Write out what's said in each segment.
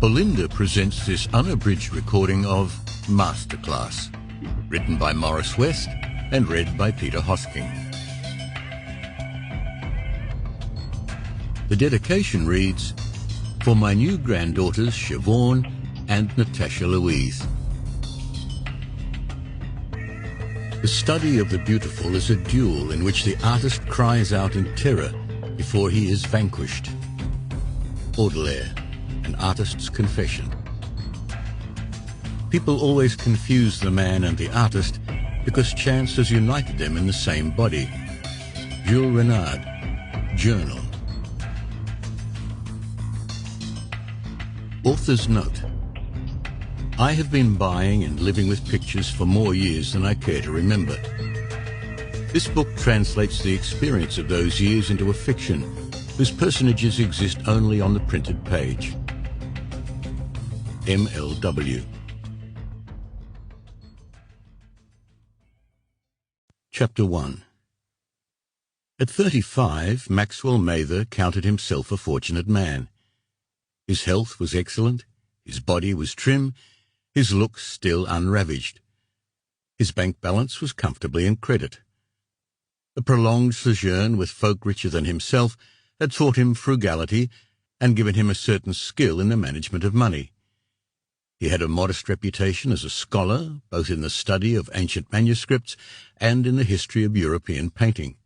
Belinda presents this unabridged recording of Masterclass, written by Morris West and read by Peter Hosking. The dedication reads, "For my new granddaughters Siobhan and Natasha Louise." The study of the beautiful is a duel in which the artist cries out in terror before he is vanquished. Baudelaire, An Artist's Confession. People always confuse the man and the artist because chance has united them in the same body. Jules Renard, Journal. Author's note. I have been buying and living with pictures for more years than I care to remember. This book translates the experience of those years into a fiction whose personages exist only on the printed page. MLW. Chapter 1. At 35, Maxwell Mather counted himself a fortunate man. His health was excellent, his body was trim, his looks still unravaged. His bank balance was comfortably in credit. A prolonged sojourn with folk richer than himself had taught him frugality and given him a certain skill in the management of money. He had a modest reputation as a scholar, both in the study of ancient manuscripts and in the history of European painting.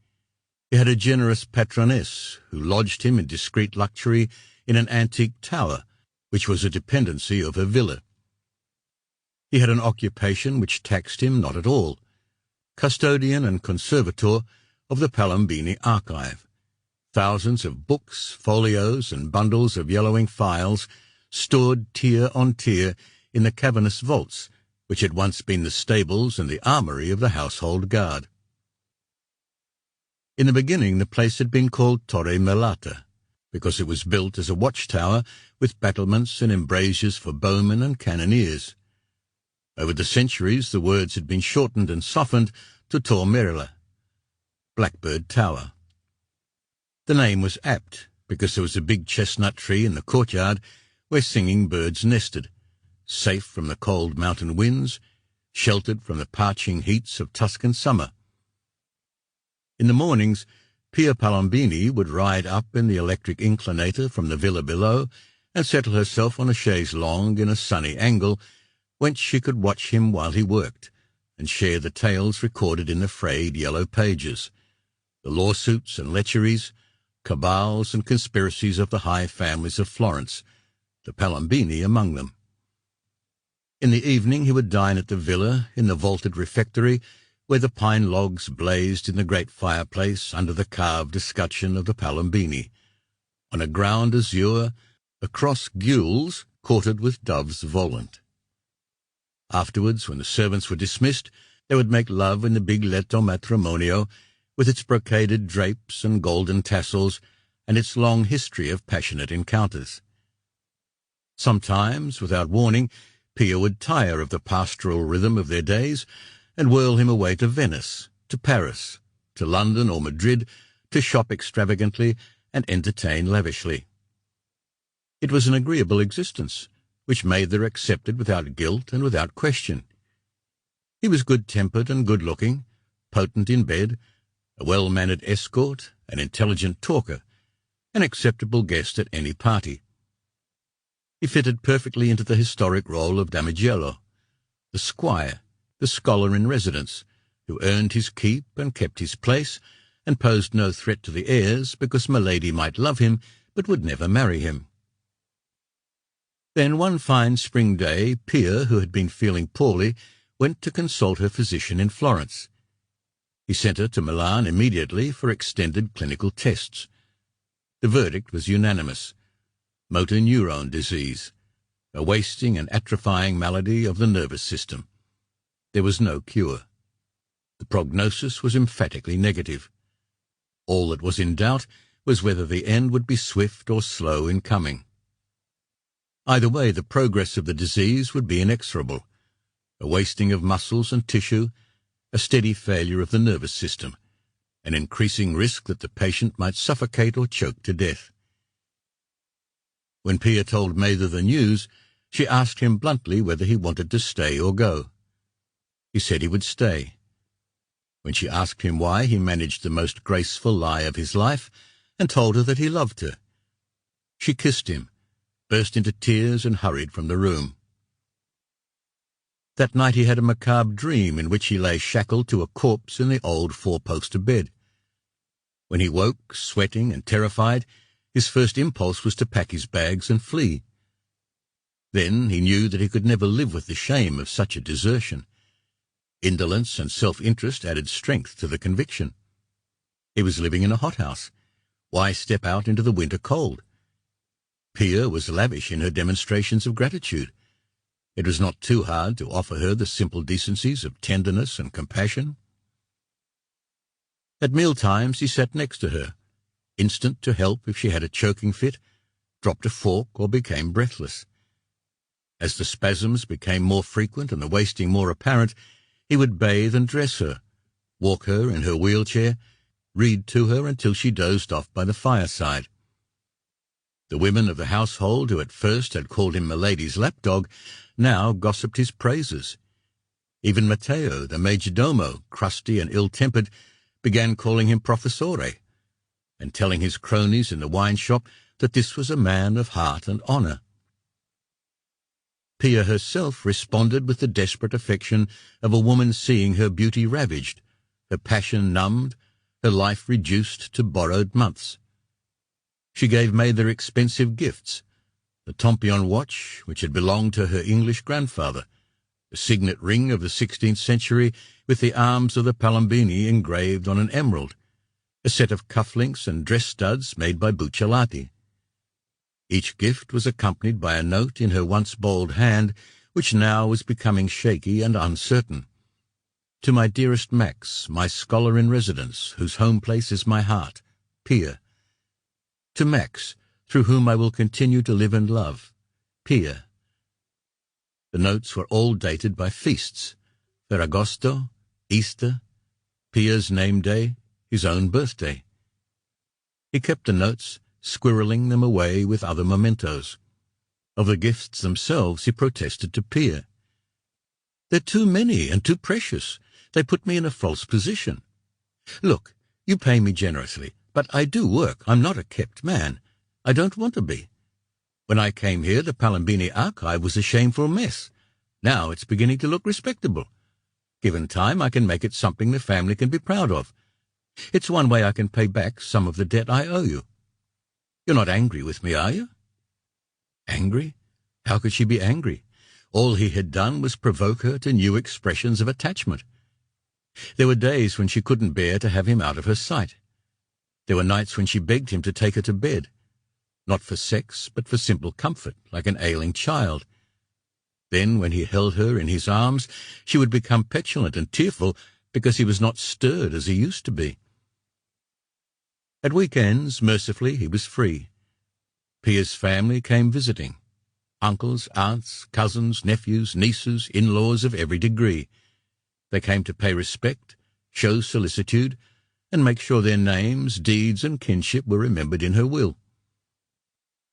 He had a generous patroness who lodged him in discreet luxury in an antique tower, which was a dependency of her villa. He had an occupation which taxed him not at all, custodian and conservator of the Palombini archive. Thousands of books, folios, and bundles of yellowing files stored tier on tier in the cavernous vaults, which had once been the stables and the armoury of the household guard. In the beginning the place had been called Torre Melata, because it was built as a watchtower with battlements and embrasures for bowmen and cannoneers. Over the centuries the words had been shortened and softened to Tor Merila, Blackbird Tower. The name was apt, because there was a big chestnut tree in the courtyard where singing birds nested, safe from the cold mountain winds, sheltered from the parching heats of Tuscan summer. In the mornings, Pia Palombini would ride up in the electric inclinator from the villa below and settle herself on a chaise longue in a sunny angle, whence she could watch him while he worked, and share the tales recorded in the frayed yellow pages, the lawsuits and lecheries, cabals and conspiracies of the high families of Florence, the Palombini among them. In the evening he would dine at the villa in the vaulted refectory, where the pine logs blazed in the great fireplace under the carved escutcheon of the Palombini, on a ground azure, across gules courted with doves volant. Afterwards, when the servants were dismissed, they would make love in the big letto matrimonio, with its brocaded drapes and golden tassels, and its long history of passionate encounters. Sometimes, without warning, Pia would tire of the pastoral rhythm of their days and whirl him away to Venice, to Paris, to London or Madrid, to shop extravagantly and entertain lavishly. It was an agreeable existence, which Mather accepted without guilt and without question. He was good-tempered and good-looking, potent in bed, a well-mannered escort, an intelligent talker, an acceptable guest at any party. He fitted perfectly into the historic role of Damigello, the squire, the scholar in residence, who earned his keep and kept his place, and posed no threat to the heirs because Milady might love him but would never marry him. Then one fine spring day, Pia, who had been feeling poorly, went to consult her physician in Florence. He sent her to Milan immediately for extended clinical tests. The verdict was unanimous: motor neuron disease, a wasting and atrophying malady of the nervous system. There was no cure. The prognosis was emphatically negative. All that was in doubt was whether the end would be swift or slow in coming. Either way, the progress of the disease would be inexorable: a wasting of muscles and tissue, a steady failure of the nervous system, an increasing risk that the patient might suffocate or choke to death. When Pia told Mather the news, she asked him bluntly whether he wanted to stay or go. He said he would stay. When she asked him why, he managed the most graceful lie of his life and told her that he loved her. She kissed him, burst into tears, and hurried from the room. That night he had a macabre dream in which he lay shackled to a corpse in the old four-poster bed. When he woke, sweating and terrified, his first impulse was to pack his bags and flee. Then he knew that he could never live with the shame of such a desertion. Indolence and self-interest added strength to the conviction. He was living in a hothouse. Why step out into the winter cold? Pia was lavish in her demonstrations of gratitude. It was not too hard to offer her the simple decencies of tenderness and compassion. At mealtimes he sat next to her, instant to help if she had a choking fit, dropped a fork, or became breathless. As the spasms became more frequent and the wasting more apparent, he would bathe and dress her, walk her in her wheelchair, read to her until she dozed off by the fireside. The women of the household, who at first had called him Milady's lapdog, now gossiped his praises. Even Matteo, the majordomo, crusty and ill-tempered, began calling him Professore, and telling his cronies in the wine-shop that this was a man of heart and honour. Pia herself responded with the desperate affection of a woman seeing her beauty ravaged, her passion numbed, her life reduced to borrowed months. She gave Mather expensive gifts, the Tompion watch, which had belonged to her English grandfather, the signet ring of the 16th century with the arms of the Palombini engraved on an emerald, a set of cufflinks and dress studs made by Buccellati. Each gift was accompanied by a note in her once bold hand, which now was becoming shaky and uncertain. To my dearest Max, my scholar in residence, whose home place is my heart, Pia. To Max, through whom I will continue to live and love, Pia. The notes were all dated by feasts, Ferragosto, Easter, Pia's name day, his own birthday. He kept the notes, squirreling them away with other mementos. Of the gifts themselves he protested to Pia. "They're too many and too precious. They put me in a false position. Look, you pay me generously, but I do work. I'm not a kept man. I don't want to be. When I came here, the Palombini archive was a shameful mess. Now it's beginning to look respectable. Given time, I can make it something the family can be proud of. It's one way I can pay back some of the debt I owe you. You're not angry with me, are you?" Angry? How could she be angry? All he had done was provoke her to new expressions of attachment. There were days when she couldn't bear to have him out of her sight. There were nights when she begged him to take her to bed, not for sex, but for simple comfort, like an ailing child. Then, when he held her in his arms, she would become petulant and tearful because he was not stirred as he used to be. At weekends, mercifully, he was free. Pia's family came visiting. Uncles, aunts, cousins, nephews, nieces, in-laws of every degree. They came to pay respect, show solicitude, and make sure their names, deeds, and kinship were remembered in her will.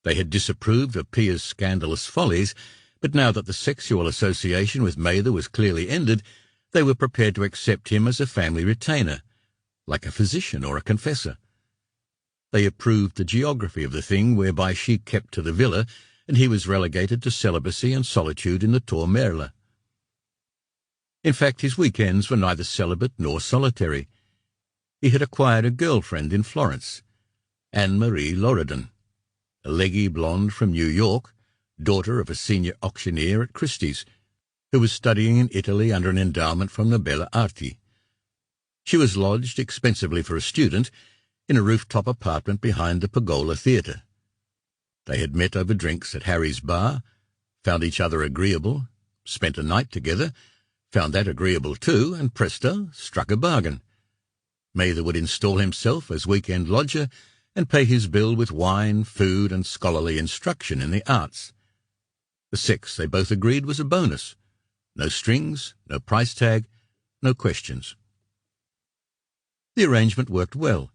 They had disapproved of Pia's scandalous follies, but now that the sexual association with Mather was clearly ended, they were prepared to accept him as a family retainer, like a physician or a confessor. They approved the geography of the thing whereby she kept to the villa, and he was relegated to celibacy and solitude in the Tor Merla. In fact, his weekends were neither celibate nor solitary. He had acquired a girlfriend in Florence, Anne-Marie Loredan, a leggy blonde from New York, daughter of a senior auctioneer at Christie's, who was studying in Italy under an endowment from the Belle Arti. She was lodged, expensively for a student, in a rooftop apartment behind the Pergola Theatre. They had met over drinks at Harry's bar, found each other agreeable, spent a night together, found that agreeable too, and presto, struck a bargain. Mather would install himself as weekend lodger and pay his bill with wine, food, and scholarly instruction in the arts. The sex, they both agreed, was a bonus. No strings, no price tag, no questions. The arrangement worked well.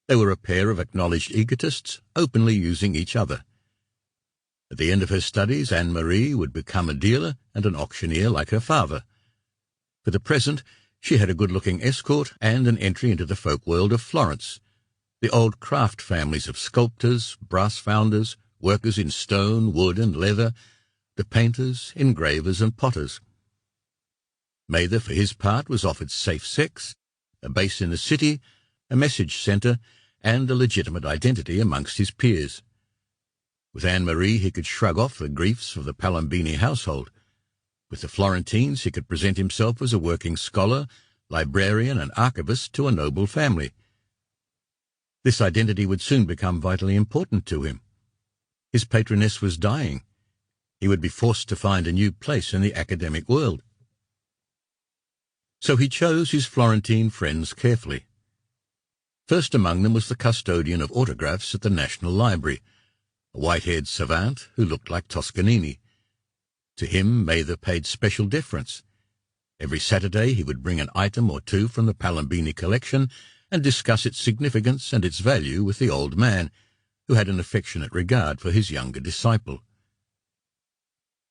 They were a pair of acknowledged egotists, openly using each other. At the end of her studies, Anne-Marie would become a dealer and an auctioneer like her father. For the present, she had a good-looking escort and an entry into the folk world of Florence, the old craft families of sculptors, brass founders, workers in stone, wood, and leather, the painters, engravers, and potters. Mather, for his part, was offered safe sex, a base in the city, a message centre, and a legitimate identity amongst his peers. With Anne-Marie he could shrug off the griefs of the Palombini household. With the Florentines he could present himself as a working scholar, librarian, and archivist to a noble family. This identity would soon become vitally important to him. His patroness was dying. He would be forced to find a new place in the academic world. So he chose his Florentine friends carefully. First among them was the custodian of autographs at the National Library, a white-haired savant who looked like Toscanini. To him Mather paid special deference. Every Saturday he would bring an item or two from the Palombini collection and discuss its significance and its value with the old man, who had an affectionate regard for his younger disciple.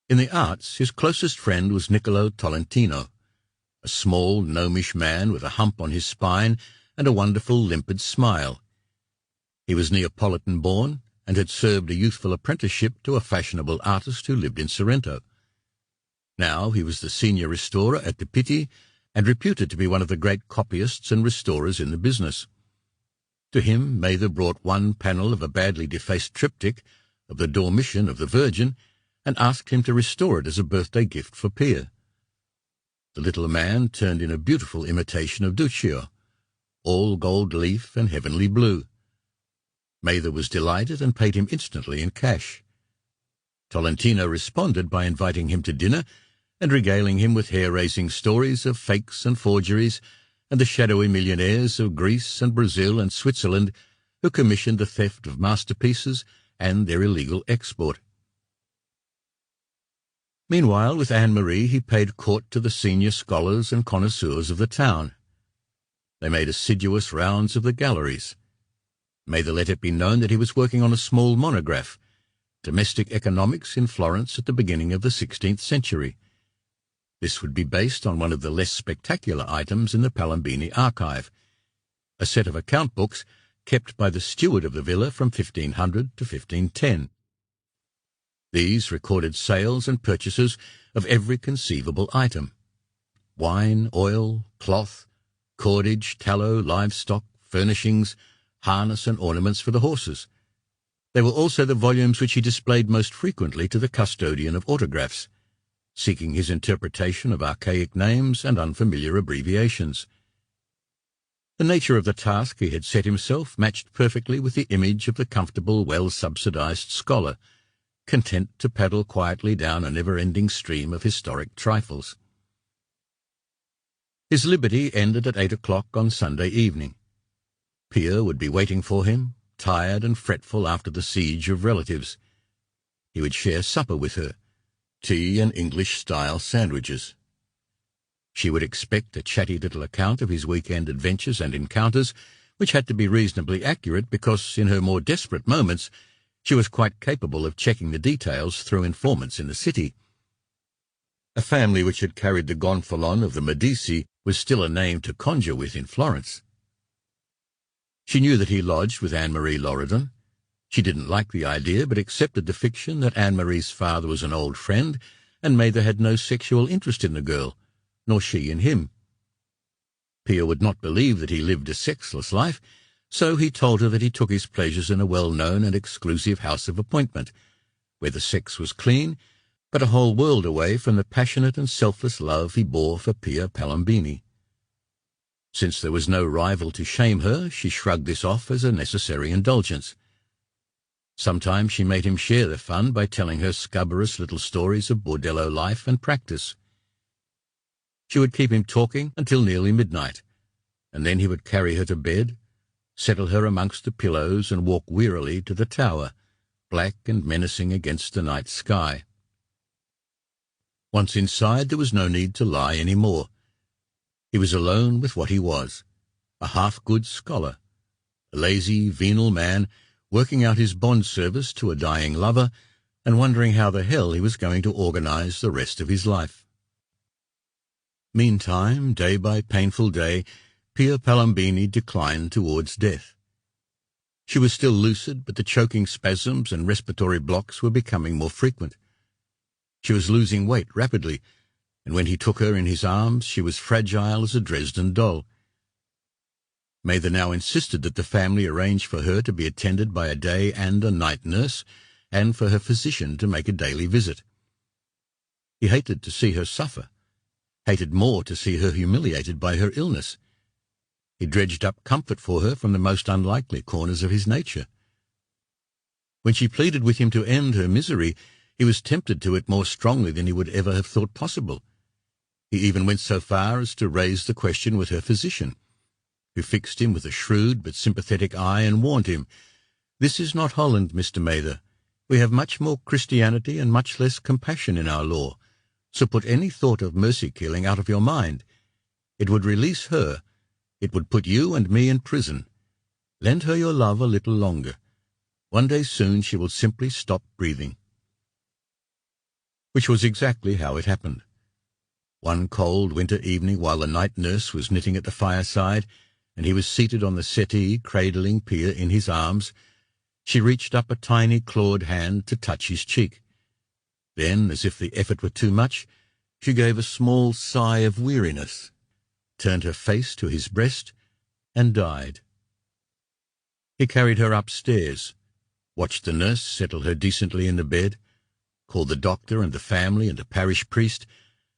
In the arts his closest friend was Niccolo Tolentino, a small, gnomish man with a hump on his spine and a wonderful limpid smile. He was Neapolitan-born and had served a youthful apprenticeship to a fashionable artist who lived in Sorrento. Now he was the senior restorer at the Pitti and reputed to be one of the great copyists and restorers in the business. To him Mather brought one panel of a badly defaced triptych of the Dormition of the Virgin and asked him to restore it as a birthday gift for Pia. The little man turned in a beautiful imitation of Duccio, all gold leaf and heavenly blue. Mather was delighted and paid him instantly in cash. Tolentino responded by inviting him to dinner and regaling him with hair-raising stories of fakes and forgeries and the shadowy millionaires of Greece and Brazil and Switzerland who commissioned the theft of masterpieces and their illegal export. Meanwhile, with Anne-Marie he paid court to the senior scholars and connoisseurs of the town. They made assiduous rounds of the galleries. Mather let it be known that he was working on a small monograph, Domestic Economics in Florence at the beginning of the 16th century. This would be based on one of the less spectacular items in the Palombini archive, a set of account books kept by the steward of the villa from 1500 to 1510. These recorded sales and purchases of every conceivable item: wine, oil, cloth, cordage, tallow, livestock, furnishings, harness and ornaments for the horses. They were also the volumes which he displayed most frequently to the custodian of autographs, seeking his interpretation of archaic names and unfamiliar abbreviations. The nature of the task he had set himself matched perfectly with the image of the comfortable, well-subsidized scholar, content to paddle quietly down a never-ending stream of historic trifles. His liberty ended at 8 o'clock on Sunday evening. Pia would be waiting for him, tired and fretful after the siege of relatives. He would share supper with her, tea and English-style sandwiches. She would expect a chatty little account of his weekend adventures and encounters, which had to be reasonably accurate because, in her more desperate moments, she was quite capable of checking the details through informants in the city. A family which had carried the gonfalon of the Medici was still a name to conjure with in Florence. She knew that he lodged with Anne-Marie Loredan. She didn't like the idea, but accepted the fiction that Anne-Marie's father was an old friend, and Mather had no sexual interest in the girl, nor she in him. Pia would not believe that he lived a sexless life, so he told her that he took his pleasures in a well-known and exclusive house of appointment, where the sex was clean, but a whole world away from the passionate and selfless love he bore for Pia Palombini. Since there was no rival to shame her, she shrugged this off as a necessary indulgence. Sometimes she made him share the fun by telling her scabrous little stories of bordello life and practice. She would keep him talking until nearly midnight, and then he would carry her to bed, settle her amongst the pillows, and walk wearily to the tower, black and menacing against the night sky. Once inside, there was no need to lie any more. He was alone with what he was, a half-good scholar, a lazy, venal man working out his bond service to a dying lover and wondering how the hell he was going to organize the rest of his life. Meantime, day by painful day, Pia Palombini declined towards death. She was still lucid, but the choking spasms and respiratory blocks were becoming more frequent. She was losing weight rapidly, and when he took her in his arms, she was fragile as a Dresden doll. Mather now insisted that the family arrange for her to be attended by a day and a night nurse, and for her physician to make a daily visit. He hated to see her suffer, hated more to see her humiliated by her illness. He dredged up comfort for her from the most unlikely corners of his nature. When she pleaded with him to end her misery, he was tempted to it more strongly than he would ever have thought possible. He even went so far as to raise the question with her physician, who fixed him with a shrewd but sympathetic eye and warned him, "This is not Holland, Mr. Mather. We have much more Christianity and much less compassion in our law, so put any thought of mercy-killing out of your mind. It would release her. It would put you and me in prison. Lend her your love a little longer. One day soon she will simply stop breathing." Which was exactly how it happened. One cold winter evening, while the night nurse was knitting at the fireside, and he was seated on the settee, cradling Pia in his arms, she reached up a tiny clawed hand to touch his cheek. Then, as if the effort were too much, she gave a small sigh of weariness, turned her face to his breast, and died. He carried her upstairs, watched the nurse settle her decently in the bed, called the doctor and the family and the parish priest,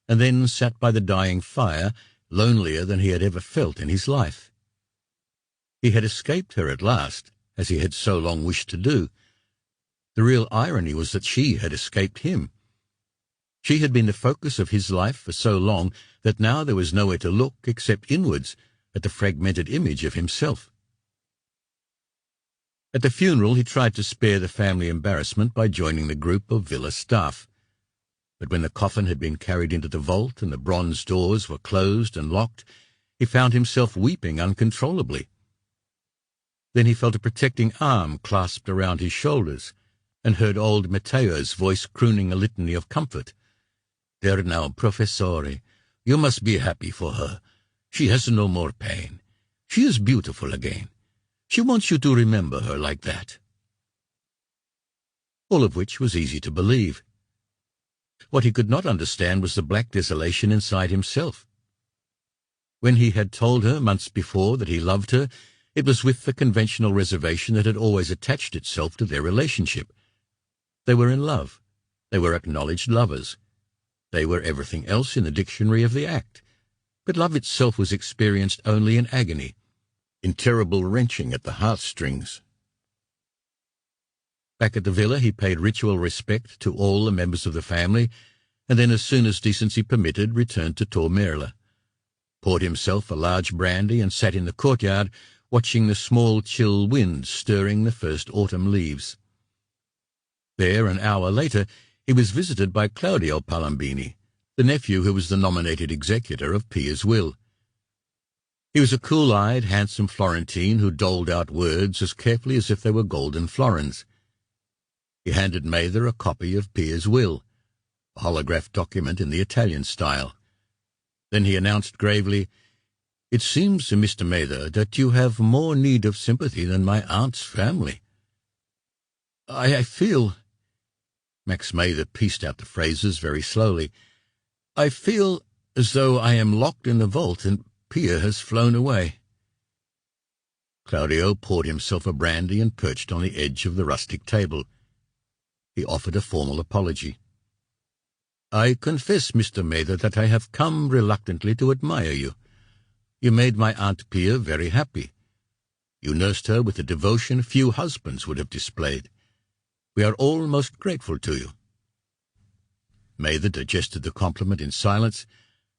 and then sat by the dying fire, lonelier than he had ever felt in his life. He had escaped her at last, as he had so long wished to do. The real irony was that she had escaped him. She had been the focus of his life for so long that now there was nowhere to look except inwards at the fragmented image of himself. At the funeral he tried to spare the family embarrassment by joining the group of villa staff. But when the coffin had been carried into the vault and the bronze doors were closed and locked, he found himself weeping uncontrollably. Then he felt a protecting arm clasped around his shoulders, and heard old Matteo's voice crooning a litany of comfort. "There now, Professore, you must be happy for her. She has no more pain. She is beautiful again. She wants you to remember her like that." All of which was easy to believe. What he could not understand was the black desolation inside himself. When he had told her months before that he loved her, it was with the conventional reservation that had always attached itself to their relationship. They were in love. They were acknowledged lovers. They were everything else in the dictionary of the act. But love itself was experienced only in agony, in terrible wrenching at the heartstrings. Back at the villa he paid ritual respect to all the members of the family, and then as soon as decency permitted returned to Toormerle, poured himself a large brandy and sat in the courtyard watching the small chill wind stirring the first autumn leaves. There, an hour later, he was visited by Claudio Palombini, the nephew who was the nominated executor of Pia's will. He was a cool-eyed, handsome Florentine who doled out words as carefully as if they were golden florins. He handed Mather a copy of Pia's will, a holographed document in the Italian style. Then he announced gravely, "It seems, Mr. Mather, that you have more need of sympathy than my aunt's family." I feel—" Max Mather pieced out the phrases very slowly. "I feel as though I am locked in the vault and Pia has flown away." Claudio poured himself a brandy and perched on the edge of the rustic table. He offered a formal apology. "I confess, Mr. Mather, that I have come reluctantly to admire you. You made my Aunt Pia very happy. You nursed her with a devotion few husbands would have displayed. We are all most grateful to you." Mather digested the compliment in silence,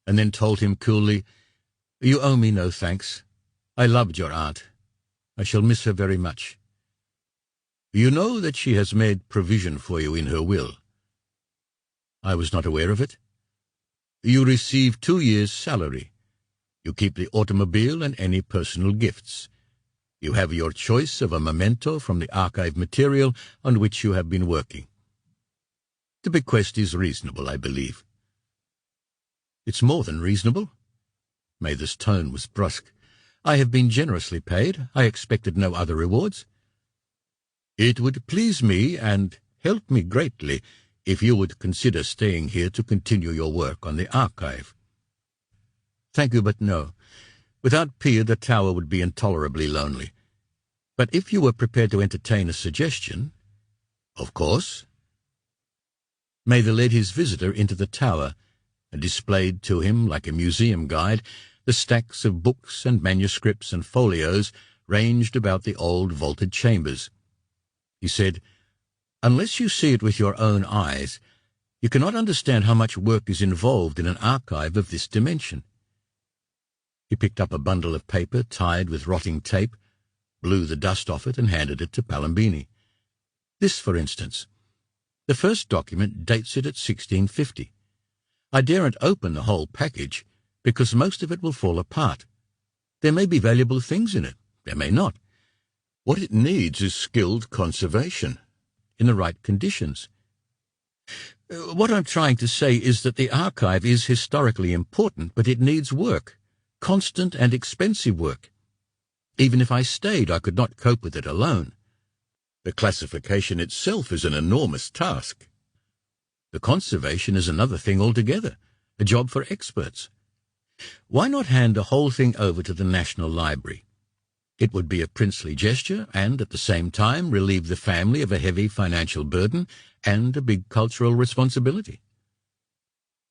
and then told him coolly, "You owe me no thanks. I loved your aunt. I shall miss her very much. You know that she has made provision for you in her will." "I was not aware of it." "You receive 2 years' salary. You keep the automobile and any personal gifts. You have your choice of a memento from the archive material on which you have been working. The bequest is reasonable, I believe." "It's more than reasonable." Mather's tone was brusque. "I have been generously paid. I expected no other rewards." "It would please me and help me greatly if you would consider staying here to continue your work on the archive." "Thank you, but no. Without Pia, the tower would be intolerably lonely. But if you were prepared to entertain a suggestion—" "Of course." Mather led his visitor into the tower and displayed to him, like a museum guide, the stacks of books and manuscripts and folios ranged about the old vaulted chambers. He said, "Unless you see it with your own eyes, you cannot understand how much work is involved in an archive of this dimension." He picked up a bundle of paper tied with rotting tape, blew the dust off it, and handed it to Palambini. "This, for instance. The first document dates it at 1650. I daren't open the whole package, because most of it will fall apart. There may be valuable things in it. There may not. What it needs is skilled conservation, in the right conditions. What I'm trying to say is that the archive is historically important, but it needs work, constant and expensive work. Even if I stayed, I could not cope with it alone. The classification itself is an enormous task. The conservation is another thing altogether, a job for experts. Why not hand the whole thing over to the National Library? It would be a princely gesture and, at the same time, relieve the family of a heavy financial burden and a big cultural responsibility."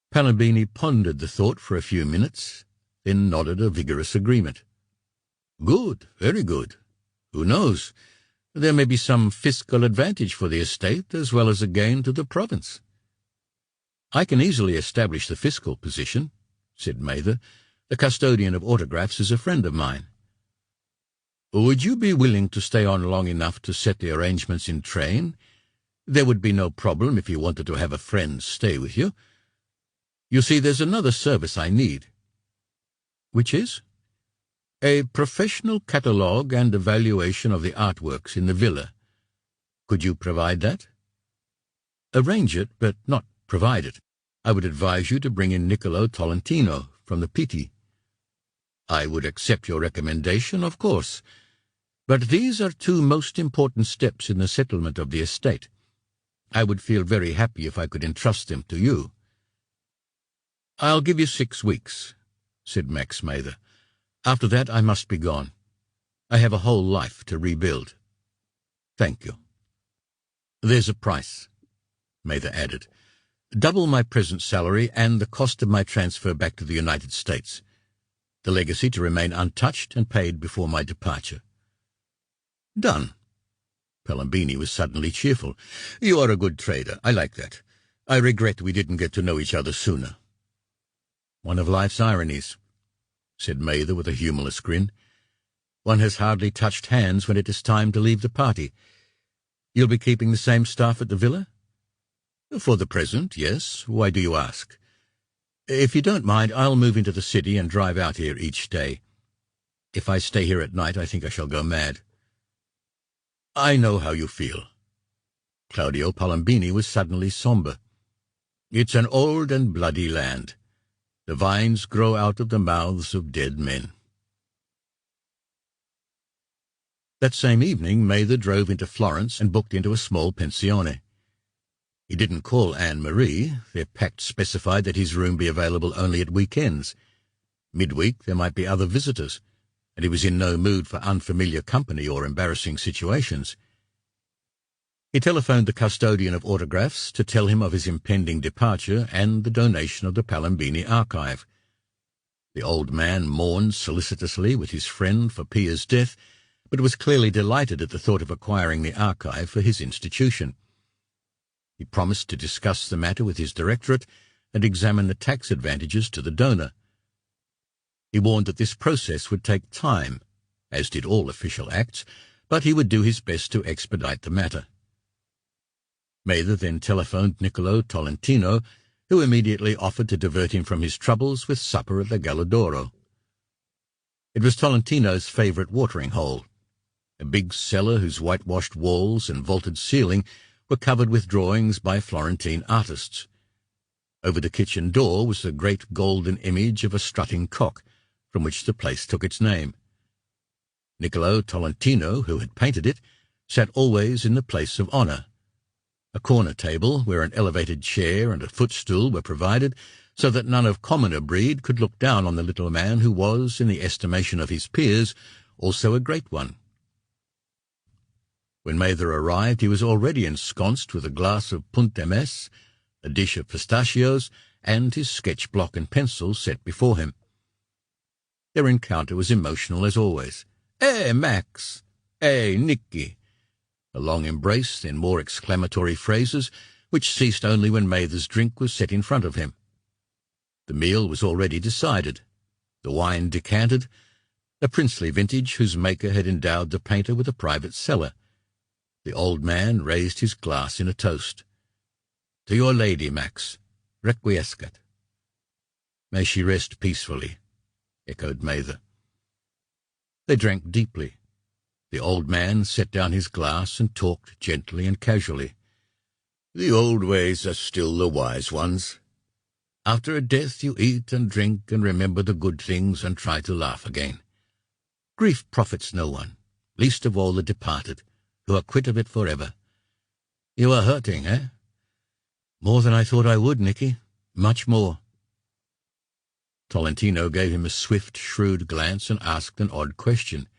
Palambini pondered the thought for a few minutes, then nodded a vigorous agreement. "Good, very good. Who knows? There may be some fiscal advantage for the estate as well as a gain to the province." "I can easily establish the fiscal position," said Mather. "The custodian of autographs is a friend of mine." "Would you be willing to stay on long enough to set the arrangements in train? There would be no problem if you wanted to have a friend stay with you. You see, there's another service I need." "Which is?" "A professional catalogue and evaluation of the artworks in the villa. Could you provide that?" "Arrange it, but not provide it. I would advise you to bring in Niccolo Tolentino from the Pitti." "I would accept your recommendation, of course. But these are two most important steps in the settlement of the estate. I would feel very happy if I could entrust them to you." "I'll give you 6 weeks," said Max Mather. "After that I must be gone. I have a whole life to rebuild." "Thank you." "There's a price," Mather added. "Double my present salary and the cost of my transfer back to the United States. The legacy to remain untouched and paid before my departure." "Done." Palambini was suddenly cheerful. "You are a good trader. I like that. I regret we didn't get to know each other sooner." "One of life's ironies," said Mather with a humorless grin. "One has hardly touched hands when it is time to leave the party. You'll be keeping the same staff at the villa?" "For the present, yes. Why do you ask?" "If you don't mind, I'll move into the city and drive out here each day. If I stay here at night, I think I shall go mad." "I know how you feel." Claudio Palambini was suddenly sombre. "It's an old and bloody land. The vines grow out of the mouths of dead men." That same evening, Mather drove into Florence and booked into a small pensione. He didn't call Anne-Marie. Their pact specified that his room be available only at weekends. Midweek there might be other visitors, and he was in no mood for unfamiliar company or embarrassing situations. He telephoned the custodian of autographs to tell him of his impending departure and the donation of the Palambini archive. The old man mourned solicitously with his friend for Pia's death, but was clearly delighted at the thought of acquiring the archive for his institution. He promised to discuss the matter with his directorate and examine the tax advantages to the donor. He warned that this process would take time, as did all official acts, but he would do his best to expedite the matter. Mather then telephoned Niccolo Tolentino, who immediately offered to divert him from his troubles with supper at the Galladoro. It was Tolentino's favourite watering hole, a big cellar whose whitewashed walls and vaulted ceiling were covered with drawings by Florentine artists. Over the kitchen door was a great golden image of a strutting cock, from which the place took its name. Niccolo Tolentino, who had painted it, sat always in the place of honour. A corner table, where an elevated chair and a footstool were provided, so that none of commoner breed could look down on the little man who was, in the estimation of his peers, also a great one. When Mather arrived, he was already ensconced with a glass of puntemess, a dish of pistachios, and his sketch-block and pencil set before him. Their encounter was emotional as always. "Eh, Max! Eh, Nicky!" A long embrace, then more exclamatory phrases, which ceased only when Mather's drink was set in front of him. The meal was already decided, the wine decanted, a princely vintage whose maker had endowed the painter with a private cellar. The old man raised his glass in a toast. "To your lady, Max, requiescat." "May she rest peacefully," echoed Mather. They drank deeply. The old man set down his glass and talked gently and casually. "The old ways are still the wise ones. After a death you eat and drink and remember the good things and try to laugh again. Grief profits no one, least of all the departed, who are quit of it forever. You are hurting, eh?" "More than I thought I would, Nicky. Much more." Tolentino gave him a swift, shrewd glance and asked an odd question.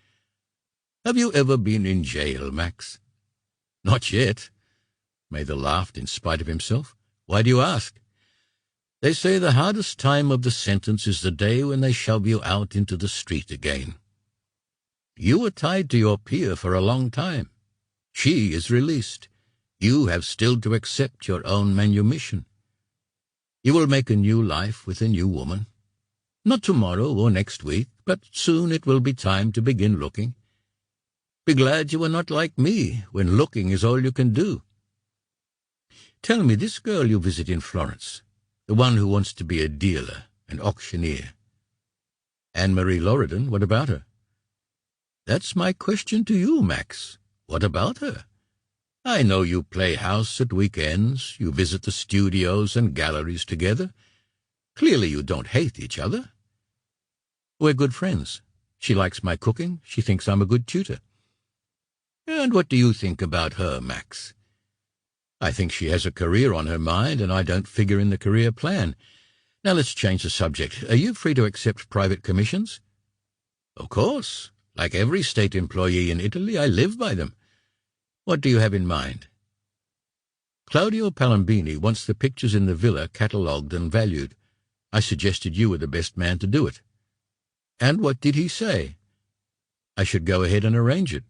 "Have you ever been in jail, Max?" "Not yet." Mather laughed in spite of himself. "Why do you ask?" "They say the hardest time of the sentence is the day when they shove you out into the street again. You were tied to your peer for a long time. She is released. You have still to accept your own manumission. You will make a new life with a new woman. Not tomorrow or next week, but soon it will be time to begin looking. Be glad you are not like me, when looking is all you can do. Tell me, this girl you visit in Florence, the one who wants to be a dealer, an auctioneer. Anne-Marie Loredan, what about her?" "That's my question to you, Max. What about her? I know you play house at weekends, you visit the studios and galleries together. Clearly you don't hate each other." "We're good friends. She likes my cooking. She thinks I'm a good tutor." "And what do you think about her, Max?" "I think she has a career on her mind, and I don't figure in the career plan. Now let's change the subject. Are you free to accept private commissions?" "Of course. Like every state employee in Italy, I live by them. What do you have in mind?" "Claudio Palambini wants the pictures in the villa catalogued and valued. I suggested you were the best man to do it." "And what did he say?" "I should go ahead and arrange it."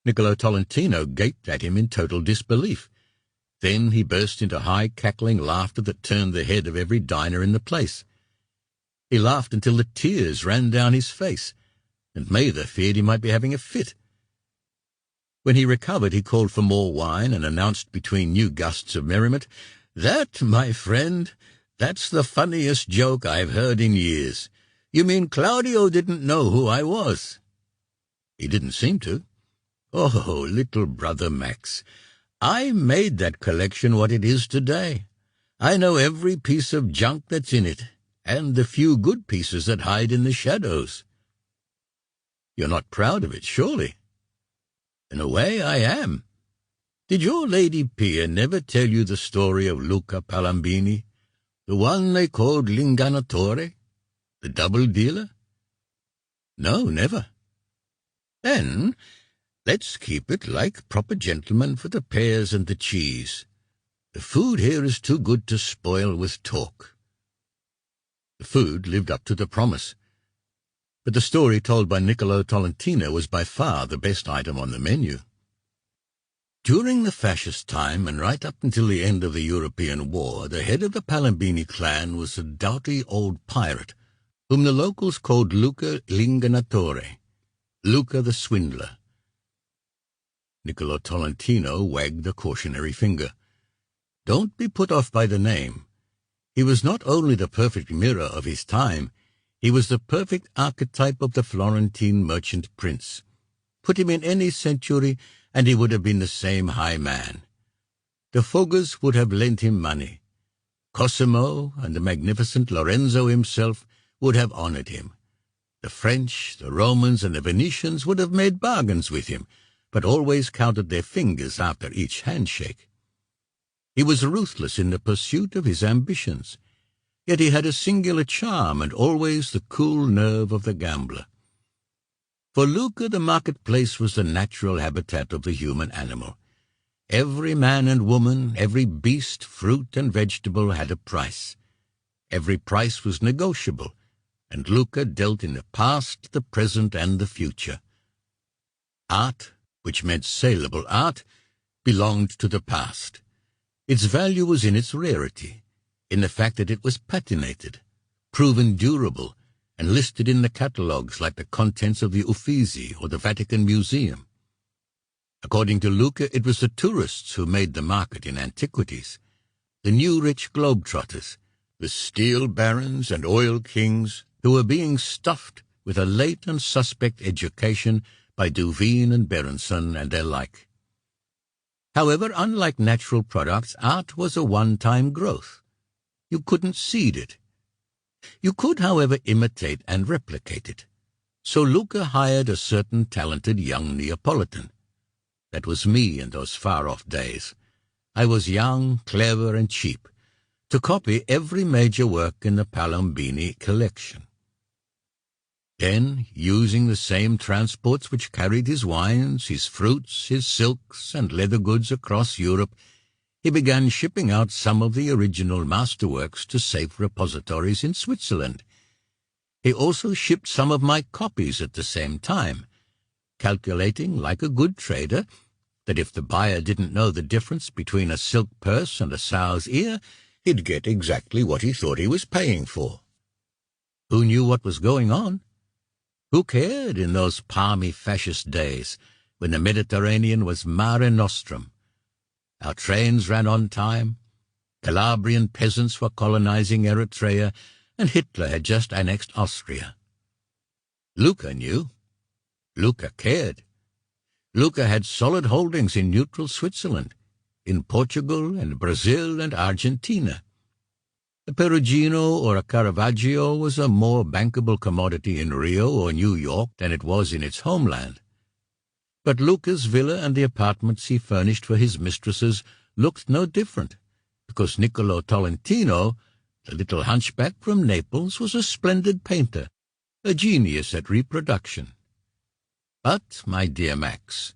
Niccolo Tolentino gaped at him in total disbelief. Then he burst into high, cackling laughter that turned the head of every diner in the place. He laughed until the tears ran down his face, and Mather feared he might be having a fit. When he recovered, he called for more wine and announced between new gusts of merriment, "That, my friend, that's the funniest joke I've heard in years. You mean Claudio didn't know who I was?" "He didn't seem to." "Oh, little brother Max, I made that collection what it is today. I know every piece of junk that's in it, and the few good pieces that hide in the shadows." "You're not proud of it, surely?" "In a way, I am. Did your Lady Pia never tell you the story of Luca Palambini, the one they called l'ingannatore, the double dealer?" "No, never." "Then let's keep it like proper gentlemen for the pears and the cheese. The food here is too good to spoil with talk." The food lived up to the promise, but the story told by Niccolo Tolentino was by far the best item on the menu. During the fascist time, and right up until the end of the European War, the head of the Palambini clan was a doughty old pirate, whom the locals called Luca l'ingannatore, Luca the swindler. Niccolo Tolentino wagged a cautionary finger. "Don't be put off by the name. He was not only the perfect mirror of his time, he was the perfect archetype of the Florentine merchant prince. Put him in any century, and he would have been the same high man. The Foggers would have lent him money. Cosimo and the magnificent Lorenzo himself would have honored him. The French, the Romans, and the Venetians would have made bargains with him, but always counted their fingers after each handshake. He was ruthless in the pursuit of his ambitions, yet he had a singular charm and always the cool nerve of the gambler. For Luca, the marketplace was the natural habitat of the human animal. Every man and woman, every beast, fruit, and vegetable had a price. Every price was negotiable, and Luca dealt in the past, the present, and the future. Art, which meant saleable art, belonged to the past. Its value was in its rarity, in the fact that it was patinated, proven durable, and listed in the catalogues like the contents of the Uffizi or the Vatican Museum. According to Luca, it was the tourists who made the market in antiquities, the new rich globetrotters, the steel barons and oil kings who were being stuffed with a late and suspect education by Duveen and Berenson and their like. However, unlike natural products, art was a one-time growth. You couldn't seed it. You could, however, imitate and replicate it. So Luca hired a certain talented young Neapolitan. That was me in those far-off days. I was young, clever, and cheap, to copy every major work in the Palombini collection. Then, using the same transports which carried his wines, his fruits, his silks, and leather goods across Europe, he began shipping out some of the original masterworks to safe repositories in Switzerland. He also shipped some of my copies at the same time, calculating, like a good trader, that if the buyer didn't know the difference between a silk purse and a sow's ear, he'd get exactly what he thought he was paying for. Who knew what was going on? Who cared in those palmy fascist days, when the Mediterranean was mare nostrum? Our trains ran on time, Calabrian peasants were colonizing Eritrea, and Hitler had just annexed Austria. Luca knew. Luca cared. Luca had solid holdings in neutral Switzerland, in Portugal and Brazil and Argentina. A Perugino or a Caravaggio was a more bankable commodity in Rio or New York than it was in its homeland. But Luca's villa and the apartments he furnished for his mistresses looked no different, because Niccolo Tolentino, the little hunchback from Naples, was a splendid painter, a genius at reproduction. But, my dear Max,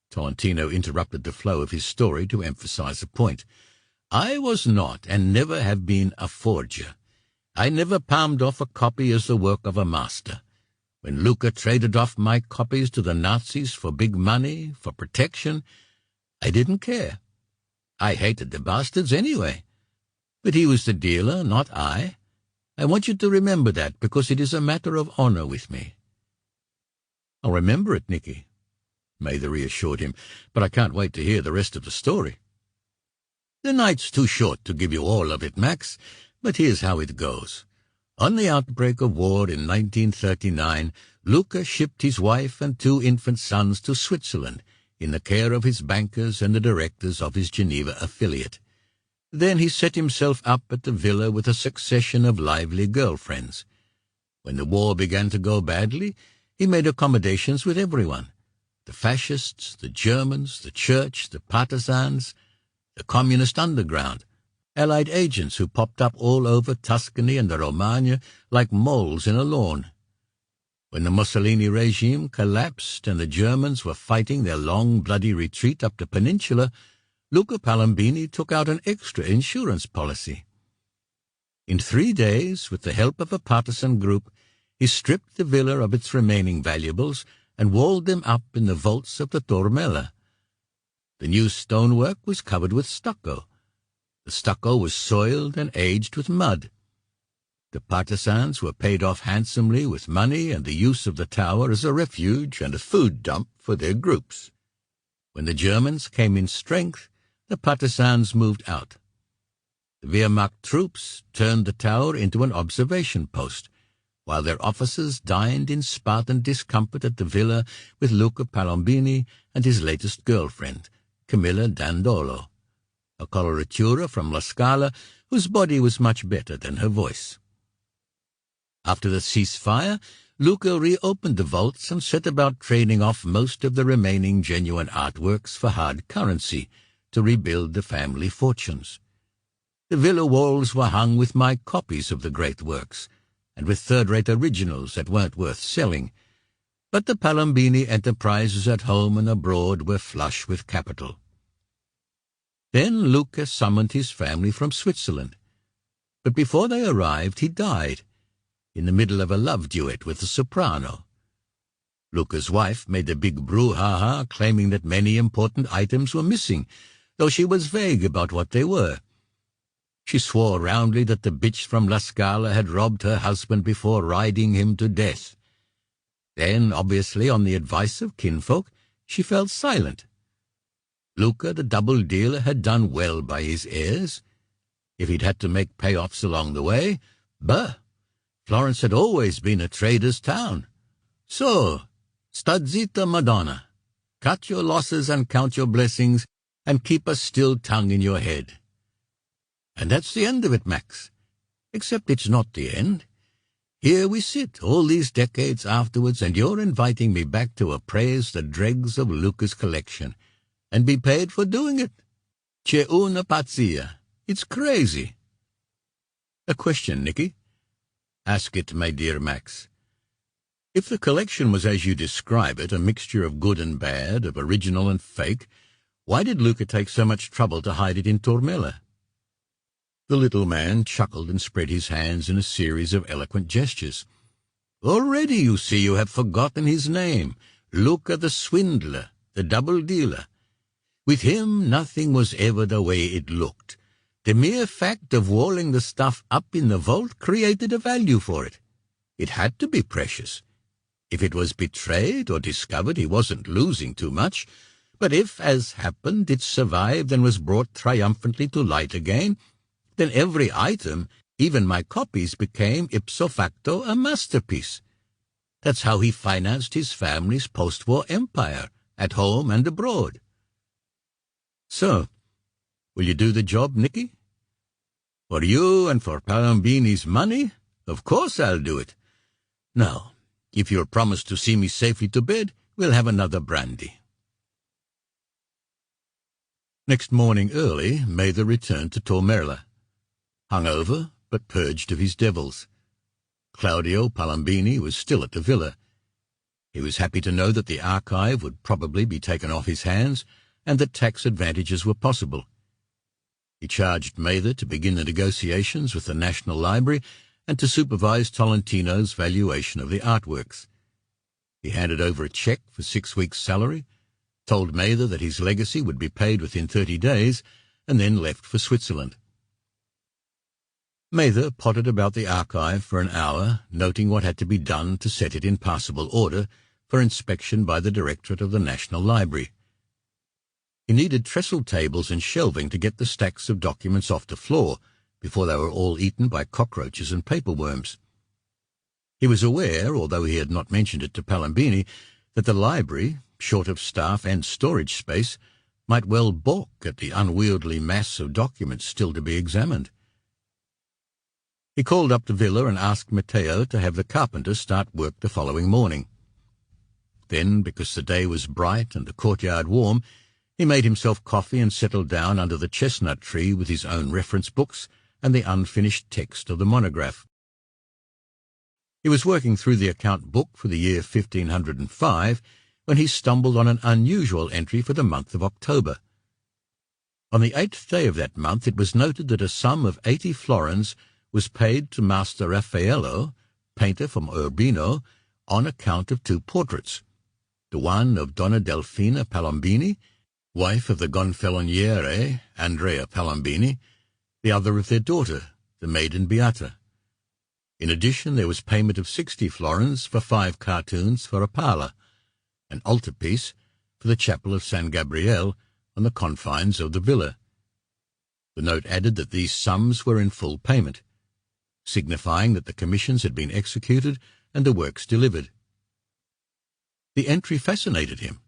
Tolentino interrupted the flow of his story to emphasize a point, I was not and never have been a forger. I never palmed off a copy as the work of a master. When Luca traded off my copies to the Nazis for big money, for protection, I didn't care. I hated the bastards anyway. But he was the dealer, not I. I want you to remember that, because it is a matter of honor with me. I'll remember it, Nicky, Mather reassured him, but I can't wait to hear the rest of the story. The night's too short to give you all of it, Max, but here's how it goes. On the outbreak of war in 1939, Luca shipped his wife and 2 infant sons to Switzerland in the care of his bankers and the directors of his Geneva affiliate. Then he set himself up at the villa with a succession of lively girlfriends. When the war began to go badly, he made accommodations with everyone. The fascists, the Germans, the church, the partisans, the communist underground, Allied agents who popped up all over Tuscany and the Romagna like moles in a lawn. When the Mussolini regime collapsed and the Germans were fighting their long, bloody retreat up the peninsula, Luca Palombini took out an extra insurance policy. In 3 days, with the help of a partisan group, he stripped the villa of its remaining valuables and walled them up in the vaults of the Tormella. The new stonework was covered with stucco. The stucco was soiled and aged with mud. The partisans were paid off handsomely with money and the use of the tower as a refuge and a food dump for their groups. When the Germans came in strength, the partisans moved out. The Wehrmacht troops turned the tower into an observation post, while their officers dined in Spartan discomfort at the villa with Luca Palombini and his latest girlfriend, Camilla Dandolo. a coloratura from La Scala whose body was much better than her voice. After the ceasefire, Luca reopened the vaults and set about trading off most of the remaining genuine artworks for hard currency to rebuild the family fortunes. The villa walls were hung with my copies of the great works, and with third-rate originals that weren't worth selling, but the Palombini enterprises at home and abroad were flush with capital. Then Luca summoned his family from Switzerland, but before they arrived he died, in the middle of a love duet with a soprano. Luca's wife made a big brouhaha, claiming that many important items were missing, though she was vague about what they were. She swore roundly that the bitch from La Scala had robbed her husband before riding him to death. Then, obviously on the advice of kinfolk, she fell silent. Luca, the double dealer, had done well by his heirs. If he'd had to make payoffs along the way, bah! Florence had always been a trader's town. So, stud zita, Madonna. Cut your losses and count your blessings, and keep a still tongue in your head. And that's the end of it, Max. Except it's not the end. Here we sit, all these decades afterwards, and you're inviting me back to appraise the dregs of Luca's collection, and be paid for doing it. C'è una pazzia. It's crazy. A question, Nicky. Ask it, my dear Max. If the collection was as you describe it, a mixture of good and bad, of original and fake, why did Luca take so much trouble to hide it in Turmella? The little man chuckled and spread his hands in a series of eloquent gestures. Already, you see, you have forgotten his name, Luca the swindler, the double dealer. With him, nothing was ever the way it looked. The mere fact of walling the stuff up in the vault created a value for it. It had to be precious. If it was betrayed or discovered, he wasn't losing too much. But if, as happened, it survived and was brought triumphantly to light again, then every item, even my copies, became ipso facto a masterpiece. That's how he financed his family's post-war empire, at home and abroad. So, will you do the job, Nicky? For you and for Palombini's money? Of course I'll do it. Now, if you'll promise to see me safely to bed, we'll have another brandy. Next morning early, Mather returned to Turmella, hungover but purged of his devils. Claudio Palombini was still at the villa. He was happy to know that the archive would probably be taken off his hands, and that tax advantages were possible. He charged Mather to begin the negotiations with the National Library and to supervise Tolentino's valuation of the artworks. He handed over a check for 6 weeks' salary, told Mather that his legacy would be paid within 30 days, and then left for Switzerland. Mather pottered about the archive for an hour, noting what had to be done to set it in passable order for inspection by the Directorate of the National Library. He needed trestle tables and shelving to get the stacks of documents off the floor before they were all eaten by cockroaches and paperworms. He was aware, although he had not mentioned it to Palombini, that the library, short of staff and storage space, might well balk at the unwieldy mass of documents still to be examined. He called up the villa and asked Matteo to have the carpenter start work the following morning. Then, because the day was bright and the courtyard warm, he made himself coffee and settled down under the chestnut tree with his own reference books and the unfinished text of the monograph. He was working through the account book for the year 1505 when he stumbled on an unusual entry for the month of October. On the 8th day of that month it was noted that a sum of 80 florins was paid to Master Raffaello, painter from Urbino, on account of 2 portraits, the one of Donna Delfina Palombini, wife of the Gonfaloniere, Andrea Palombini, the other of their daughter, the maiden Beata. In addition, there was payment of 60 florins for 5 cartoons for a pala, an altarpiece for the chapel of San Gabriele on the confines of the villa. The note added that these sums were in full payment, signifying that the commissions had been executed and the works delivered. The entry fascinated him.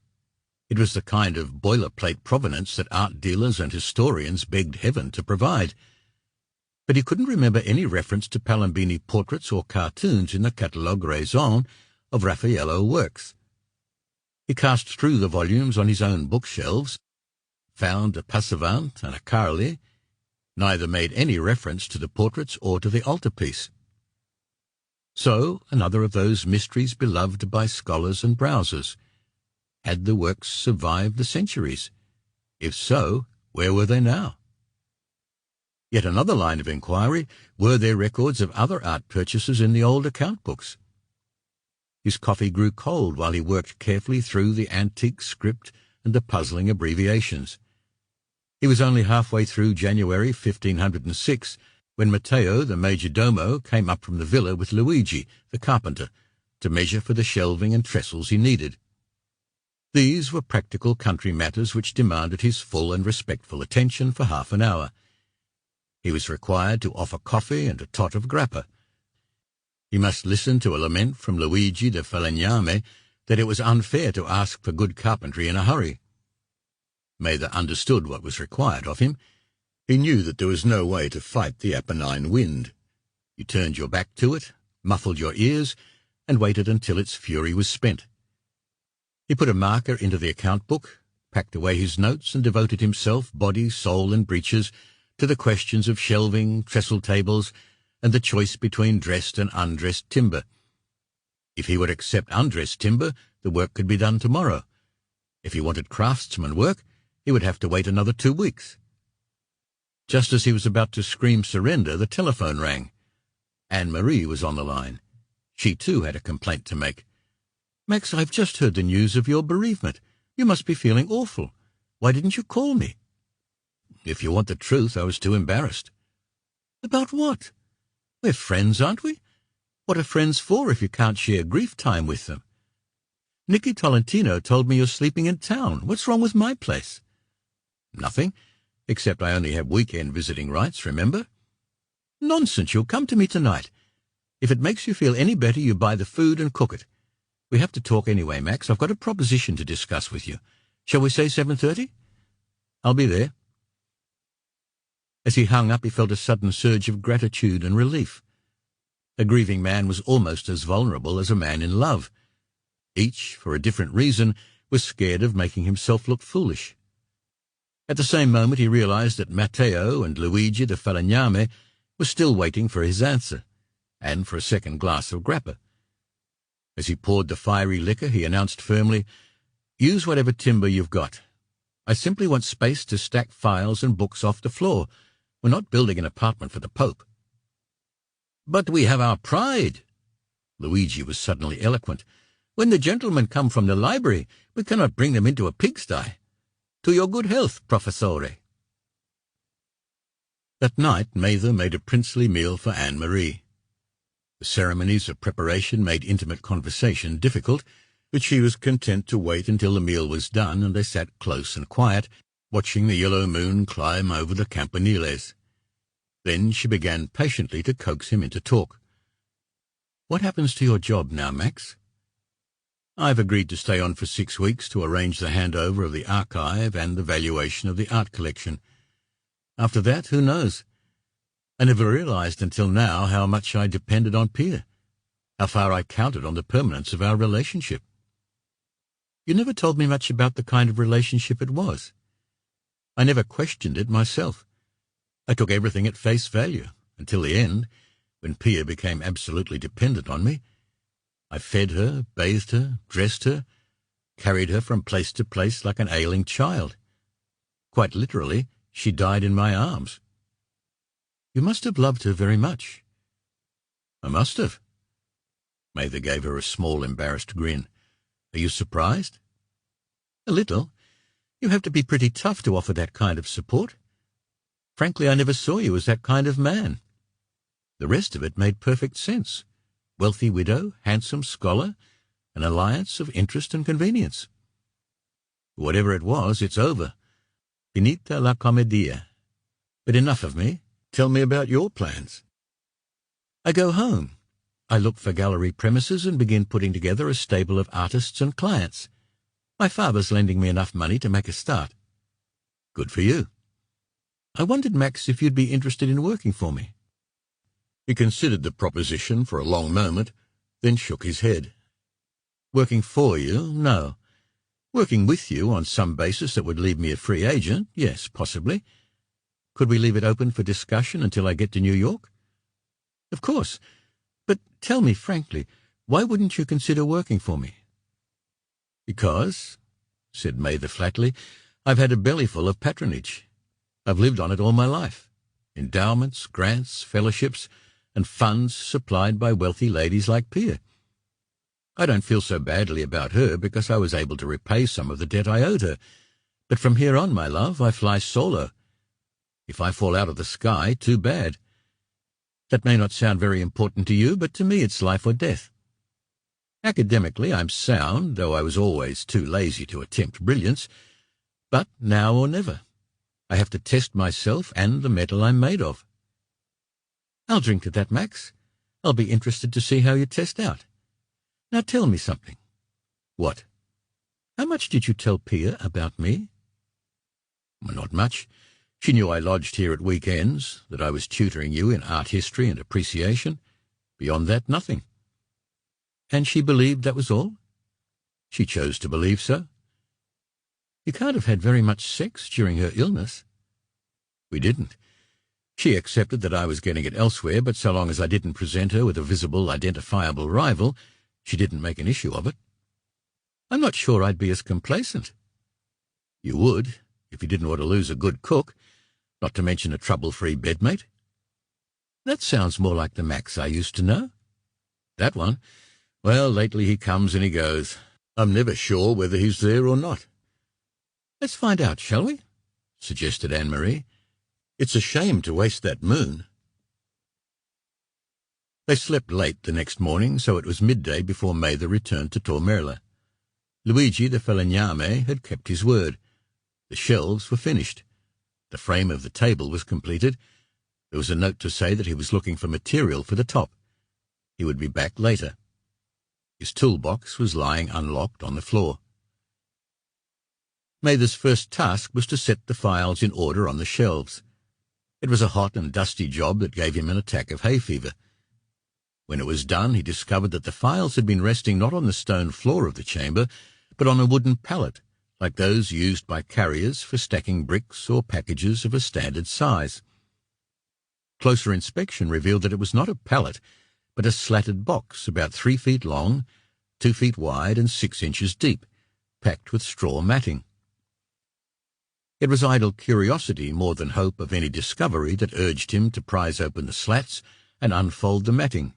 It was the kind of boilerplate provenance that art dealers and historians begged heaven to provide. But he couldn't remember any reference to Palombini portraits or cartoons in the catalogue raison of Raffaello works. He cast through the volumes on his own bookshelves, found a Passavant and a Carly. Neither made any reference to the portraits or to the altarpiece. So, another of those mysteries beloved by scholars and browsers. Had the works survived the centuries? If so, where were they now? Yet another line of inquiry, were there records of other art purchases in the old account books? His coffee grew cold while he worked carefully through the antique script and the puzzling abbreviations. He was only halfway through January 1506 when Matteo, the major domo, came up from the villa with Luigi, the carpenter, to measure for the shelving and trestles he needed. These were practical country matters which demanded his full and respectful attention for half an hour. He was required to offer coffee and a tot of grappa. He must listen to a lament from Luigi de Falegname that it was unfair to ask for good carpentry in a hurry. Mather understood what was required of him. He knew that there was no way to fight the Apennine wind. You turned your back to it, muffled your ears, and waited until its fury was spent. He put a marker into the account book, packed away his notes, and devoted himself, body, soul, and breeches, to the questions of shelving, trestle tables, and the choice between dressed and undressed timber. If he would accept undressed timber, the work could be done tomorrow. If he wanted craftsman work, he would have to wait another 2 weeks. Just as he was about to scream surrender, the telephone rang. Anne-Marie was on the line. She, too, had a complaint to make. "Max, I've just heard the news of your bereavement. You must be feeling awful. Why didn't you call me?" "If you want the truth, I was too embarrassed." "About what? We're friends, aren't we? What are friends for if you can't share grief time with them? Nicky Tolentino told me you're sleeping in town. What's wrong with my place?" "Nothing, except I only have weekend visiting rights, remember?" "Nonsense, you'll come to me tonight. If it makes you feel any better, you buy the food and cook it. We have to talk anyway, Max. I've got a proposition to discuss with you. Shall we say 7:30? I'll be there." As he hung up, he felt a sudden surge of gratitude and relief. A grieving man was almost as vulnerable as a man in love. Each, for a different reason, was scared of making himself look foolish. At the same moment he realized that Matteo and Luigi de Falegname were still waiting for his answer, and for a second glass of grappa. As he poured the fiery liquor, he announced firmly, "Use whatever timber you've got. I simply want space to stack files and books off the floor. We're not building an apartment for the Pope." "But we have our pride." Luigi was suddenly eloquent. "When the gentlemen come from the library, we cannot bring them into a pigsty. To your good health, Professore." That night Mather made a princely meal for Anne-Marie. The ceremonies of preparation made intimate conversation difficult, but she was content to wait until the meal was done and they sat close and quiet, watching the yellow moon climb over the Campaniles. Then she began patiently to coax him into talk. "What happens to your job now, Max?" "I've agreed to stay on for 6 weeks to arrange the handover of the archive and the valuation of the art collection. After that, who knows? I never realized until now how much I depended on Pia, how far I counted on the permanence of our relationship." "You never told me much about the kind of relationship it was." "I never questioned it myself. I took everything at face value, until the end, when Pia became absolutely dependent on me. I fed her, bathed her, dressed her, carried her from place to place like an ailing child. Quite literally, she died in my arms." "You must have loved her very much." "I must have." Mather gave her a small, embarrassed grin. "Are you surprised?" "A little. You have to be pretty tough to offer that kind of support. Frankly, I never saw you as that kind of man. The rest of it made perfect sense. Wealthy widow, handsome scholar, an alliance of interest and convenience. Whatever it was, it's over. Finita la commedia. But enough of me. Tell me about your plans." "I go home. I look for gallery premises and begin putting together a stable of artists and clients. My father's lending me enough money to make a start." "Good for you." "I wondered, Max, if you'd be interested in working for me." He considered the proposition for a long moment, then shook his head. "Working for you? No. Working with you on some basis that would leave me a free agent? Yes, possibly. Could we leave it open for discussion until I get to New York?" "Of course. But tell me frankly, why wouldn't you consider working for me?" "Because," said Mather flatly, "I've had a bellyful of patronage. I've lived on it all my life. Endowments, grants, fellowships, and funds supplied by wealthy ladies like Pia. I don't feel so badly about her because I was able to repay some of the debt I owed her. But from here on, my love, I fly solo. If I fall out of the sky, too bad. That may not sound very important to you, but to me it's life or death. Academically, I'm sound, though I was always too lazy to attempt brilliance. But now or never. I have to test myself and the metal I'm made of." "I'll drink to that, Max. I'll be interested to see how you test out. Now tell me something." "What?" "How much did you tell Pia about me?" "Not much. She knew I lodged here at weekends, that I was tutoring you in art history and appreciation. Beyond that, nothing." "And she believed that was all?" "She chose to believe so." "You can't have had very much sex during her illness." "We didn't. She accepted that I was getting it elsewhere, but so long as I didn't present her with a visible, identifiable rival, she didn't make an issue of it." "I'm not sure I'd be as complacent." "You would, if you didn't want to lose a good cook, not to mention a trouble-free bedmate." "That sounds more like the Max I used to know." "That one? Well, lately he comes and he goes. I'm never sure whether he's there or not." "Let's find out, shall we?" suggested Anne-Marie. "It's a shame to waste that moon." They slept late the next morning, so it was midday before Mather returned to Tor Merla. Luigi the falegname had kept his word. The shelves were finished. The frame of the table was completed. There was a note to say that he was looking for material for the top. He would be back later. His toolbox was lying unlocked on the floor. Mather's first task was to set the files in order on the shelves. It was a hot and dusty job that gave him an attack of hay fever. When it was done, he discovered that the files had been resting not on the stone floor of the chamber, but on a wooden pallet, like those used by carriers for stacking bricks or packages of a standard size. Closer inspection revealed that it was not a pallet, but a slatted box about 3 feet long, 2 feet wide, and 6 inches deep, packed with straw matting. It was idle curiosity more than hope of any discovery that urged him to prise open the slats and unfold the matting.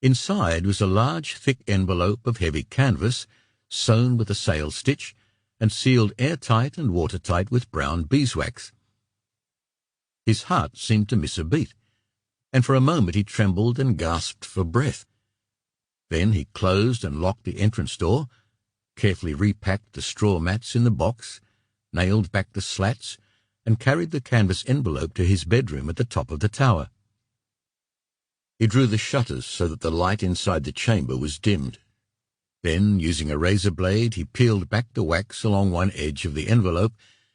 Inside was a large, thick envelope of heavy canvas, sewn with a sail stitch, and sealed airtight and watertight with brown beeswax. His heart seemed to miss a beat, and for a moment he trembled and gasped for breath. Then he closed and locked the entrance door, carefully repacked the straw mats in the box, nailed back the slats, and carried the canvas envelope to his bedroom at the top of the tower. He drew the shutters so that the light inside the chamber was dimmed. Then, using a razor blade, he peeled back the wax along one edge of the envelope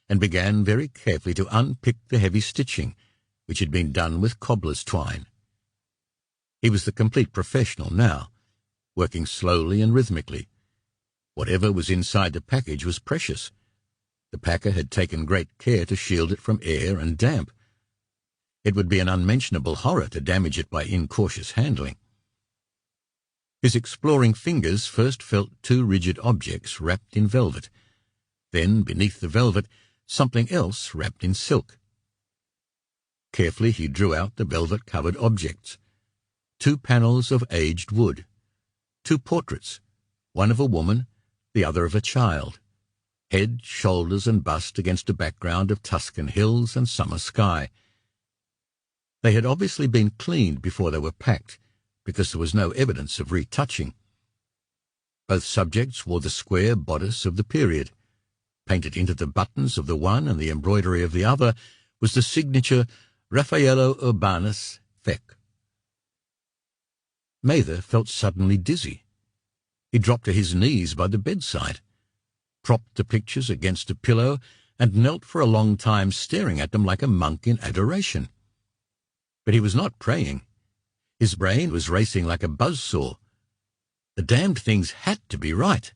and began very carefully to unpick the heavy stitching, which had been done with cobbler's twine. He was the complete professional now, working slowly and rhythmically. Whatever was inside the package was precious. The packer had taken great care to shield it from air and damp. It would be an unmentionable horror to damage it by incautious handling. His exploring fingers first felt 2 rigid objects wrapped in velvet. Then, beneath the velvet, something else wrapped in silk. Carefully he drew out the velvet-covered objects. 2 panels of aged wood. 2 portraits, one of a woman, the other of a child. Head, shoulders, and bust against a background of Tuscan hills and summer sky. They had obviously been cleaned before they were packed, because there was no evidence of retouching. Both subjects wore the square bodice of the period. Painted into the buttons of the one and the embroidery of the other was the signature Raffaello Urbanus Fec. Mather felt suddenly dizzy. He dropped to his knees by the bedside. propped the pictures against a pillow, and knelt for a long time staring at them like a monk in adoration. But he was not praying. His brain was racing like a buzzsaw. The damned things had to be right.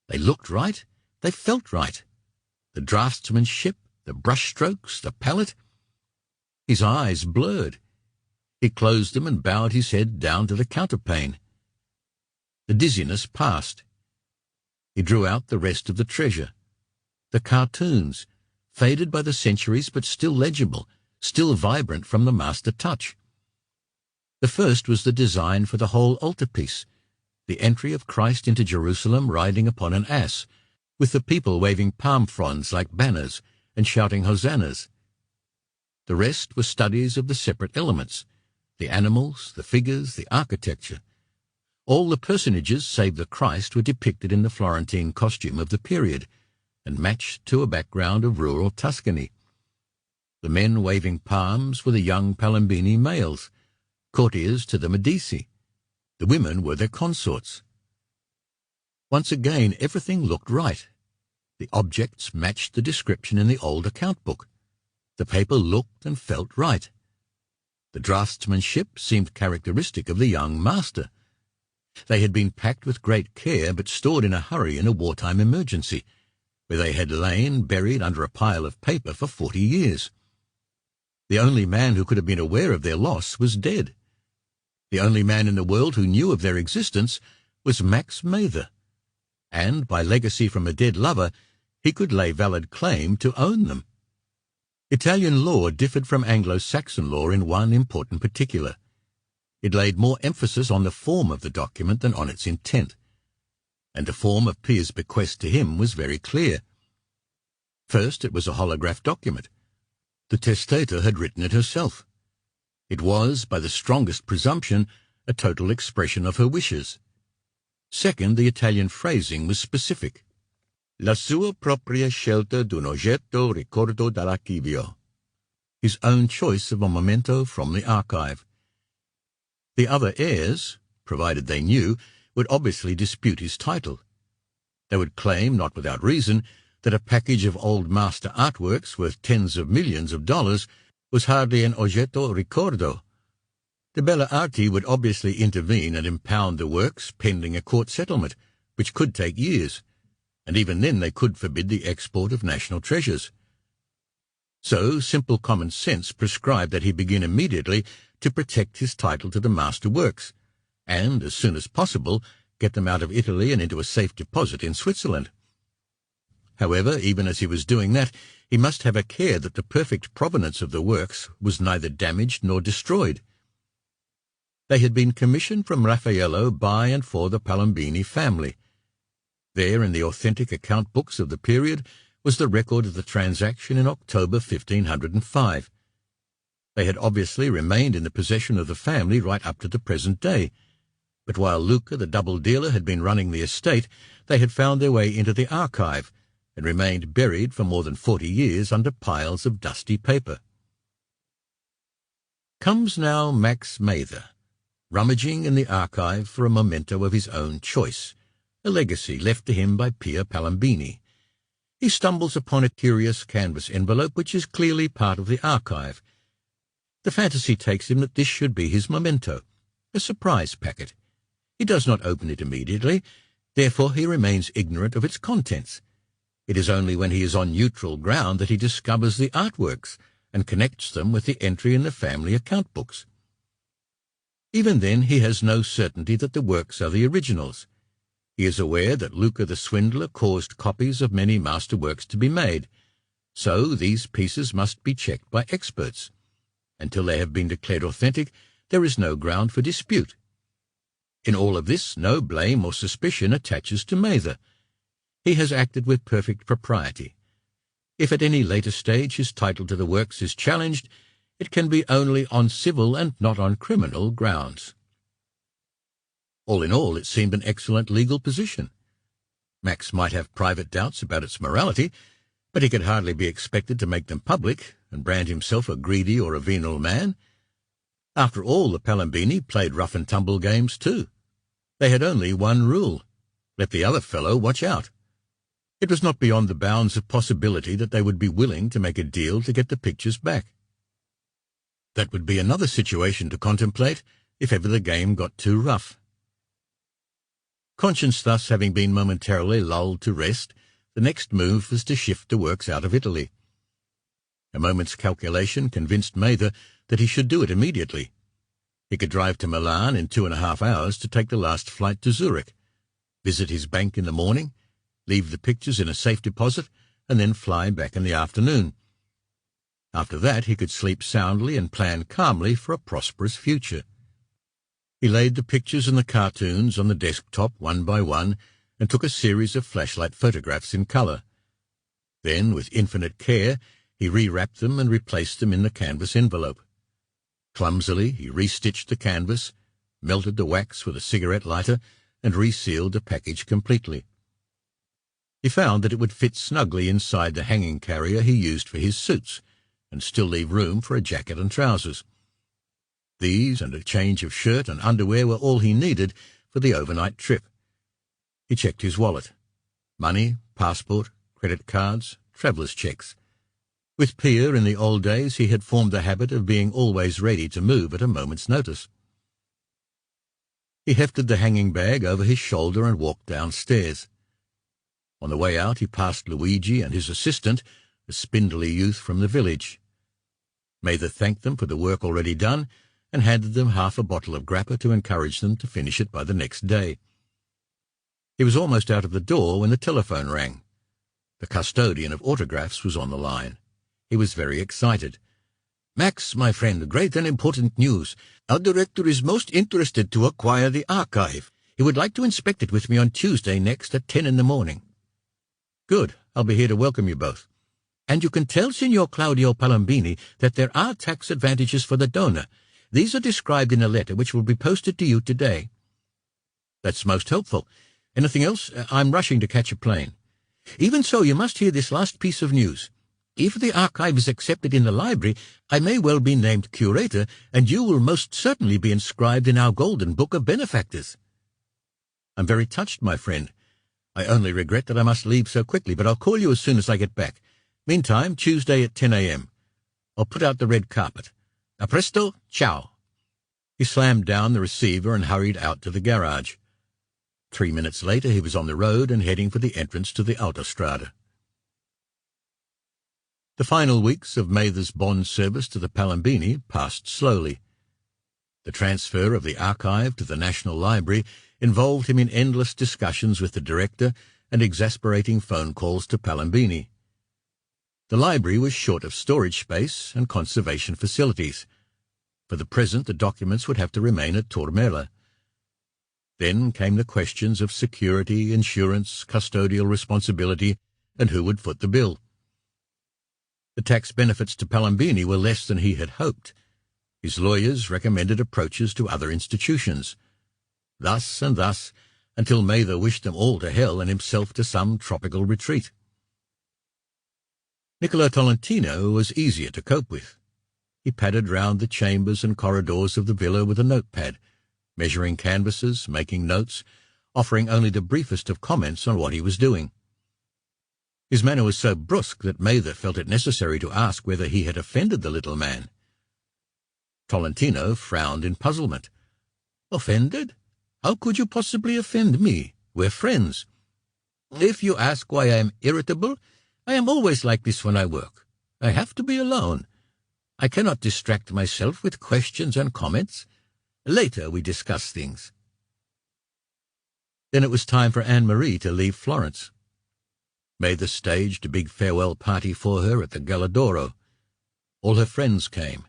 They looked right. They felt right. The draftsmanship, the brushstrokes, the palette. His eyes blurred. He closed them and bowed his head down to the counterpane. The dizziness passed. He drew out the rest of the treasure. The cartoons, faded by the centuries but still legible, still vibrant from the master touch. The first was the design for the whole altarpiece, the entry of Christ into Jerusalem riding upon an ass, with the people waving palm fronds like banners and shouting hosannas. The rest were studies of the separate elements, the animals, the figures, the architecture. All the personages save the Christ were depicted in the Florentine costume of the period, and matched to a background of rural Tuscany. The men waving palms were the young Palombini males, courtiers to the Medici. The women were their consorts. Once again everything looked right. The objects matched the description in the old account book. The paper looked and felt right. The draftsmanship seemed characteristic of the young master. They had been packed with great care but stored in a hurry in a wartime emergency, where they had lain buried under a pile of paper for 40 years. The only man who could have been aware of their loss was dead. The only man in the world who knew of their existence was Max Mather, and by legacy from a dead lover he could lay valid claim to own them. Italian law differed from Anglo-Saxon law in one important particular. It laid more emphasis on the form of the document than on its intent, and the form of Pia's bequest to him was very clear. First, it was a holograph document. The testator had written it herself. It was, by the strongest presumption, a total expression of her wishes. Second, the Italian phrasing was specific. La sua propria scelta d'un oggetto ricordo dall'archivio. His own choice of a memento from the archive. The other heirs, provided they knew, would obviously dispute his title. They would claim, not without reason, that a package of old master artworks worth tens of millions of dollars was hardly an oggetto ricordo. The Belle Arti would obviously intervene and impound the works pending a court settlement, which could take years, and even then they could forbid the export of national treasures. So simple common sense prescribed that he begin immediately to protect his title to the master works, and, as soon as possible, get them out of Italy and into a safe deposit in Switzerland. However, even as he was doing that, he must have a care that the perfect provenance of the works was neither damaged nor destroyed. They had been commissioned from Raffaello by and for the Palombini family. There, in the authentic account books of the period, was the record of the transaction in October 1505. They had obviously remained in the possession of the family right up to the present day, but while Luca, the double dealer, had been running the estate, they had found their way into the archive, and remained buried for more than 40 years under piles of dusty paper. Comes now Max Mather, rummaging in the archive for a memento of his own choice, a legacy left to him by Pia Palombini. He stumbles upon a curious canvas envelope which is clearly part of the archive. The fantasy takes him that this should be his memento, a surprise packet. He does not open it immediately, therefore he remains ignorant of its contents. It is only when he is on neutral ground that he discovers the artworks and connects them with the entry in the family account books. Even then he has no certainty that the works are the originals. He is aware that Luca the swindler caused copies of many masterworks to be made, so these pieces must be checked by experts. Until they have been declared authentic, there is no ground for dispute. In all of this, no blame or suspicion attaches to Mather. He has acted with perfect propriety. If at any later stage his title to the works is challenged, it can be only on civil and not on criminal grounds. All in all, it seemed an excellent legal position. Max might have private doubts about its morality, but he could hardly be expected to make them public and brand himself a greedy or a venal man. After all, the Palombini played rough-and-tumble games too. They had only one rule: let the other fellow watch out. It was not beyond the bounds of possibility that they would be willing to make a deal to get the pictures back. That would be another situation to contemplate if ever the game got too rough. Conscience thus having been momentarily lulled to rest, the next move was to shift the works out of Italy. A moment's calculation convinced Mather that he should do it immediately. He could drive to Milan in 2.5 hours to take the last flight to Zurich, visit his bank in the morning, leave the pictures in a safe deposit, and then fly back in the afternoon. After that he could sleep soundly and plan calmly for a prosperous future. He laid the pictures and the cartoons on the desktop one by one and took a series of flashlight photographs in colour. Then, with infinite care, he rewrapped them and replaced them in the canvas envelope. Clumsily, he restitched the canvas, melted the wax with a cigarette lighter, and resealed the package completely. He found that it would fit snugly inside the hanging carrier he used for his suits, and still leave room for a jacket and trousers. These and a change of shirt and underwear were all he needed for the overnight trip. He checked his wallet. Money, passport, credit cards, traveller's checks. With Pia in the old days he had formed the habit of being always ready to move at a moment's notice. He hefted the hanging bag over his shoulder and walked downstairs. On the way out he passed Luigi and his assistant, a spindly youth from the village. Mather thanked them for the work already done and handed them half a bottle of grappa to encourage them to finish it by the next day. He was almost out of the door when the telephone rang. The custodian of autographs was on the line. He was very excited. "Max, my friend, great and important news. Our director is most interested to acquire the archive. He would like to inspect it with me on Tuesday next at 10 in the morning. Good. I'll be here to welcome you both. And you can tell Signor Claudio Palambini that there are tax advantages for the donor. These are described in a letter which will be posted to you today." "That's most helpful. Anything else? I'm rushing to catch a plane." "Even so, you must hear this last piece of news. If the archive is accepted in the library, I may well be named curator, and you will most certainly be inscribed in our golden book of benefactors." "I'm very touched, my friend. I only regret that I must leave so quickly, but I'll call you as soon as I get back. Meantime, Tuesday at 10 a.m. I'll put out the red carpet. A presto, ciao." He slammed down the receiver and hurried out to the garage. 3 minutes later he was on the road and heading for the entrance to the Autostrada. The final weeks of Mather's bond service to the Palambini passed slowly. The transfer of the archive to the National Library involved him in endless discussions with the director and exasperating phone calls to Palambini. The library was short of storage space and conservation facilities. For the present the documents would have to remain at Turmella. Then came the questions of security, insurance, custodial responsibility, and who would foot the bill. The tax benefits to Palambini were less than he had hoped. His lawyers recommended approaches to other institutions. Thus and thus, until Mather wished them all to hell and himself to some tropical retreat. Niccolo Tolentino was easier to cope with. He padded round the chambers and corridors of the villa with a notepad, measuring canvases, making notes, offering only the briefest of comments on what he was doing. His manner was so brusque that Mather felt it necessary to ask whether he had offended the little man. Tolentino frowned in puzzlement. "Offended? How could you possibly offend me? We're friends. If you ask why I am irritable, I am always like this when I work. I have to be alone. I cannot distract myself with questions and comments. Later we discuss things." Then it was time for Anne-Marie to leave Florence. Mather staged a big farewell party for her at the Galladoro. All her friends came,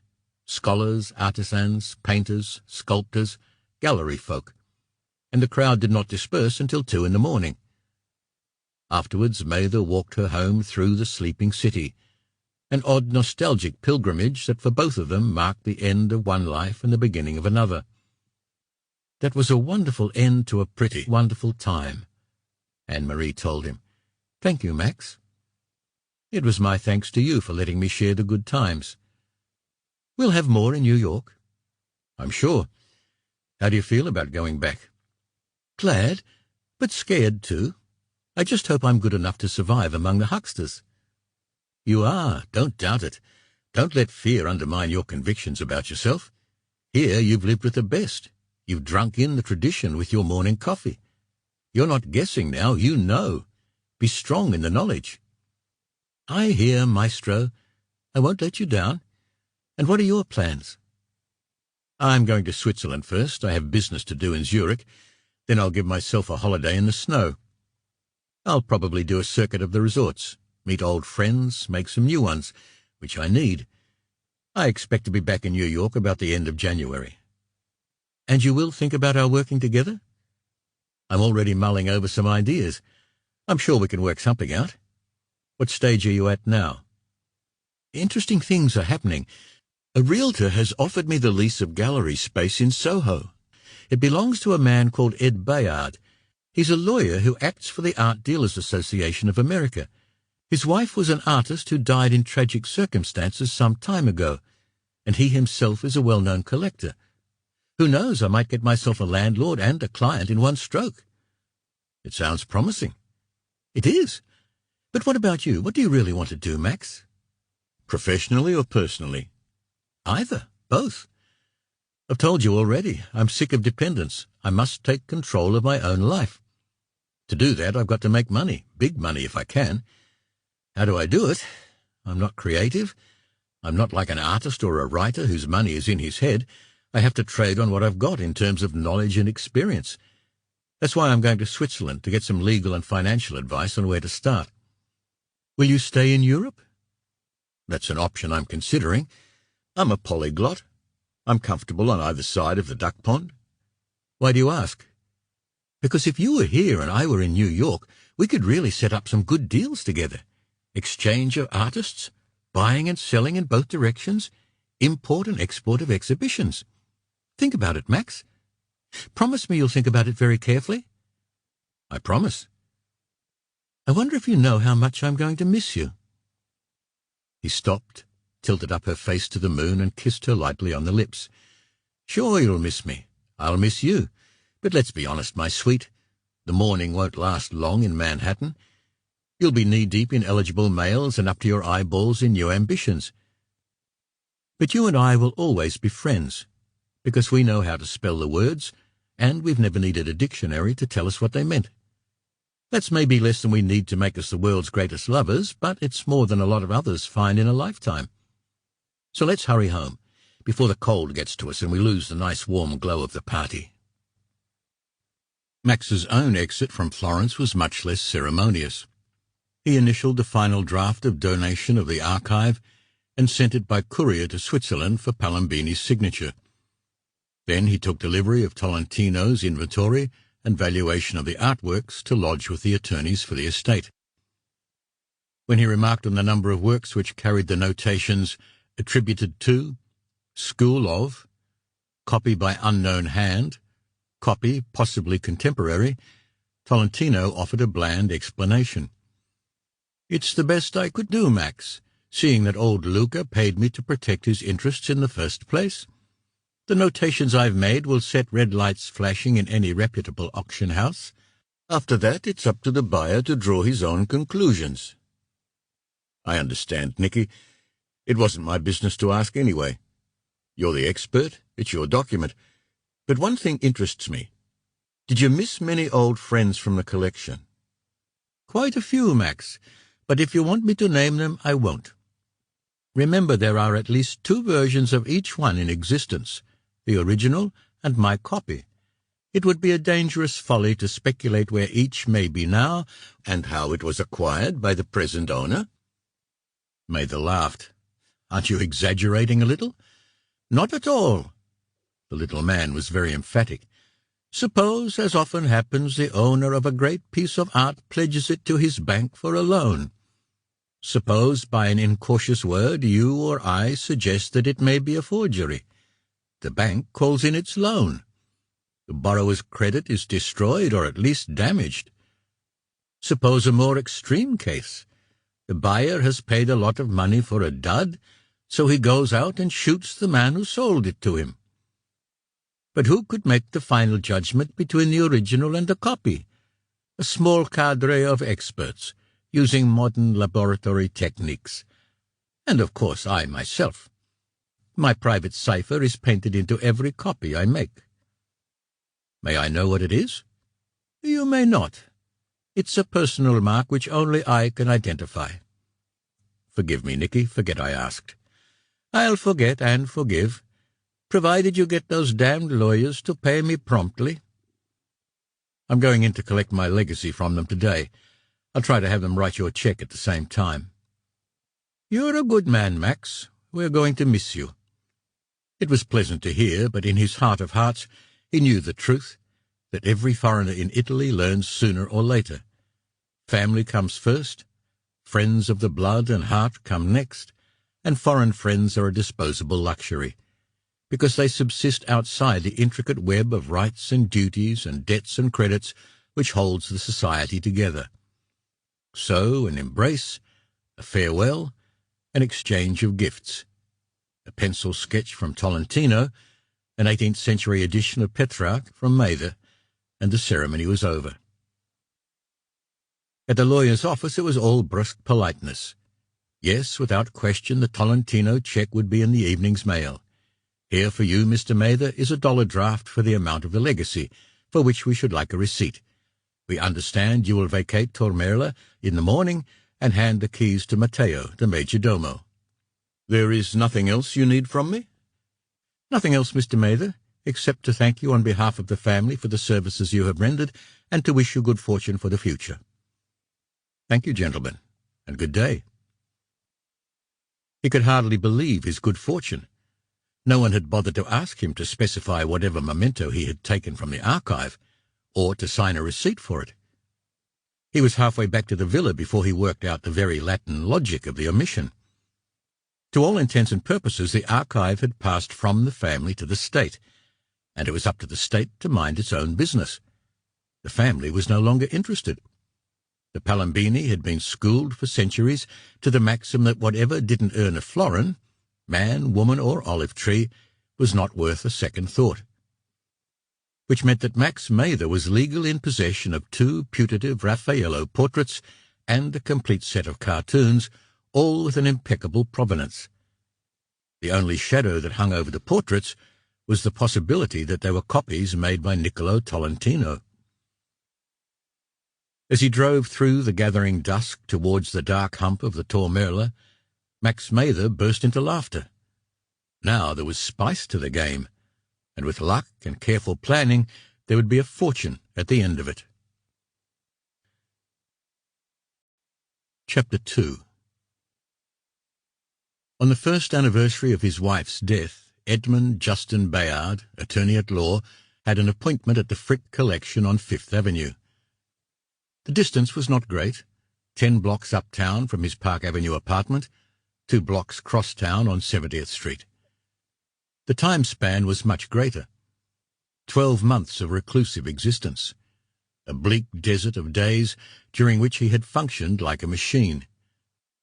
scholars, artisans, painters, sculptors, gallery folk, and the crowd did not disperse until 2 in the morning. Afterwards Mather walked her home through the sleeping city, an odd nostalgic pilgrimage that for both of them marked the end of one life and the beginning of another. "That was a wonderful end to a pretty wonderful time," Anne-Marie told him. "Thank you, Max." "It was my thanks to you for letting me share the good times." "We'll have more in New York." "I'm sure. How do you feel about going back?" "Glad, but scared too. I just hope I'm good enough to survive among the hucksters." "You are, don't doubt it. Don't let fear undermine your convictions about yourself. Here you've lived with the best. You've drunk in the tradition with your morning coffee. You're not guessing now, you know. Be strong in the knowledge." "I hear, Maestro. I won't let you down. And what are your plans?" "I'm going to Switzerland first. I have business to do in Zurich. Then I'll give myself a holiday in the snow. I'll probably do a circuit of the resorts, meet old friends, make some new ones, which I need. I expect to be back in New York about the end of January." "And you will think about our working together?" "I'm already mulling over some ideas. I'm sure we can work something out. What stage are you at now?" "Interesting things are happening. A realtor has offered me the lease of gallery space in Soho. It belongs to a man called Ed Bayard. He's a lawyer who acts for the Art Dealers Association of America. His wife was an artist who died in tragic circumstances some time ago, and he himself is a well-known collector. Who knows, I might get myself a landlord and a client in one stroke." "It sounds promising." "It is. But what about you? What do you really want to do, Max?" "Professionally or personally?" "Either. Both. I've told you already, I'm sick of dependence. I must take control of my own life. To do that, I've got to make money, big money if I can. How do I do it? I'm not creative. I'm not like an artist or a writer whose money is in his head. I have to trade on what I've got in terms of knowledge and experience. That's why I'm going to Switzerland, to get some legal and financial advice on where to start." "Will you stay in Europe?" "That's an option I'm considering. I'm a polyglot. I'm comfortable on either side of the duck pond." "Why do you ask?" "Because if you were here and I were in New York, we could really set up some good deals together. Exchange of artists, buying and selling in both directions, import and export of exhibitions. Think about it, Max. Promise me you'll think about it very carefully." "I promise." "I wonder if you know how much I'm going to miss you." He stopped, tilted up her face to the moon, and kissed her lightly on the lips. "Sure you'll miss me. I'll miss you. But let's be honest, my sweet. The morning won't last long in Manhattan. You'll be knee-deep in eligible males and up to your eyeballs in new ambitions. But you and I will always be friends, because we know how to spell the words, and we've never needed a dictionary to tell us what they meant. That's maybe less than we need to make us the world's greatest lovers, but it's more than a lot of others find in a lifetime. So let's hurry home, before the cold gets to us and we lose the nice warm glow of the party." Max's own exit from Florence was much less ceremonious. He initialed the final draft of donation of the archive and sent it by courier to Switzerland for Palambini's signature. Then he took delivery of Tolentino's inventory and valuation of the artworks to lodge with the attorneys for the estate. When he remarked on the number of works which carried the notations attributed to, school of, copy by unknown hand, copy possibly contemporary, Tolentino offered a bland explanation. "It's the best I could do, Max, seeing that old Luca paid me to protect his interests in the first place. The notations I've made will set red lights flashing in any reputable auction house. After that, it's up to the buyer to draw his own conclusions." "I understand, Nicky. It wasn't my business to ask anyway. You're the expert. It's your document. But one thing interests me. Did you miss many old friends from the collection?" "Quite a few, Max, but if you want me to name them, I won't. Remember, there are at least 2 versions of each one in existence, the original and my copy. It would be a dangerous folly to speculate where each may be now and how it was acquired by the present owner." Mather laughed. "Aren't you exaggerating a little?" "Not at all." The little man was very emphatic. "Suppose, as often happens, the owner of a great piece of art pledges it to his bank for a loan. Suppose, by an incautious word, you or I suggest that it may be a forgery. The bank calls in its loan. The borrower's credit is destroyed or at least damaged. Suppose a more extreme case. The buyer has paid a lot of money for a dud, so he goes out and shoots the man who sold it to him. But who could make the final judgment between the original and the copy? a small cadre of experts using modern laboratory techniques. And of course I myself. My private cipher is painted into every copy I make. May I know what it is? You may not. It's a personal mark which only I can identify. Forgive me, Nicky, forget I asked. I'll forget and forgive, provided you get those damned lawyers to pay me promptly. I'm going in to collect my legacy from them today. I'll try to have them write your check at the same time. You're a good man, Max. We're going to miss you. It was pleasant to hear, but in his heart of hearts he knew the truth, that every foreigner in Italy learns sooner or later. Family comes first, friends of the blood and heart come next, and foreign friends are a disposable luxury, because they subsist outside the intricate web of rights and duties and debts and credits which holds the society together. So an embrace, a farewell, an exchange of gifts, a pencil sketch from Tolentino, an 18th-century edition of Petrarch from Mather, and the ceremony was over. At the lawyer's office it was all brusque politeness. Yes, without question, the Tolentino check would be in the evening's mail. Here for you, Mr. Mather, is a $1 draft for the amount of the legacy, for which we should like a receipt. We understand you will vacate Tormerla in the morning and hand the keys to Matteo, the major domo. There is nothing else you need from me? Nothing else, Mr. Mather, except to thank you on behalf of the family for the services you have rendered, and to wish you good fortune for the future. Thank you, gentlemen, and good day. He could hardly believe his good fortune. No one had bothered to ask him to specify whatever memento he had taken from the archive, or to sign a receipt for it. He was halfway back to the villa before he worked out the very Latin logic of the omission. To all intents and purposes, the archive had passed from the family to the state, and it was up to the state to mind its own business. The family was no longer interested. The Palambini had been schooled for centuries to the maxim that whatever didn't earn a florin, man, woman, or olive tree, was not worth a second thought. Which meant that Max Mather was legally in possession of 2 putative Raffaello portraits and a complete set of cartoons, all with an impeccable provenance. The only shadow that hung over the portraits was the possibility that they were copies made by Niccolo Tolentino. As he drove through the gathering dusk towards the dark hump of the Tormerla, Max Mather burst into laughter. Now there was spice to the game, and with luck and careful planning there would be a fortune at the end of it. Chapter 2. On the first anniversary of his wife's death, Edmund Justin Bayard, attorney at law, had an appointment at the Frick Collection on Fifth Avenue. The distance was not great, 10 blocks uptown from his Park Avenue apartment, 2 blocks cross-town on 70th Street. The time span was much greater. 12 months of reclusive existence, a bleak desert of days during which he had functioned like a machine,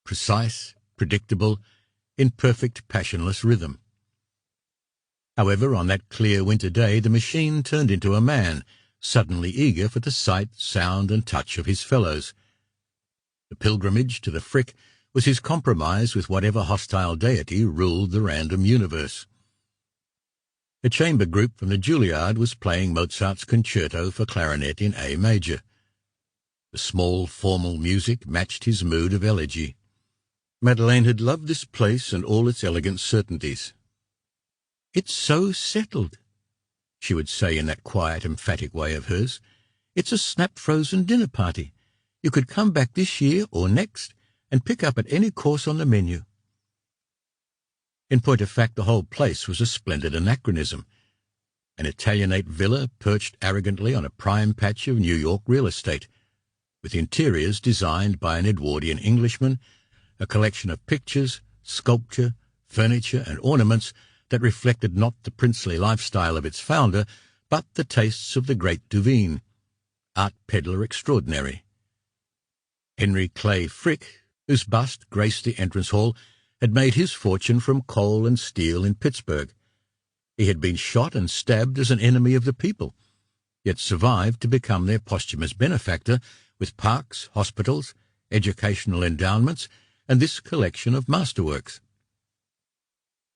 precise, predictable, in perfect passionless rhythm. However, on that clear winter day the machine turned into a man, suddenly eager for the sight, sound, and touch of his fellows. The pilgrimage to the Frick was his compromise with whatever hostile deity ruled the random universe. A chamber group from the Juilliard was playing Mozart's concerto for clarinet in A major. The small, formal music matched his mood of elegy. Madeleine had loved this place and all its elegant certainties. "It's so settled," she would say in that quiet, emphatic way of hers. "It's a snap-frozen dinner party. You could come back this year or next and pick up at any course on the menu." In point of fact, the whole place was a splendid anachronism, an Italianate villa perched arrogantly on a prime patch of New York real estate, with interiors designed by an Edwardian Englishman, a collection of pictures, sculpture, furniture, and ornaments that reflected not the princely lifestyle of its founder, but the tastes of the great Duveen, art peddler extraordinary. Henry Clay Frick, whose bust graced the entrance hall, had made his fortune from coal and steel in Pittsburgh. He had been shot and stabbed as an enemy of the people, yet survived to become their posthumous benefactor with parks, hospitals, educational endowments, and this collection of masterworks.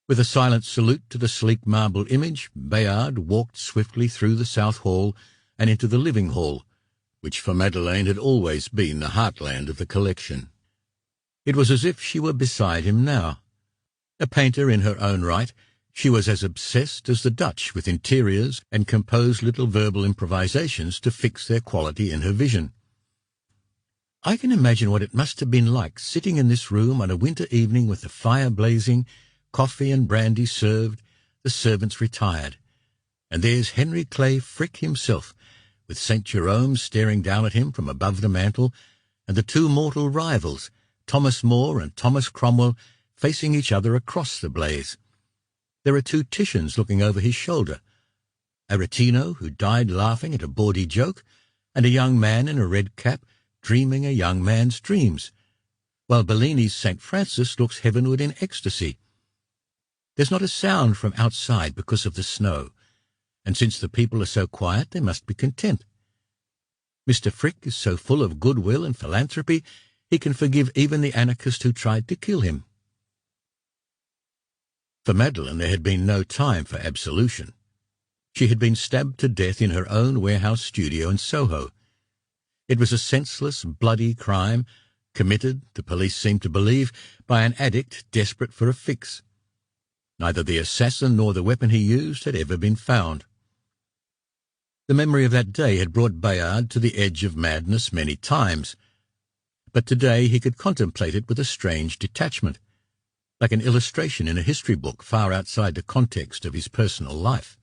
With a silent salute to the sleek marble image, Bayard walked swiftly through the South Hall and into the living hall, which for Madeleine had always been the heartland of the collection. It was as if she were beside him now. A painter in her own right, she was as obsessed as the Dutch with interiors and composed little verbal improvisations to fix their quality in her vision. I can imagine what it must have been like sitting in this room on a winter evening with the fire blazing, coffee and brandy served, the servants retired, and there's Henry Clay Frick himself, with St. Jerome staring down at him from above the mantel, and the two mortal rivals, Thomas More and Thomas Cromwell, facing each other across the blaze. There are two Titians looking over his shoulder, Aretino, who died laughing at a bawdy joke, and a young man in a red cap dreaming a young man's dreams, while Bellini's St. Francis looks heavenward in ecstasy. There's not a sound from outside because of the snow, and since the people are so quiet, they must be content. Mr. Frick is so full of goodwill and philanthropy, he can forgive even the anarchist who tried to kill him. For Madeleine there had been no time for absolution. She had been stabbed to death in her own warehouse studio in Soho. It was a senseless, bloody crime, committed, the police seemed to believe, by an addict desperate for a fix. Neither the assassin nor the weapon he used had ever been found. The memory of that day had brought Bayard to the edge of madness many times, but today he could contemplate it with a strange detachment, like an illustration in a history book far outside the context of his personal life.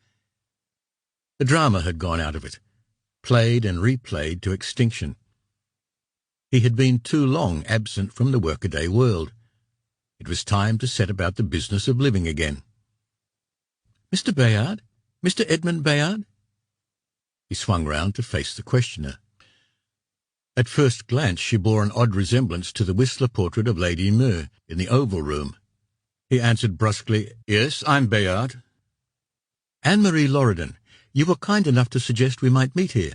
The drama had gone out of it, played and replayed to extinction. He had been too long absent from the workaday world. It was time to set about the business of living again. "Mr. Bayard? Mr. Edmund Bayard?" He swung round to face the questioner. At first glance she bore an odd resemblance to the Whistler portrait of Lady Mer in the Oval Room. He answered brusquely, "Yes, I'm Bayard." "Anne-Marie Lorridan, you were kind enough to suggest we might meet here."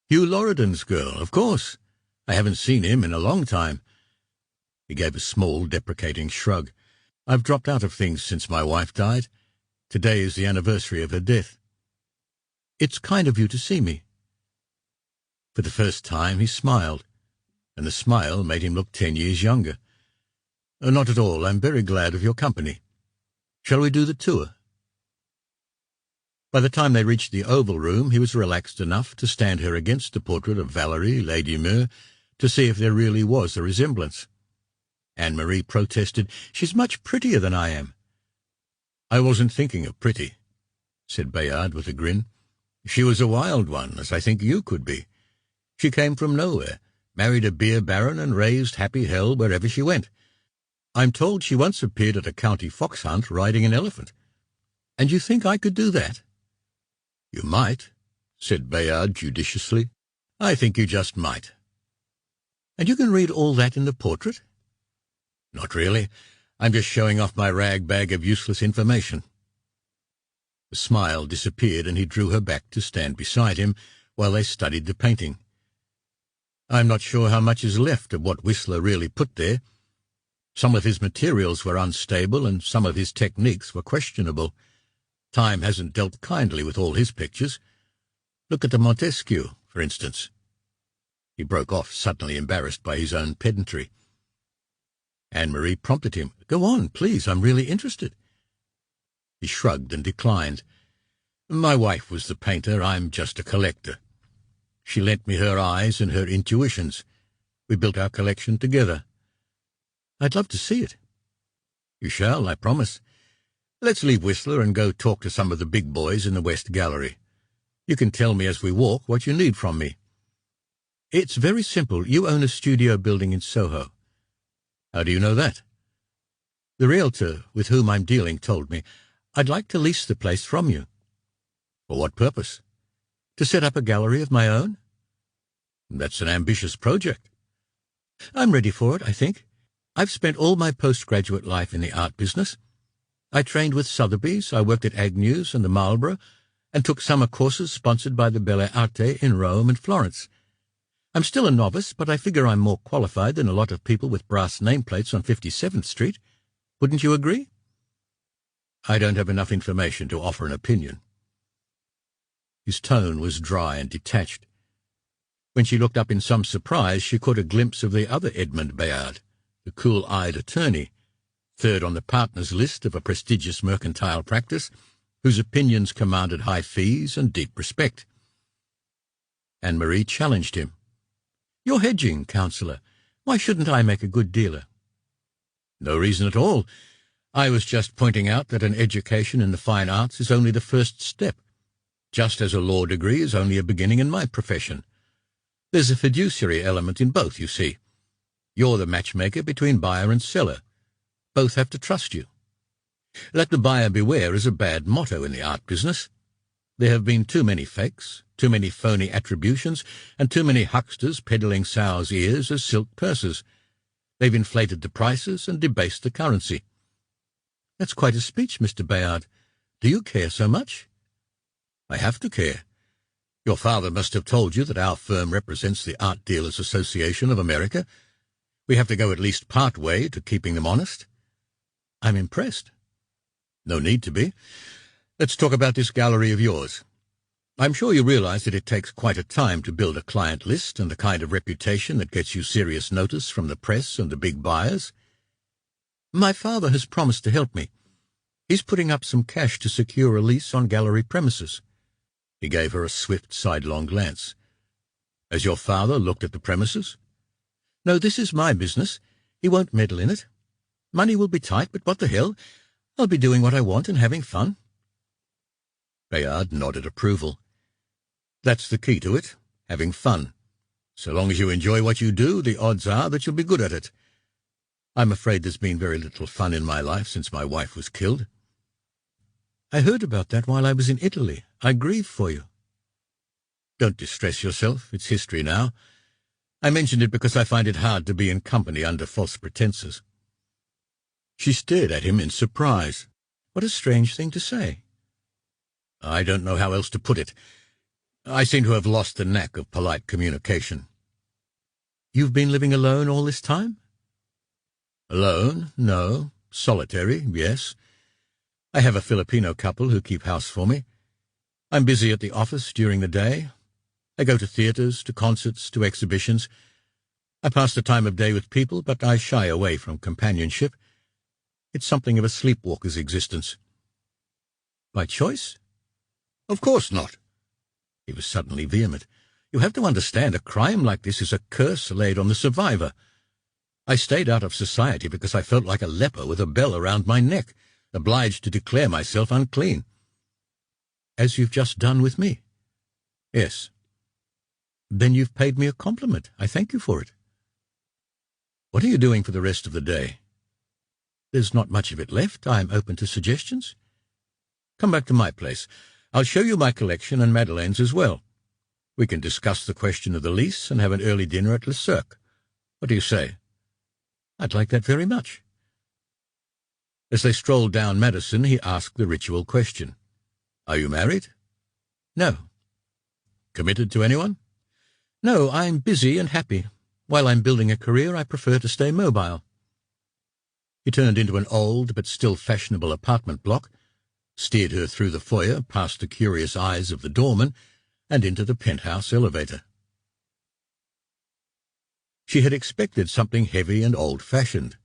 "Hugh Lorridan's girl, of course. I haven't seen him in a long time." He gave a small, deprecating shrug. "I've dropped out of things since my wife died. Today is the anniversary of her death." "It's kind of you to see me." For the first time he smiled, and the smile made him look 10 years younger. "Not at all. I'm very glad of your company. Shall we do the tour?" By the time they reached the Oval Room, he was relaxed enough to stand her against the portrait of Valerie, Lady Mer, to see if there really was a resemblance. Anne-Marie protested, "She's much prettier than I am." "I wasn't thinking of pretty," said Bayard with a grin. "She was a wild one, as I think you could be. She came from nowhere, married a beer baron, and raised happy hell wherever she went. I'm told she once appeared at a county fox hunt riding an elephant. And you think I could do that?" "You might," said Bayard judiciously. "I think you just might." "And you can read all that in the portrait?" "Not really. I'm just showing off my rag bag of useless information." The smile disappeared, and he drew her back to stand beside him while they studied the painting. "I'm not sure how much is left of what Whistler really put there. Some of his materials were unstable, and some of his techniques were questionable. Time hasn't dealt kindly with all his pictures. Look at the Montesquieu, for instance." He broke off, suddenly embarrassed by his own pedantry. Anne-Marie prompted him. "Go on, please, I'm really interested." He shrugged and declined. "My wife was the painter, I'm just a collector. She lent me her eyes and her intuitions. We built our collection together." "I'd love to see it." "You shall, I promise. Let's leave Whistler and go talk to some of the big boys in the West Gallery. You can tell me as we walk what you need from me." "It's very simple. You own a studio building in Soho." "How do you know that?" "The realtor with whom I'm dealing told me. I'd like to lease the place from you." "For what purpose?" "To set up a gallery of my own." "That's an ambitious project." "I'm ready for it, I think. I've spent all my postgraduate life in the art business. I trained with Sotheby's, I worked at Agnew's and the Marlborough, and took summer courses sponsored by the Belle Arte in Rome and Florence. I'm still a novice, but I figure I'm more qualified than a lot of people with brass nameplates on 57th Street. Wouldn't you agree? I don't have enough information to offer an opinion. His tone was dry and detached. When she looked up in some surprise, she caught a glimpse of the other Edmund Bayard, the cool-eyed attorney, third on the partners' list of a prestigious mercantile practice, whose opinions commanded high fees and deep respect. Anne-Marie challenged him. "You're hedging, Counsellor. Why shouldn't I make a good dealer?" "No reason at all. I was just pointing out that an education in the fine arts is only the first step, just as a law degree is only a beginning in my profession. There's a fiduciary element in both, you see. You're the matchmaker between buyer and seller. Both have to trust you. Let the buyer beware is a bad motto in the art business. There have been too many fakes, too many phony attributions, and too many hucksters peddling sow's ears as silk purses. They've inflated the prices and debased the currency." "That's quite a speech, Mr. Bayard. Do you care so much?" "I have to care. Your father must have told you that our firm represents the Art Dealers Association of America. We have to go at least part way to keeping them honest." "I'm impressed." "No need to be. Let's talk about this gallery of yours. I'm sure you realize that it takes quite a time to build a client list and the kind of reputation that gets you serious notice from the press and the big buyers." "My father has promised to help me. He's putting up some cash to secure a lease on gallery premises." He gave her a swift sidelong glance. "Has your father looked at the premises?" "No, this is my business. He won't meddle in it. Money will be tight, but what the hell? I'll be doing what I want and having fun." Bayard nodded approval. "That's the key to it, having fun. So long as you enjoy what you do, the odds are that you'll be good at it. I'm afraid there's been very little fun in my life since my wife was killed." "I heard about that while I was in Italy. I grieve for you." "Don't distress yourself. It's history now. I mentioned it because I find it hard to be in company under false pretenses." She stared at him in surprise. What a strange thing to say. "I don't know how else to put it. I seem to have lost the knack of polite communication." "You've been living alone all this time?" "Alone? No. Solitary, yes. I have a Filipino couple who keep house for me. I'm busy at the office during the day. I go to theatres, to concerts, to exhibitions. I pass the time of day with people, but I shy away from companionship. It's something of a sleepwalker's existence." "By choice?" "Of course not." He was suddenly vehement. "You have to understand, a crime like this is a curse laid on the survivor. I stayed out of society because I felt like a leper with a bell around my neck, obliged to declare myself unclean." "As you've just done with me?" "Yes." "Then you've paid me a compliment. I thank you for it." "What are you doing for the rest of the day?" "There's not much of it left. I'm open to suggestions." "Come back to my place. I'll show you my collection and Madeleine's as well. We can discuss the question of the lease and have an early dinner at Le Cirque. What do you say?" "I'd like that very much." As they strolled down Madison, he asked the ritual question. "Are you married?" "No." "Committed to anyone?" "No, I'm busy and happy. While I'm building a career, I prefer to stay mobile." He turned into an old but still fashionable apartment block, steered her through the foyer, past the curious eyes of the doorman, and into the penthouse elevator. She had expected something heavy and old-fashioned.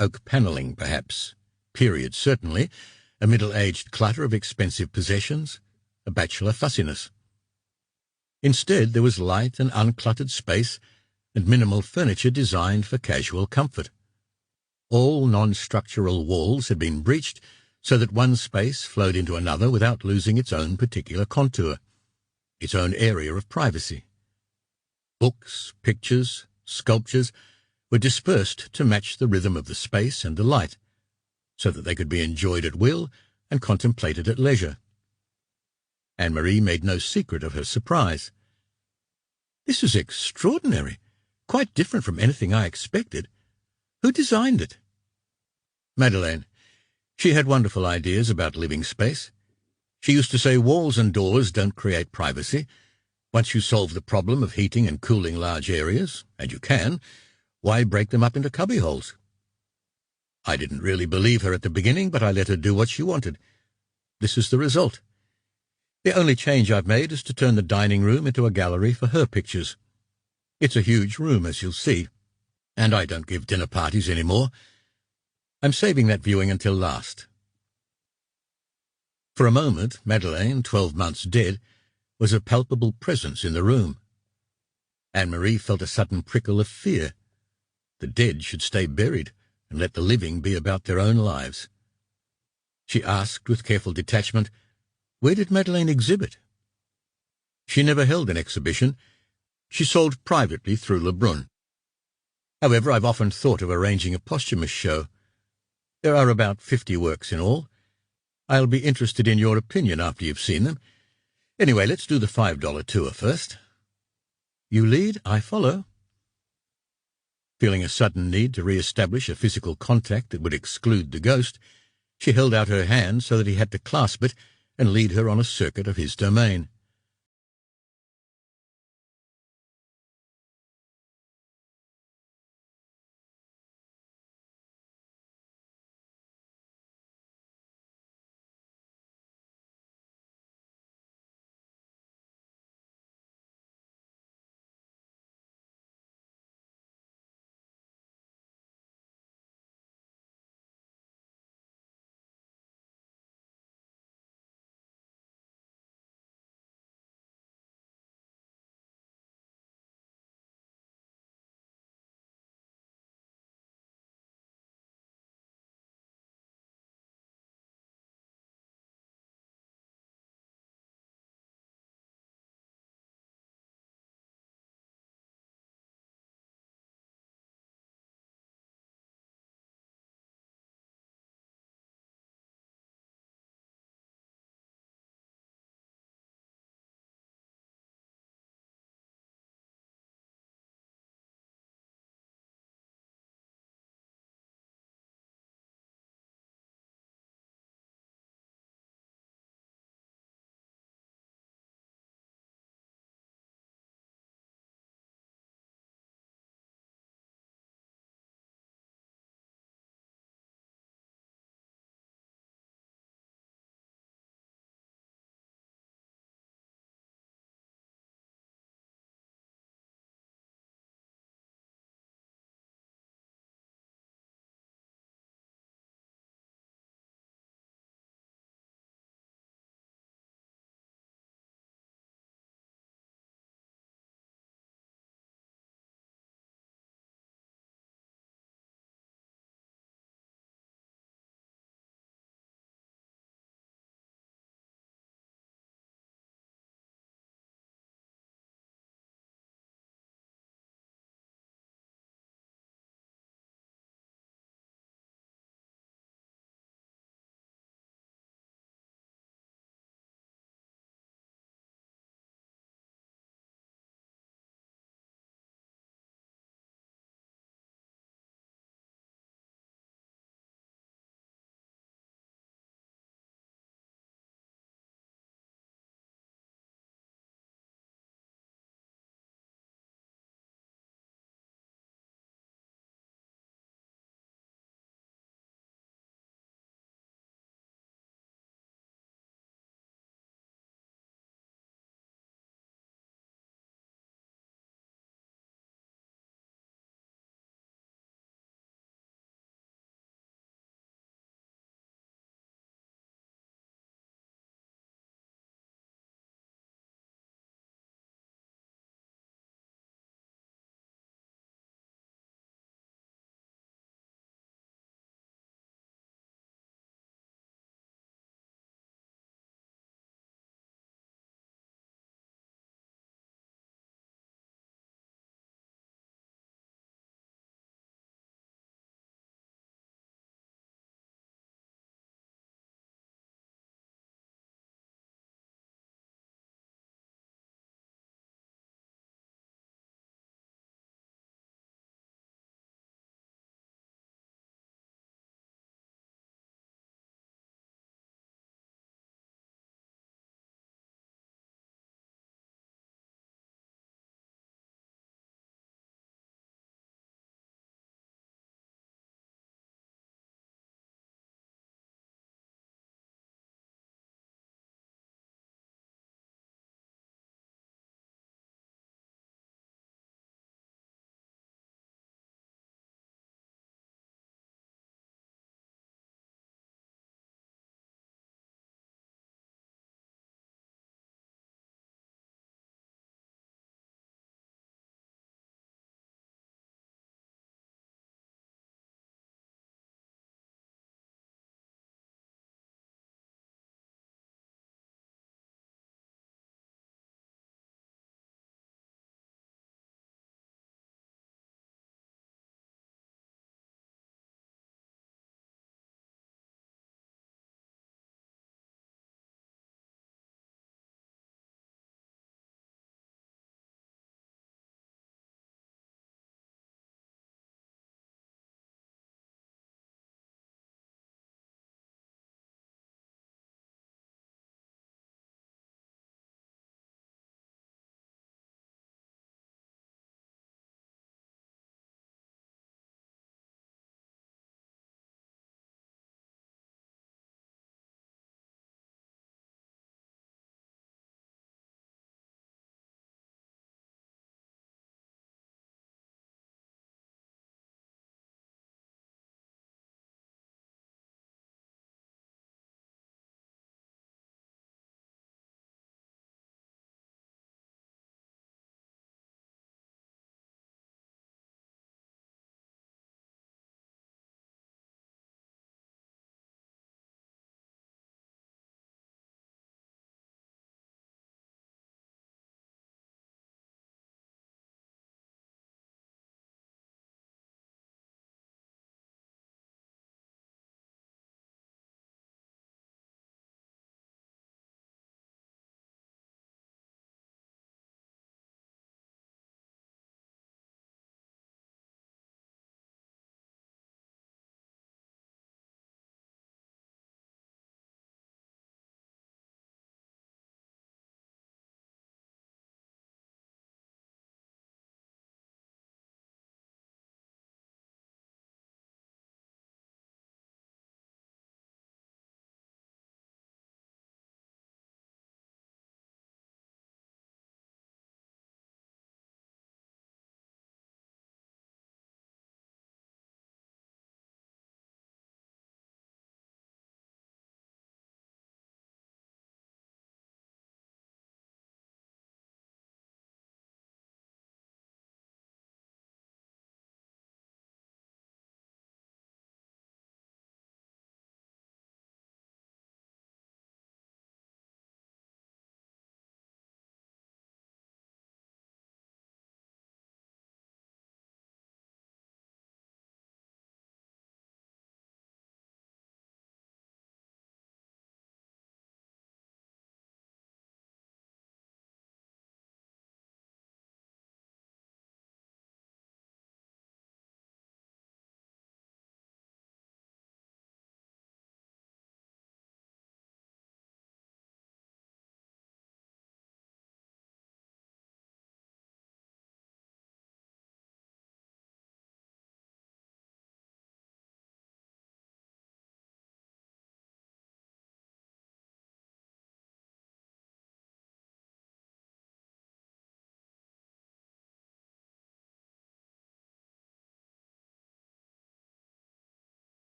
Oak panelling, perhaps. Period, certainly. A middle-aged clutter of expensive possessions. A bachelor fussiness. Instead, there was light and uncluttered space and minimal furniture designed for casual comfort. All non-structural walls had been breached so that one space flowed into another without losing its own particular contour, its own area of privacy. Books, pictures, sculptures were dispersed to match the rhythm of the space and the light, so that they could be enjoyed at will and contemplated at leisure. Anne-Marie made no secret of her surprise. "This is extraordinary, quite different from anything I expected. Who designed it?" "Madeleine. She had wonderful ideas about living space. She used to say walls and doors don't create privacy. Once you solve the problem of heating and cooling large areas, and you can, why break them up into cubbyholes? I didn't really believe her at the beginning, but I let her do what she wanted. This is the result. The only change I've made is to turn the dining room into a gallery for her pictures. It's a huge room, as you'll see, and I don't give dinner parties anymore. I'm saving that viewing until last. For a moment, Madeleine, 12 months dead, was a palpable presence in the room. Anne-Marie felt a sudden prickle of fear. The dead should stay buried and let the living be about their own lives. She asked with careful detachment, where did Madeleine exhibit? She never held an exhibition. She sold privately through Lebrun. However, I've often thought of arranging a posthumous show. There are about 50 works in all. I'll be interested in your opinion after you've seen them. Anyway, let's do the $5 tour first. You lead, I follow. Feeling a sudden need to re-establish a physical contact that would exclude the ghost, she held out her hand so that he had to clasp it and lead her on a circuit of his domain.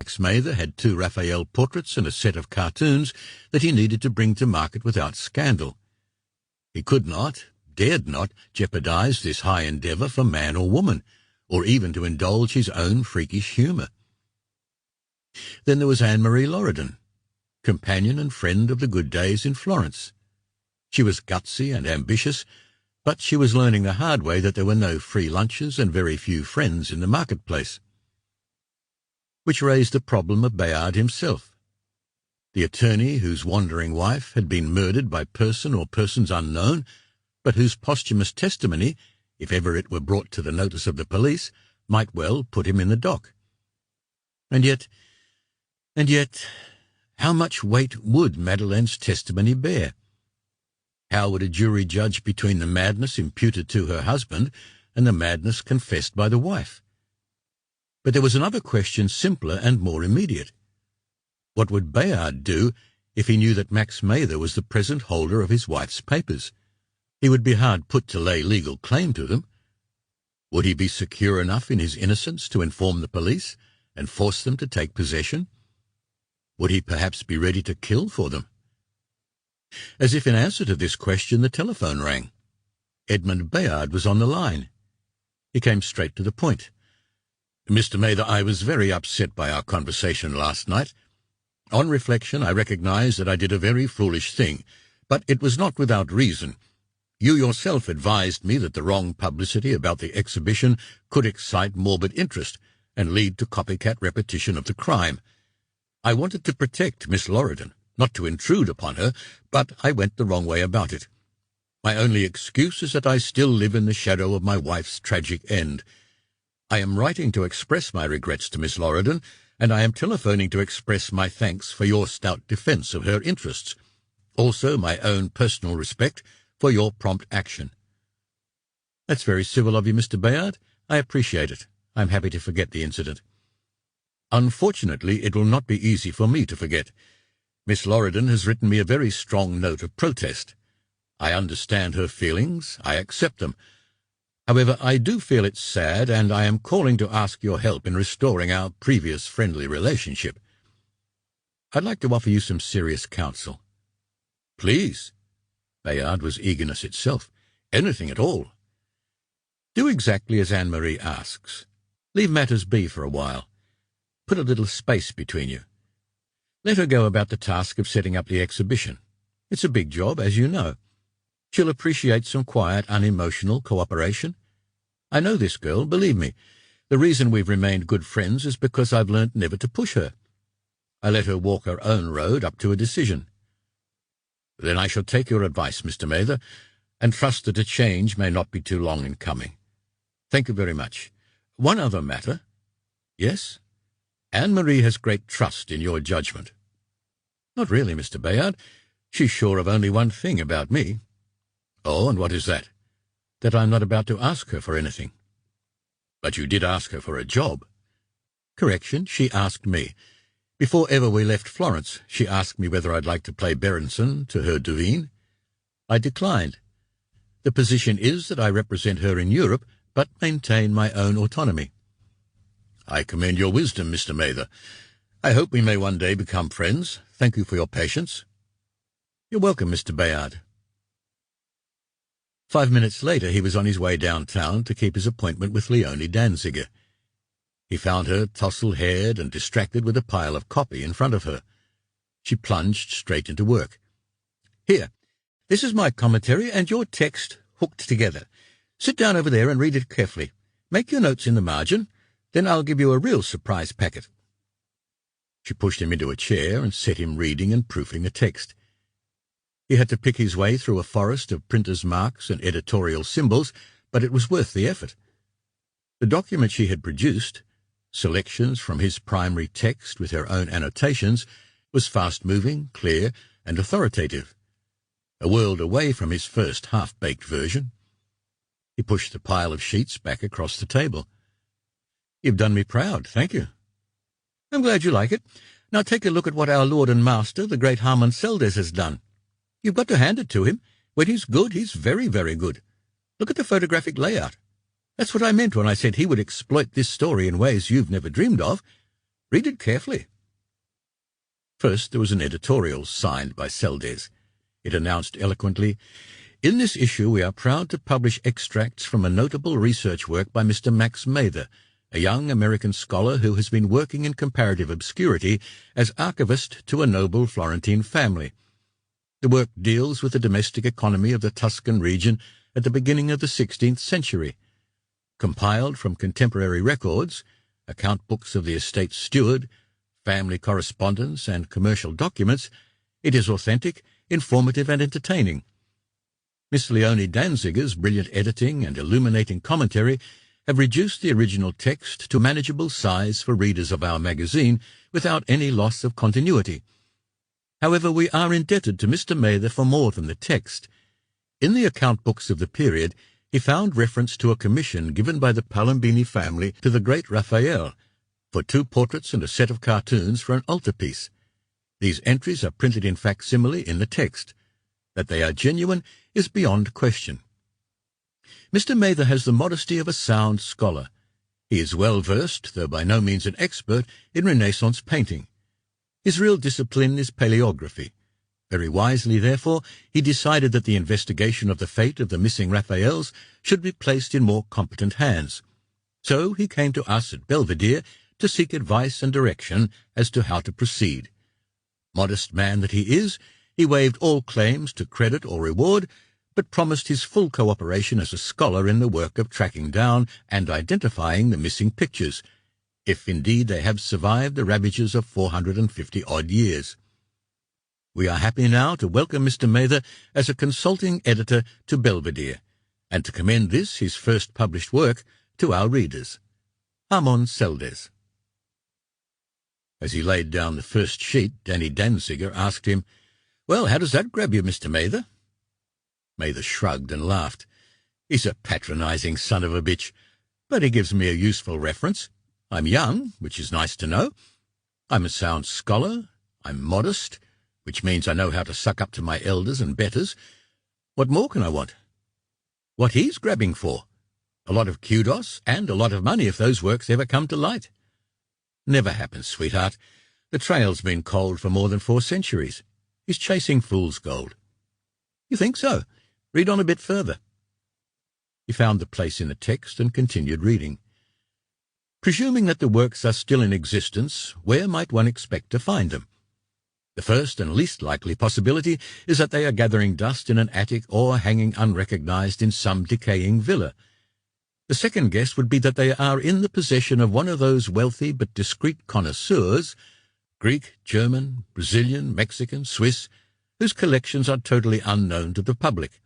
Max Mather had 2 Raphael portraits and a set of cartoons that he needed to bring to market without scandal. He could not, dared not, jeopardize this high endeavor for man or woman, or even to indulge his own freakish humor. Then there was Anne-Marie Loredan, companion and friend of the good days in Florence. She was gutsy and ambitious, but she was learning the hard way that there were no free lunches and very few friends in the marketplace. Which raised the problem of Bayard himself. The attorney whose wandering wife had been murdered by person or persons unknown, but whose posthumous testimony, if ever it were brought to the notice of the police, might well put him in the dock. And yet, how much weight would Madeleine's testimony bear? How would a jury judge between the madness imputed to her husband and the madness confessed by the wife? But there was another question simpler and more immediate. What would Bayard do if he knew that Max Mather was the present holder of his wife's papers? He would be hard put to lay legal claim to them. Would he be secure enough in his innocence to inform the police and force them to take possession? Would he perhaps be ready to kill for them? As if in answer to this question, the telephone rang. Edmund Bayard was on the line. He came straight to the point. "Mr. Mather, I was very upset by our conversation last night. On reflection, I recognize that I did a very foolish thing, but it was not without reason. You yourself advised me that the wrong publicity about the exhibition could excite morbid interest and lead to copycat repetition of the crime. I wanted to protect Miss Loredan, not to intrude upon her, but I went the wrong way about it. My only excuse is that I still live in the shadow of my wife's tragic end. I am writing to express my regrets to Miss Loredan, and I am telephoning to express my thanks for your stout defense of her interests, also my own personal respect for your prompt action." "That's very civil of you, Mr. Bayard. I appreciate it. I'm happy to forget the incident." "Unfortunately, it will not be easy for me to forget. Miss Loredan has written me a very strong note of protest. I understand her feelings. I accept them. However, I do feel it's sad, and I am calling to ask your help in restoring our previous friendly relationship. I'd like to offer you some serious counsel." "Please." Bayard was eagerness itself. "Anything at all." "Do exactly as Anne-Marie asks. Leave matters be for a while. Put a little space between you. Let her go about the task of setting up the exhibition. It's a big job, as you know. She'll appreciate some quiet, unemotional cooperation. I know this girl, believe me. The reason we've remained good friends is because I've learnt never to push her. I let her walk her own road up to a decision." "Then I shall take your advice, Mr. Mather, and trust that a change may not be too long in coming. Thank you very much. One other matter." "Yes?" "Anne-Marie has great trust in your judgment." "Not really, Mr. Bayard. She's sure of only one thing about me." "Oh, and what is that?" "That I'm not about to ask her for anything." "But you did ask her for a job." "Correction, she asked me. Before ever we left Florence, she asked me whether I'd like to play Berenson to her Duveen. I declined. The position is that I represent her in Europe, but maintain my own autonomy." "I commend your wisdom, Mr. Mather. I hope we may one day become friends. Thank you for your patience." "You're welcome, Mr. Bayard." 5 minutes later he was on his way downtown to keep his appointment with Leonie Danziger. He found her tousle-haired and distracted with a pile of copy in front of her. She plunged straight into work. "Here, this is my commentary and your text hooked together. Sit down over there and read it carefully. Make your notes in the margin. Then I'll give you a real surprise packet." She pushed him into a chair and set him reading and proofing the text. He had to pick his way through a forest of printers' marks and editorial symbols, but it was worth the effort. The document she had produced, selections from his primary text with her own annotations, was fast-moving, clear, and authoritative, a world away from his first half-baked version. He pushed the pile of sheets back across the table. "You've done me proud, thank you." "I'm glad you like it. Now take a look at what our lord and master, the great Harmon Seldes, has done. You've got to hand it to him. When he's good, he's very, very good. Look at the photographic layout. That's what I meant when I said he would exploit this story in ways you've never dreamed of. Read it carefully." First, there was an editorial signed by Seldes. It announced eloquently, "In this issue we are proud to publish extracts from a notable research work by Mr. Max Mather, a young American scholar who has been working in comparative obscurity as archivist to a noble Florentine family. The work deals with the domestic economy of the Tuscan region at the beginning of the 16th century. Compiled from contemporary records, account books of the estate's steward, family correspondence, and commercial documents, it is authentic, informative, and entertaining. Miss Leonie Danziger's brilliant editing and illuminating commentary have reduced the original text to manageable size for readers of our magazine without any loss of continuity. However, we are indebted to Mr. Mather for more than the text. In the account books of the period, he found reference to a commission given by the Palombini family to the great Raphael for 2 portraits and a set of cartoons for an altarpiece. These entries are printed in facsimile in the text. That they are genuine is beyond question. Mr. Mather has the modesty of a sound scholar. He is well versed, though by no means an expert, in Renaissance painting. His real discipline is paleography. Very wisely, therefore, he decided that the investigation of the fate of the missing Raphaels should be placed in more competent hands. So he came to us at Belvedere to seek advice and direction as to how to proceed. Modest man that he is, he waived all claims to credit or reward, but promised his full cooperation as a scholar in the work of tracking down and identifying the missing pictures, if indeed they have survived the ravages of 450-odd years. We are happy now to welcome Mr. Mather as a consulting editor to Belvedere, and to commend this, his first published work, to our readers. Amon Seldes. As he laid down the first sheet, Danny Danziger asked him, "Well, how does that grab you, Mr. Mather?" Mather shrugged and laughed. "He's a patronizing son of a bitch, but he gives me a useful reference. I'm young, which is nice to know. I'm a sound scholar. I'm modest, which means I know how to suck up to my elders and betters. What more can I want? What he's grabbing for? A lot of kudos and a lot of money if those works ever come to light. Never happens, sweetheart. The trail's been cold for more than 4 centuries. He's chasing fool's gold." "You think so? Read on a bit further." He found the place in the text and continued reading. "Presuming that the works are still in existence, where might one expect to find them? The first and least likely possibility is that they are gathering dust in an attic or hanging unrecognized in some decaying villa. The second guess would be that they are in the possession of one of those wealthy but discreet connoisseurs, Greek, German, Brazilian, Mexican, Swiss, whose collections are totally unknown to the public.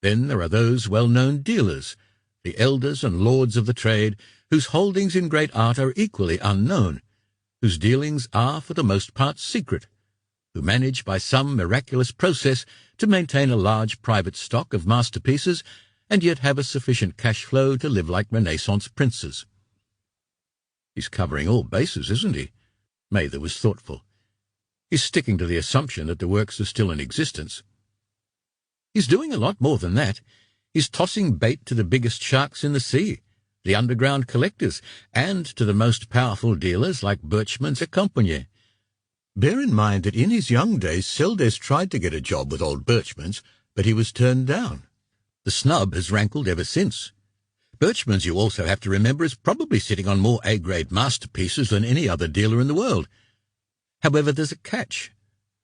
Then there are those well-known dealers, the elders and lords of the trade, whose holdings in great art are equally unknown, whose dealings are for the most part secret, who manage by some miraculous process to maintain a large private stock of masterpieces and yet have a sufficient cash flow to live like Renaissance princes." "He's covering all bases, isn't he?" Mather was thoughtful. "He's sticking to the assumption that the works are still in existence." "He's doing a lot more than that. He's tossing bait to the biggest sharks in the sea, the underground collectors, and to the most powerful dealers like Birchmans et Compagnie. Bear in mind that in his young days Seldes tried to get a job with old Birchmans, but he was turned down. The snub has rankled ever since. Birchmans, you also have to remember, is probably sitting on more A-grade masterpieces than any other dealer in the world. However, there's a catch.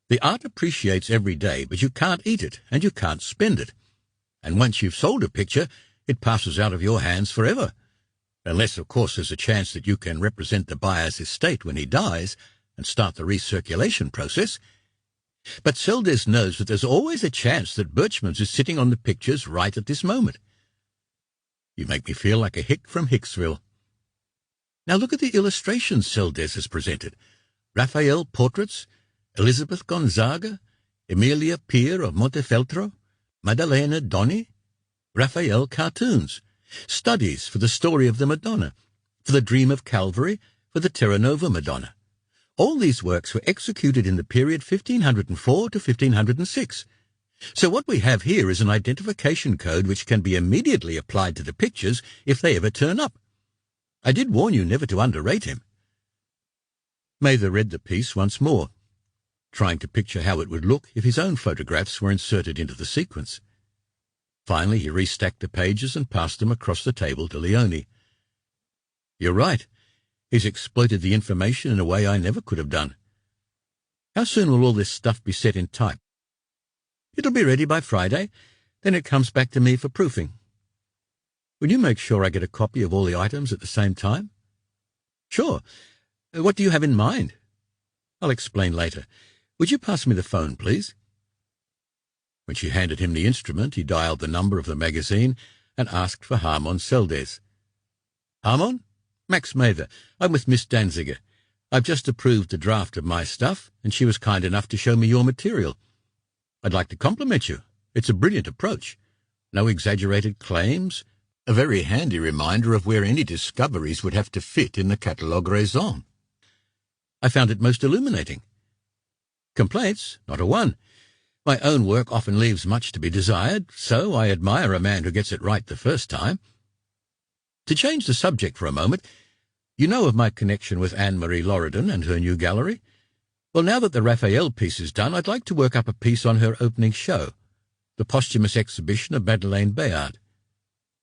The art appreciates every day, but you can't eat it, and you can't spend it. And once you've sold a picture, it passes out of your hands forever. Unless, of course, there's a chance that you can represent the buyer's estate when he dies and start the recirculation process. But Seldes knows that there's always a chance that Birchmans is sitting on the pictures right at this moment. You make me feel like a hick from Hicksville. Now look at the illustrations Seldes has presented. Raphael portraits, Elizabeth Gonzaga, Emilia Pier of Montefeltro, Maddalena Doni, Raphael cartoons, studies for the story of the Madonna, for the Dream of Calvary, for the Terra Nova Madonna. All these works were executed in the period 1504 to 1506. So what we have here is an identification code which can be immediately applied to the pictures if they ever turn up. I did warn you never to underrate him. Mather read the piece once more, trying to picture how it would look if his own photographs were inserted into the sequence. Finally, he restacked the pages and passed them across the table to Leone. "You're right. He's exploited the information in a way I never could have done. How soon will all this stuff be set in type?" "It'll be ready by Friday. Then it comes back to me for proofing." "Will you make sure I get a copy of all the items at the same time?" "Sure. What do you have in mind?" "I'll explain later. Would you pass me the phone, please?" When she handed him the instrument, he dialed the number of the magazine and asked for Harmon Seldes. "Harmon? Max Mather. I'm with Miss Danziger. I've just approved the draft of my stuff, and she was kind enough to show me your material. I'd like to compliment you. It's a brilliant approach. No exaggerated claims. A very handy reminder of where any discoveries would have to fit in the catalogue raison. I found it most illuminating. Complaints? Not a one. My own work often leaves much to be desired, so I admire a man who gets it right the first time. To change the subject for a moment, you know of my connection with Anne-Marie Loredan and her new gallery? Well, now that the Raphael piece is done, I'd like to work up a piece on her opening show, the posthumous exhibition of Madeleine Bayard.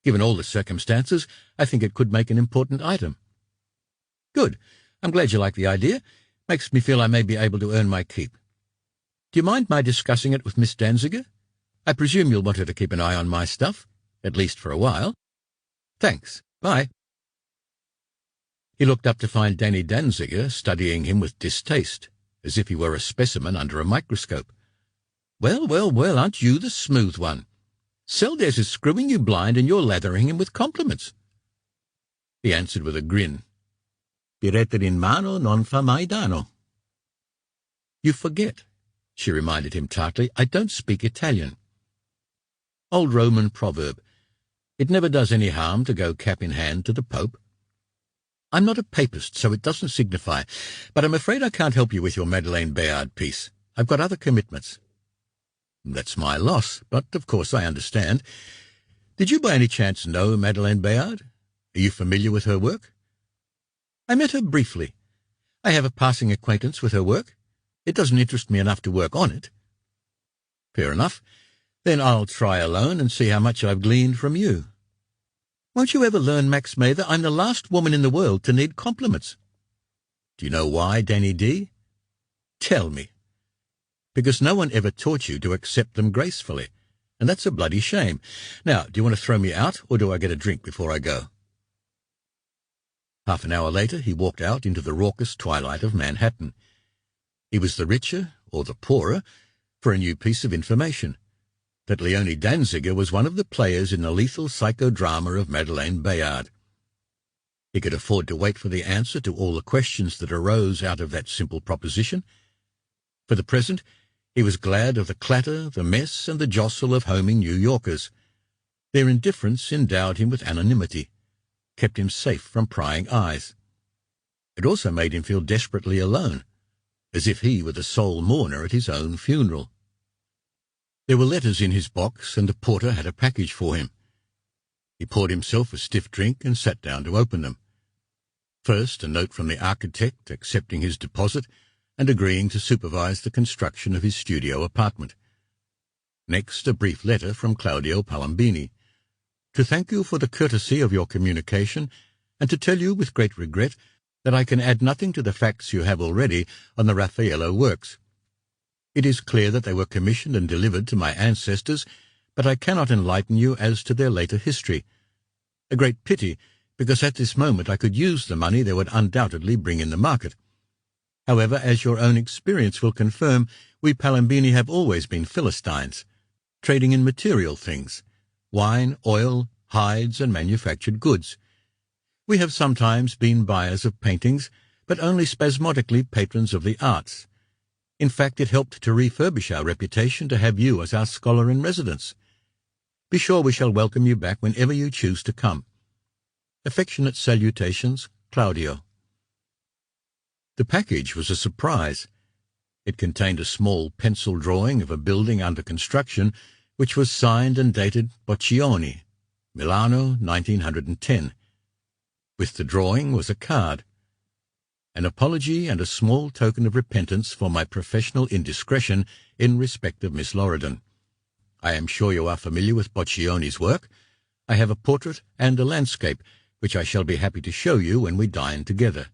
Given all the circumstances, I think it could make an important item." "Good. I'm glad you like the idea. Makes me feel I may be able to earn my keep. Do you mind my discussing it with Miss Danziger? I presume you'll want her to keep an eye on my stuff, at least for a while." "Thanks. Bye." He looked up to find Danny Danziger studying him with distaste, as if he were a specimen under a microscope. "Well, well, well, aren't you the smooth one? Seldes is screwing you blind and you're lathering him with compliments." He answered with a grin. "Biretta in mano non fa mai danno." "You forget," she reminded him tartly, "I don't speak Italian." Old Roman proverb. It never does any harm to go cap in hand to the Pope. "I'm not a papist, so it doesn't signify, but I'm afraid I can't help you with your Madeleine Bayard piece. I've got other commitments." "That's my loss, but of course I understand. Did you by any chance know Madeleine Bayard? Are you familiar with her work?" "I met her briefly. I have a passing acquaintance with her work. It doesn't interest me enough to work on it." "Fair enough. Then I'll try alone and see how much I've gleaned from you." "Won't you ever learn, Max Mather? I'm the last woman in the world to need compliments." "Do you know why, Danny D?" "Tell me." "Because no one ever taught you to accept them gracefully, and that's a bloody shame. Now, do you want to throw me out, or do I get a drink before I go?" Half an hour later, he walked out into the raucous twilight of Manhattan. He was the richer, or the poorer, for a new piece of information, that Leone Danziger was one of the players in the lethal psychodrama of Madeleine Bayard. He could afford to wait for the answer to all the questions that arose out of that simple proposition. For the present, he was glad of the clatter, the mess, and the jostle of homing New Yorkers. Their indifference endowed him with anonymity, kept him safe from prying eyes. It also made him feel desperately alone, as if he were the sole mourner at his own funeral. There were letters in his box, and the porter had a package for him. He poured himself a stiff drink and sat down to open them. First, a note from the architect accepting his deposit and agreeing to supervise the construction of his studio apartment. Next, a brief letter from Claudio Palambini, to thank you for the courtesy of your communication and to tell you with great regret that I can add nothing to the facts you have already on the Raffaello works. It is clear that they were commissioned and delivered to my ancestors, but I cannot enlighten you as to their later history. A great pity, because at this moment I could use the money they would undoubtedly bring in the market. However, as your own experience will confirm, we Palambini have always been Philistines, trading in material things, wine, oil, hides, and manufactured goods. We have sometimes been buyers of paintings, but only spasmodically patrons of the arts. In fact, it helped to refurbish our reputation to have you as our scholar in residence. Be sure we shall welcome you back whenever you choose to come. Affectionate salutations, Claudio. The package was a surprise. It contained a small pencil drawing of a building under construction, which was signed and dated Boccioni, Milano, 1910. With the drawing was a card. an apology and a small token of repentance for my professional indiscretion in respect of Miss Lorridan. I am sure you are familiar with Boccioni's work. I have a portrait and a landscape, which I shall be happy to show you when we dine together.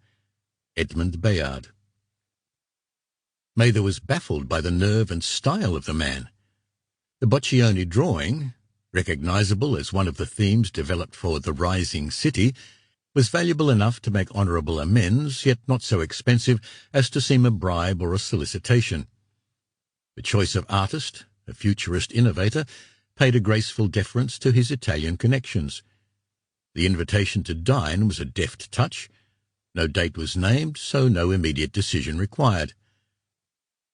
Edmund Bayard. Mather was baffled by the nerve and style of the man. The Boccioni drawing, recognizable as one of the themes developed for The Rising City, was valuable enough to make honourable amends, yet not so expensive as to seem a bribe or a solicitation. The choice of artist, a futurist innovator, paid a graceful deference to his Italian connections. The invitation to dine was a deft touch. No date was named, so no immediate decision required.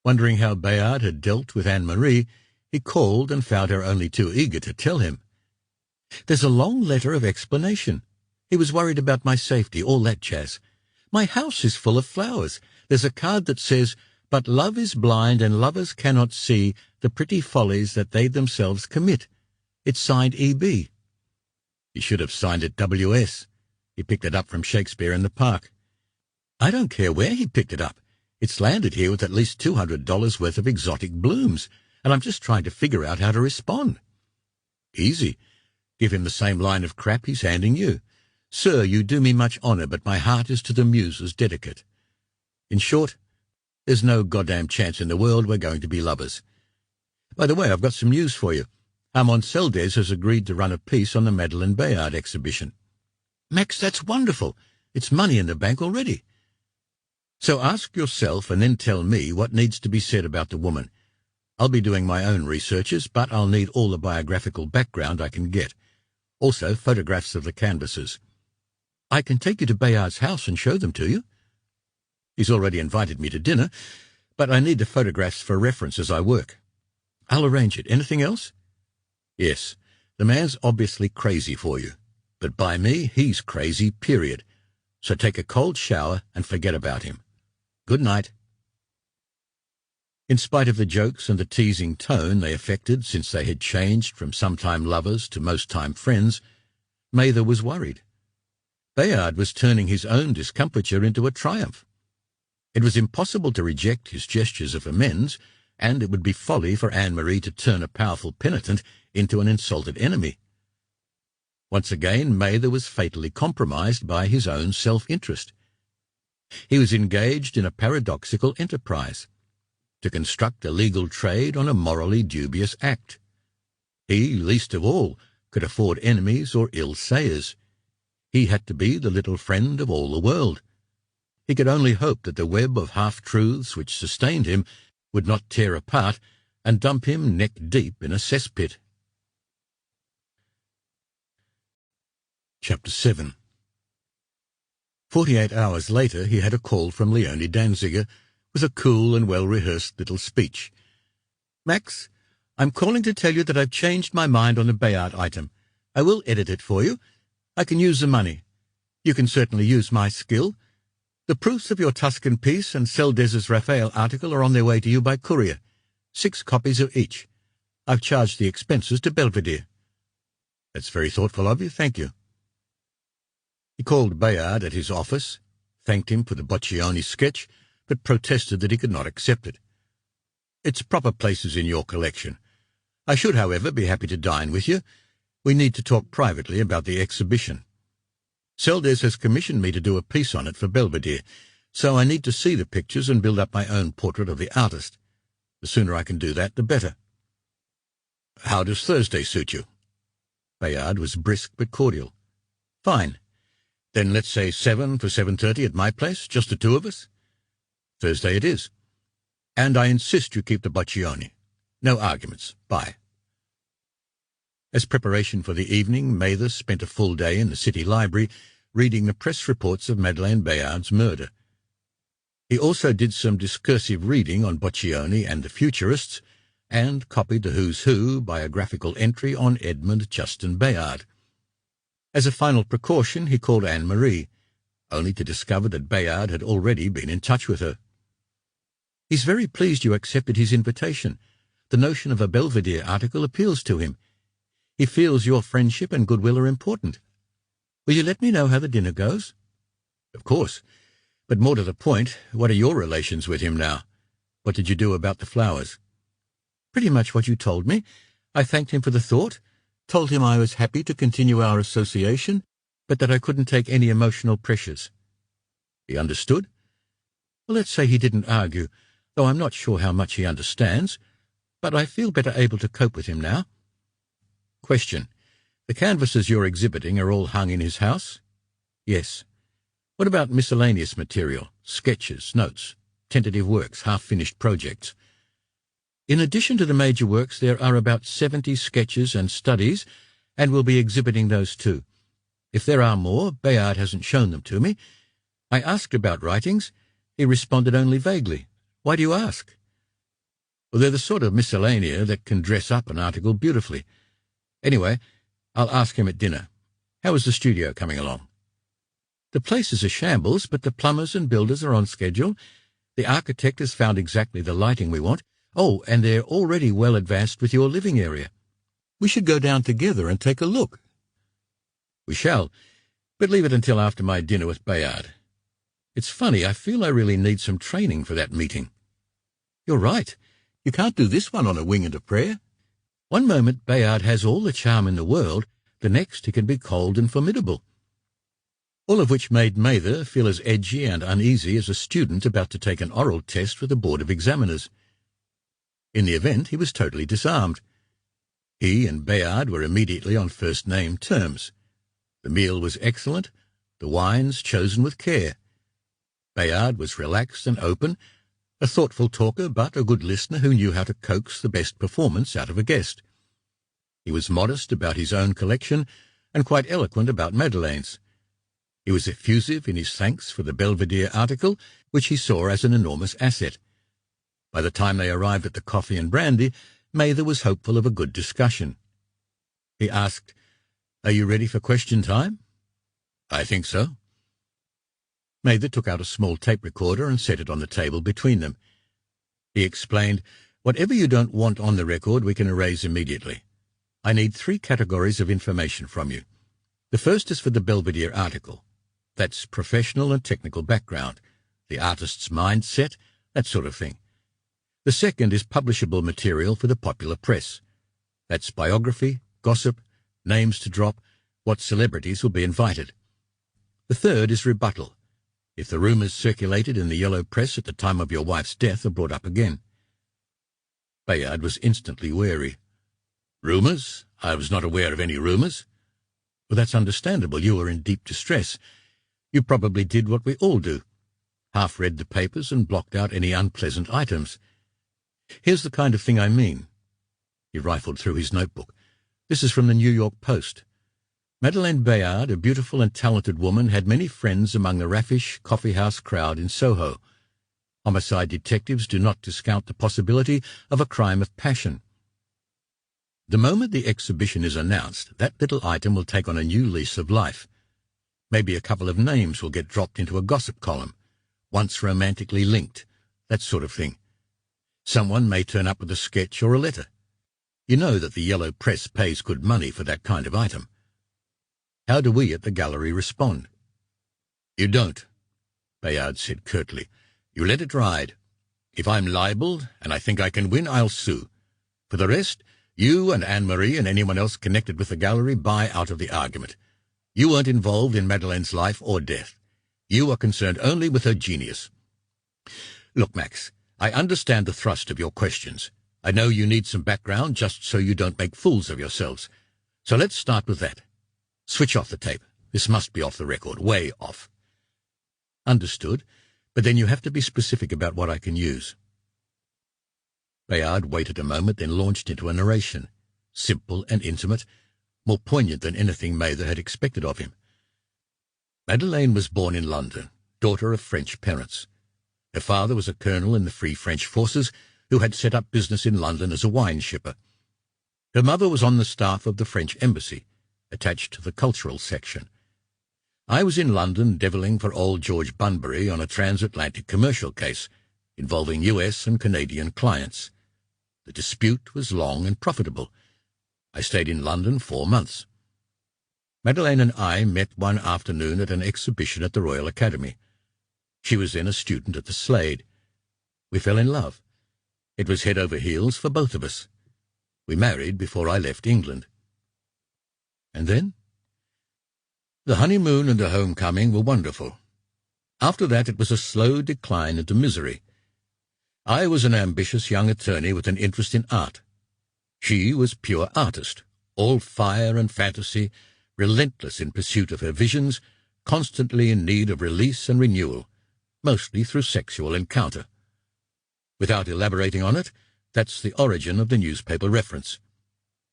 Wondering how Bayard had dealt with Anne-Marie, he called and found her only too eager to tell him. "There's a long letter of explanation. He was worried about my safety, all that jazz. My house is full of flowers. There's a card that says, 'But love is blind and lovers cannot see the pretty follies that they themselves commit.' It's signed E.B. He should have signed it W.S. He picked it up from Shakespeare in the Park. I don't care where he picked it up. It's landed here with at least $200 worth of exotic blooms, and I'm just trying to figure out how to respond." "Easy. Give him the same line of crap he's handing you. 'Sir, you do me much honour, but my heart is to the Muses dedicate.' In short, there's no goddamn chance in the world we're going to be lovers. By the way, I've got some news for you. Armand Seldes has agreed to run a piece on the Madeleine Bayard exhibition." "Max, that's wonderful. It's money in the bank already." "So ask yourself and then tell me what needs to be said about the woman. I'll be doing my own researches, but I'll need all the biographical background I can get. Also photographs of the canvases." "I can take you to Bayard's house and show them to you." "He's already invited me to dinner, but I need the photographs for reference as I work." "I'll arrange it. Anything else?" "Yes, the man's obviously crazy for you, but by me he's crazy, period. So take a cold shower and forget about him. Good night." In spite of the jokes and the teasing tone they affected since they had changed from sometime lovers to most-time friends, Mather was worried. Bayard was turning his own discomfiture into a triumph. It was impossible to reject his gestures of amends, and it would be folly for Anne-Marie to turn a powerful penitent into an insulted enemy. Once again, Mather was fatally compromised by his own self-interest. He was engaged in a paradoxical enterprise, to construct a legal trade on a morally dubious act. He, least of all, could afford enemies or ill-sayers. He had to be the little friend of all the world. He could only hope that the web of half-truths which sustained him would not tear apart and dump him neck-deep in a cesspit. Chapter 7. 48 hours later he had a call from Leonie Danziger with a cool and well-rehearsed little speech. "Max, I'm calling to tell you that I've changed my mind on the Bayard item. I will edit it for you. I can use the money. You can certainly use my skill. The proofs of your Tuscan piece and Seldes's Raphael article are on their way to you by courier. 6 copies of each. I've charged the expenses to Belvedere." "That's very thoughtful of you, thank you." He called Bayard at his office, thanked him for the Boccioni sketch, but protested that he could not accept it. "It's proper places in your collection. I should, however, be happy to dine with you. We need to talk privately about the exhibition. Seldes has commissioned me to do a piece on it for Belvedere, so I need to see the pictures and build up my own portrait of the artist. The sooner I can do that, the better." "How does Thursday suit you?" Bayard was brisk but cordial. "Fine. Then let's say 7 for 7:30 at my place, just the two of us." "Thursday it is. And I insist you keep the Boccioni. No arguments. Bye." As preparation for the evening, Mather spent a full day in the city library reading the press reports of Madeleine Bayard's murder. He also did some discursive reading on Boccioni and the Futurists, and copied the Who's Who biographical entry on Edmund Justin Bayard. As a final precaution, he called Anne-Marie, only to discover that Bayard had already been in touch with her. "He's very pleased you accepted his invitation. The notion of a Belvedere article appeals to him. He feels your friendship and goodwill are important. Will you let me know how the dinner goes?" "Of course. But more to the point, what are your relations with him now? What did you do about the flowers? Pretty much what you told me. I thanked him for the thought, told him I was happy to continue our association, but that I couldn't take any emotional pressures. He understood? Well, let's say he didn't argue, though I'm not sure how much he understands, but I feel better able to cope with him now. Question. The canvases you're exhibiting are all hung in his house? Yes. What about miscellaneous material, sketches, notes, tentative works, half-finished projects? In addition to the major works, there are about 70 sketches and studies, and we'll be exhibiting those too. If there are more, Bayard hasn't shown them to me. I asked about writings. He responded only vaguely. Why do you ask? Well, they're the sort of miscellanea that can dress up an article beautifully. Anyway, I'll ask him at dinner. How is the studio coming along? The place is a shambles, but the plumbers and builders are on schedule. The architect has found exactly the lighting we want. Oh, and they're already well advanced with your living area. We should go down together and take a look. We shall, but leave it until after my dinner with Bayard. It's funny, I feel I really need some training for that meeting. You're right. You can't do this one on a wing and a prayer. One moment Bayard has all the charm in the world, the next he can be cold and formidable. All of which made Mather feel as edgy and uneasy as a student about to take an oral test with a board of examiners. In the event, he was totally disarmed. He and Bayard were immediately on first-name terms. The meal was excellent, the wines chosen with care. Bayard was relaxed and open, a thoughtful talker but a good listener who knew how to coax the best performance out of a guest. He was modest about his own collection and quite eloquent about Madeleine's. He was effusive in his thanks for the Belvedere article, which he saw as an enormous asset. By the time they arrived at the coffee and brandy, Mather was hopeful of a good discussion. He asked, "Are you ready for question time?" "I think so." Mather took out a small tape recorder and set it on the table between them. He explained, "Whatever you don't want on the record we can erase immediately. I need 3 categories of information from you. The first is for the Belvedere article. That's professional and technical background, the artist's mindset, that sort of thing. The second is publishable material for the popular press. That's biography, gossip, names to drop, what celebrities will be invited. The third is rebuttal, if the rumours circulated in the yellow press at the time of your wife's death are brought up again." Bayard was instantly wary. "Rumours? I was not aware of any rumours." "Well, that's understandable. You were in deep distress. You probably did what we all do. Half read the papers and blocked out any unpleasant items. Here's the kind of thing I mean." He rifled through his notebook. "This is from the New York Post. Madeleine Bayard, a beautiful and talented woman, had many friends among the raffish coffee-house crowd in Soho. Homicide detectives do not discount the possibility of a crime of passion. The moment the exhibition is announced, that little item will take on a new lease of life. Maybe a couple of names will get dropped into a gossip column, once romantically linked, that sort of thing. Someone may turn up with a sketch or a letter. You know that the yellow press pays good money for that kind of item. How do we at the gallery respond?" "You don't," Bayard said curtly. "You let it ride. If I'm libeled, and I think I can win, I'll sue. For the rest, you and Anne-Marie and anyone else connected with the gallery buy out of the argument. You weren't involved in Madeleine's life or death. You are concerned only with her genius. Look, Max, I understand the thrust of your questions. I know you need some background just so you don't make fools of yourselves. So let's start with that. Switch off the tape. This must be off the record, way off." "Understood, but then you have to be specific about what I can use." Bayard waited a moment, then launched into a narration, simple and intimate, more poignant than anything Mather had expected of him. Madeleine was born in London, daughter of French parents. Her father was a colonel in the Free French forces who had set up business in London as a wine shipper. Her mother was on the staff of the French embassy, attached to the cultural section. I was in London deviling for old George Bunbury on a transatlantic commercial case involving US and Canadian clients. The dispute was long and profitable. I stayed in London 4 months. Madeleine and I met one afternoon at an exhibition at the Royal Academy. She was then a student at the Slade. We fell in love. It was head over heels for both of us. We married before I left England. And then? The honeymoon and the homecoming were wonderful. After that it was a slow decline into misery. I was an ambitious young attorney with an interest in art. She was pure artist, all fire and fantasy, relentless in pursuit of her visions, constantly in need of release and renewal, mostly through sexual encounter. Without elaborating on it, that's the origin of the newspaper reference.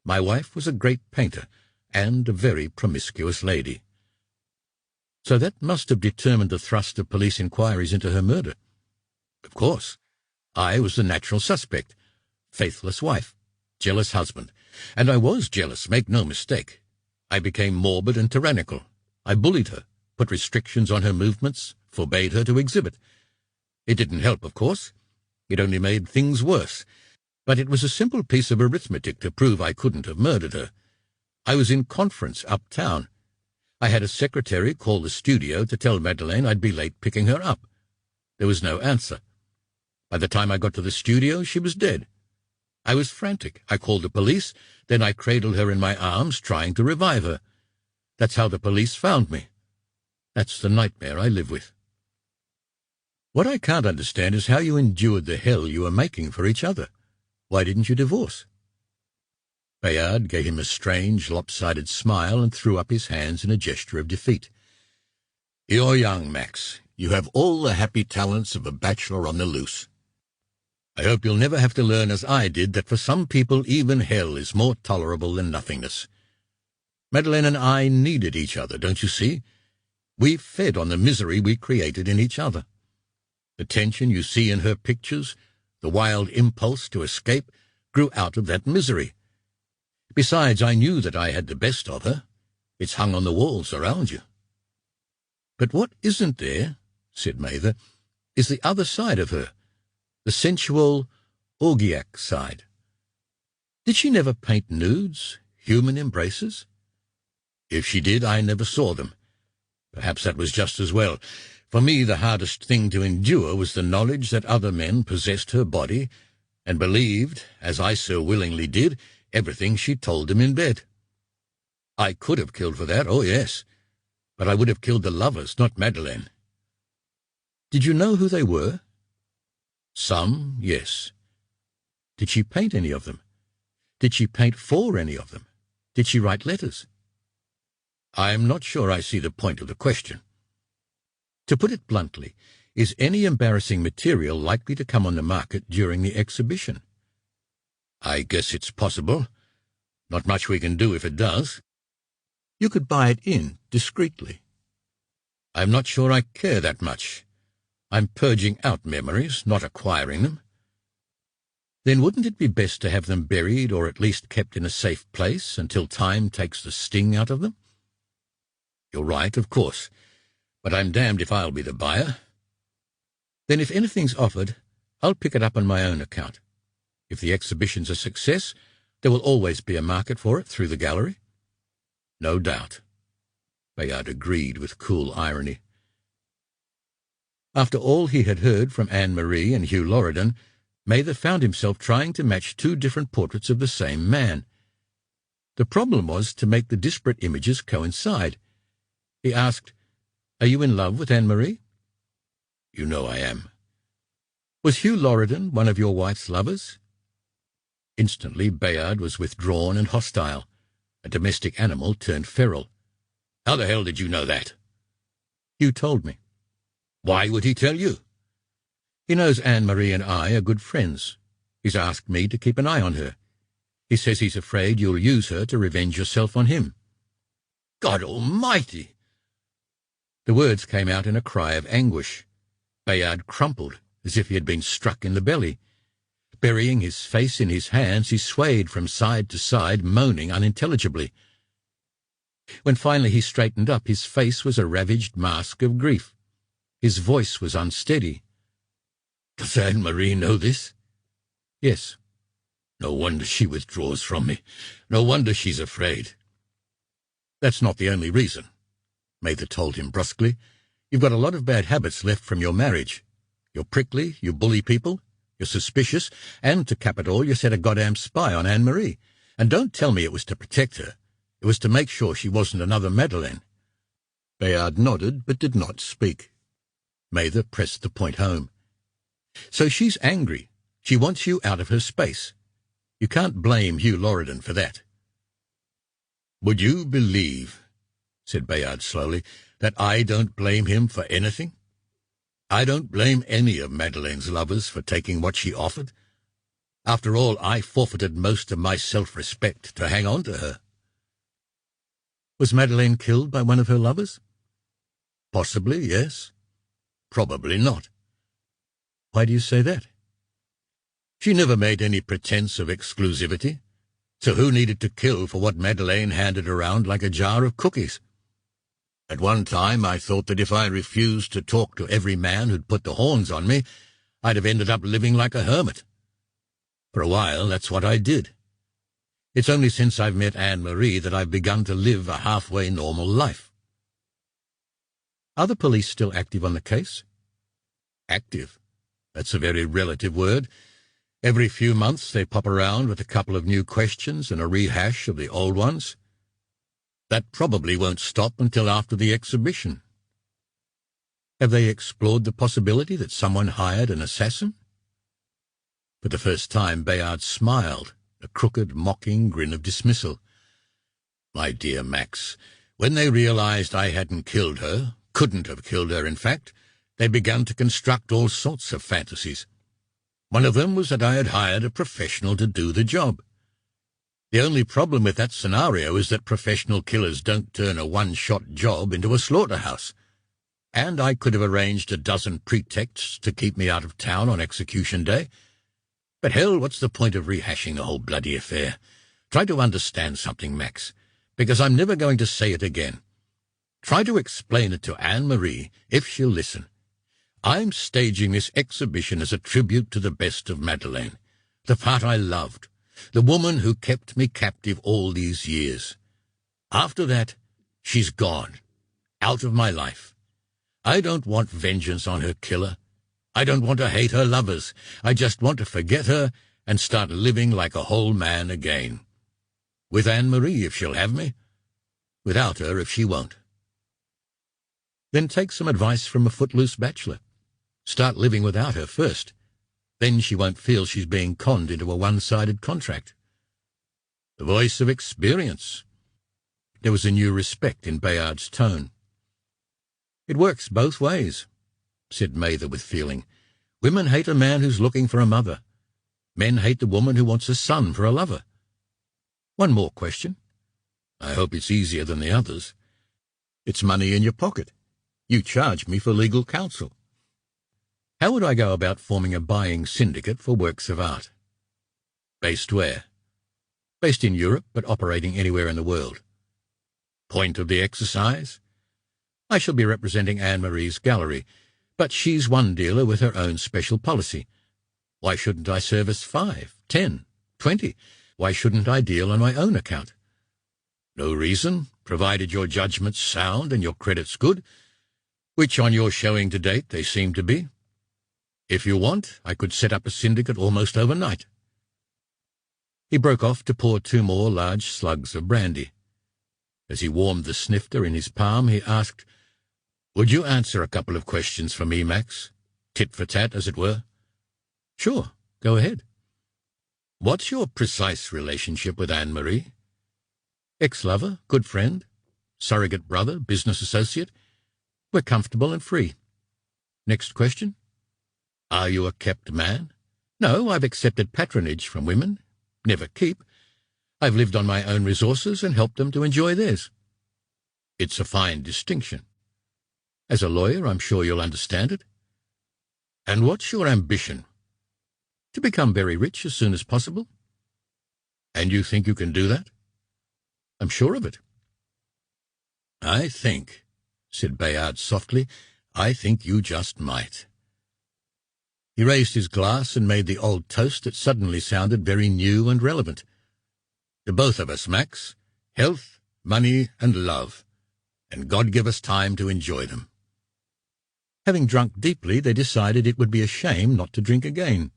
My wife was a great painter, and a very promiscuous lady. So that must have determined the thrust of police inquiries into her murder. Of course. I was the natural suspect. Faithless wife, jealous husband. And I was jealous, make no mistake. I became morbid and tyrannical. I bullied her, put restrictions on her movements, forbade her to exhibit. It didn't help, of course. It only made things worse. But it was a simple piece of arithmetic to prove I couldn't have murdered her. I was in conference uptown. I had a secretary call the studio to tell Madeleine I'd be late picking her up. There was no answer. By the time I got to the studio, she was dead. I was frantic. I called the police, then I cradled her in my arms, trying to revive her. That's how the police found me. That's the nightmare I live with. What I can't understand is how you endured the hell you were making for each other. Why didn't you divorce? Bayard gave him a strange, lopsided smile and threw up his hands in a gesture of defeat. You're young, Max. You have all the happy talents of a bachelor on the loose. I hope you'll never have to learn, as I did, that for some people even hell is more tolerable than nothingness. Madeleine and I needed each other, don't you see? We fed on the misery we created in each other. The tension you see in her pictures, the wild impulse to escape, grew out of that misery. Besides, I knew that I had the best of her. It's hung on the walls around you. But what isn't there, said Mather, is the other side of her, the sensual, orgiac side. Did she never paint nudes, human embraces? If she did, I never saw them. Perhaps that was just as well. For me, the hardest thing to endure was the knowledge that other men possessed her body and believed, as I so willingly did, everything she told them in bed. I could have killed for that, oh yes, but I would have killed the lovers, not Madeleine. Did you know who they were? Some, yes. Did she paint any of them? Did she paint for any of them? Did she write letters? I'm not sure I see the point of the question. To put it bluntly, is any embarrassing material likely to come on the market during the exhibition? I guess it's possible. Not much we can do if it does. You could buy it in discreetly. I'm not sure I care that much. I'm purging out memories, not acquiring them. Then wouldn't it be best to have them buried or at least kept in a safe place until time takes the sting out of them? You're right, of course, but I'm damned if I'll be the buyer. Then if anything's offered, I'll pick it up on my own account. If the exhibition's a success, there will always be a market for it through the gallery. No doubt. Bayard agreed with cool irony. After all he had heard from Anne-Marie and Hugh Lorridon, Mather found himself trying to match two different portraits of the same man. The problem was to make the disparate images coincide. He asked, "Are you in love with Anne-Marie?" "You know I am." "Was Hugh Lorridon one of your wife's lovers?" Instantly Bayard was withdrawn and hostile. A domestic animal turned feral. "How the hell did you know that?" "Hugh told me." "Why would he tell you?" "He knows Anne-Marie and I are good friends. He's asked me to keep an eye on her. He says he's afraid you'll use her to revenge yourself on him." "God Almighty!" The words came out in a cry of anguish. Bayard crumpled, as if he had been struck in the belly. Burying his face in his hands, he swayed from side to side, moaning unintelligibly. When finally he straightened up, his face was a ravaged mask of grief. His voice was unsteady. "Does Anne-Marie know this?" "Yes." "No wonder she withdraws from me. No wonder she's afraid." "That's not the only reason," Mather told him brusquely. You've got a lot of bad habits left from your marriage. You're prickly, you bully people, you're suspicious, and to cap it all, you set a goddamn spy on Anne-Marie. And don't tell me it was to protect her. It was to make sure she wasn't another Madeleine." Bayard nodded, but did not speak. Mather pressed the point home. "So she's angry. She wants you out of her space. You can't blame Hugh Lorridan for that." "Would you believe," said Bayard slowly, "that I don't blame him for anything? I don't blame any of Madeleine's lovers for taking what she offered. After all, I forfeited most of my self-respect to hang on to her." "Was Madeleine killed by one of her lovers?" "Possibly, yes. Probably not." "Why do you say that?" "She never made any pretense of exclusivity. So who needed to kill for what Madeleine handed around like a jar of cookies? At one time I thought that if I refused to talk to every man who'd put the horns on me, I'd have ended up living like a hermit. For a while, that's what I did. It's only since I've met Anne-Marie that I've begun to live a halfway normal life." "Are the police still active on the case?" "Active? That's a very relative word. Every few months they pop around with a couple of new questions and a rehash of the old ones. That probably won't stop until after the exhibition." "Have they explored the possibility that someone hired an assassin?" For the first time Bayard smiled, a crooked, mocking grin of dismissal. "My dear Max, when they realized I hadn't killed her, couldn't have killed her, in fact, they began to construct all sorts of fantasies. One of them was that I had hired a professional to do the job. The only problem with that scenario is that professional killers don't turn a one-shot job into a slaughterhouse. And I could have arranged a dozen pretexts to keep me out of town on execution day. But hell, what's the point of rehashing the whole bloody affair? Try to understand something, Max, because I'm never going to say it again. Try to explain it to Anne-Marie, if she'll listen. I'm staging this exhibition as a tribute to the best of Madeleine, the part I loved, the woman who kept me captive all these years. After that, she's gone, out of my life. I don't want vengeance on her killer. I don't want to hate her lovers. I just want to forget her and start living like a whole man again. With Anne-Marie, if she'll have me. Without her, if she won't." "Then take some advice from a footloose bachelor. Start living without her first. Then she won't feel she's being conned into a one-sided contract." "The voice of experience." There was a new respect in Bayard's tone. "It works both ways," said Mather with feeling. "Women hate a man who's looking for a mother. Men hate the woman who wants a son for a lover. One more question." "I hope it's easier than the others. It's money in your pocket. You charge me for legal counsel." "How would I go about forming a buying syndicate for works of art?" "Based where?" "Based in Europe, but operating anywhere in the world." "Point of the exercise?" "I shall be representing Anne-Marie's gallery, but she's one dealer with her own special policy. Why shouldn't I service 5, 10, 20? Why shouldn't I deal on my own account?" "No reason, provided your judgment's sound and your credit's good, which on your showing to date they seem to be. If you want, I could set up a syndicate almost overnight." He broke off to pour 2 more large slugs of brandy. As he warmed the snifter in his palm, he asked, "Would you answer a couple of questions for me, Max? Tit for tat, as it were." "Sure, go ahead." "What's your precise relationship with Anne-Marie?" "Ex-lover, good friend, surrogate brother, business associate. We're comfortable and free. Next question." "Are you a kept man?" "No, I've accepted patronage from women. Never keep. I've lived on my own resources and helped them to enjoy theirs." "It's a fine distinction." "As a lawyer, I'm sure you'll understand it." "And what's your ambition?" "To become very rich as soon as possible." "And you think you can do that?" "I'm sure of it." "I think," said Bayard softly, "I think you just might." He raised his glass and made the old toast that suddenly sounded very new and relevant. "To both of us, Max, health, money, and love, and God give us time to enjoy them." Having drunk deeply, they decided it would be a shame not to drink again.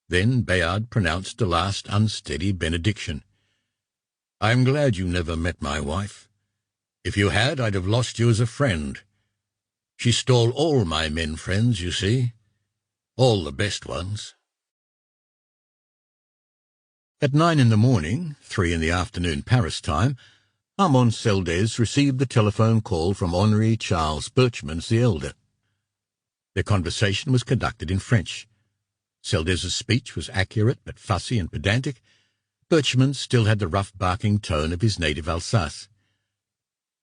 Then Bayard pronounced a last unsteady benediction. "I'm glad you never met my wife. If you had, I'd have lost you as a friend. She stole all my men friends, you see. All the best ones." At 9 in the morning, 3 in the afternoon Paris time, Armand Seldes received the telephone call from Henri Charles Birchmans the elder. Their conversation was conducted in French. Seldes's speech was accurate but fussy and pedantic. Birchmans still had the rough barking tone of his native Alsace.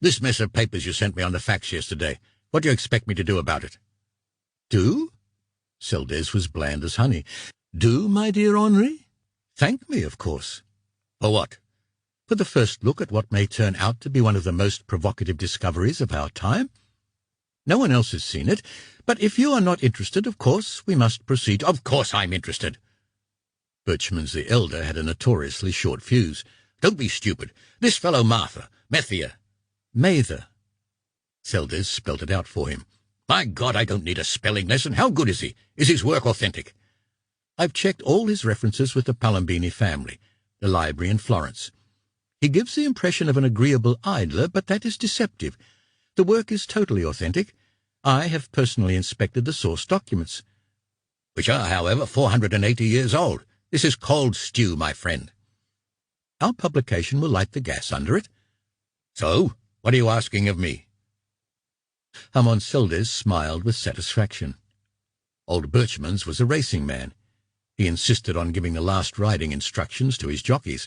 "This mess of papers you sent me on the fax yesterday, what do you expect me to do about it?" "Do?" Seldes was bland as honey. "Do, my dear Henri? Thank me, of course." "For what?" "For the first look at what may turn out to be one of the most provocative discoveries of our time. No one else has seen it, but if you are not interested, of course, we must proceed." "Of course I'm interested." Birchmans the elder had a notoriously short fuse. "Don't be stupid. This fellow Mather. Mather. Seldes spelt it out for him. "My God, I don't need a spelling lesson. How good is he? Is his work authentic?" "I've checked all his references with the Palombini family, the library in Florence. He gives the impression of an agreeable idler, but that is deceptive. The work is totally authentic. I have personally inspected the source documents." "Which are, however, 480 years old. This is cold stew, my friend." "Our publication will light the gas under it." "So, what are you asking of me?" Armand Seldes smiled with satisfaction. Old Birchmans was a racing man. He insisted on giving the last riding instructions to his jockeys.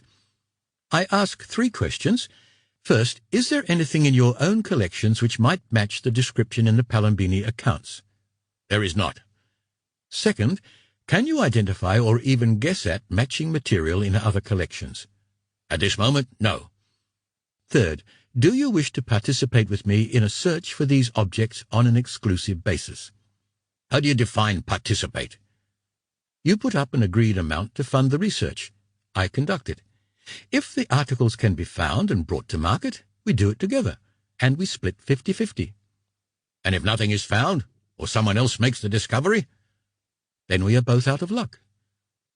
"I ask 3 questions. First, is there anything in your own collections which might match the description in the Palombini accounts?" "There is not." "Second, can you identify or even guess at matching material in other collections?" "At this moment, no." "Third, do you wish to participate with me in a search for these objects on an exclusive basis?" "How do you define participate?" "You put up an agreed amount to fund the research. I conduct it. If the articles can be found and brought to market, we do it together, and we split 50-50. "And if nothing is found, or someone else makes the discovery?" "Then we are both out of luck."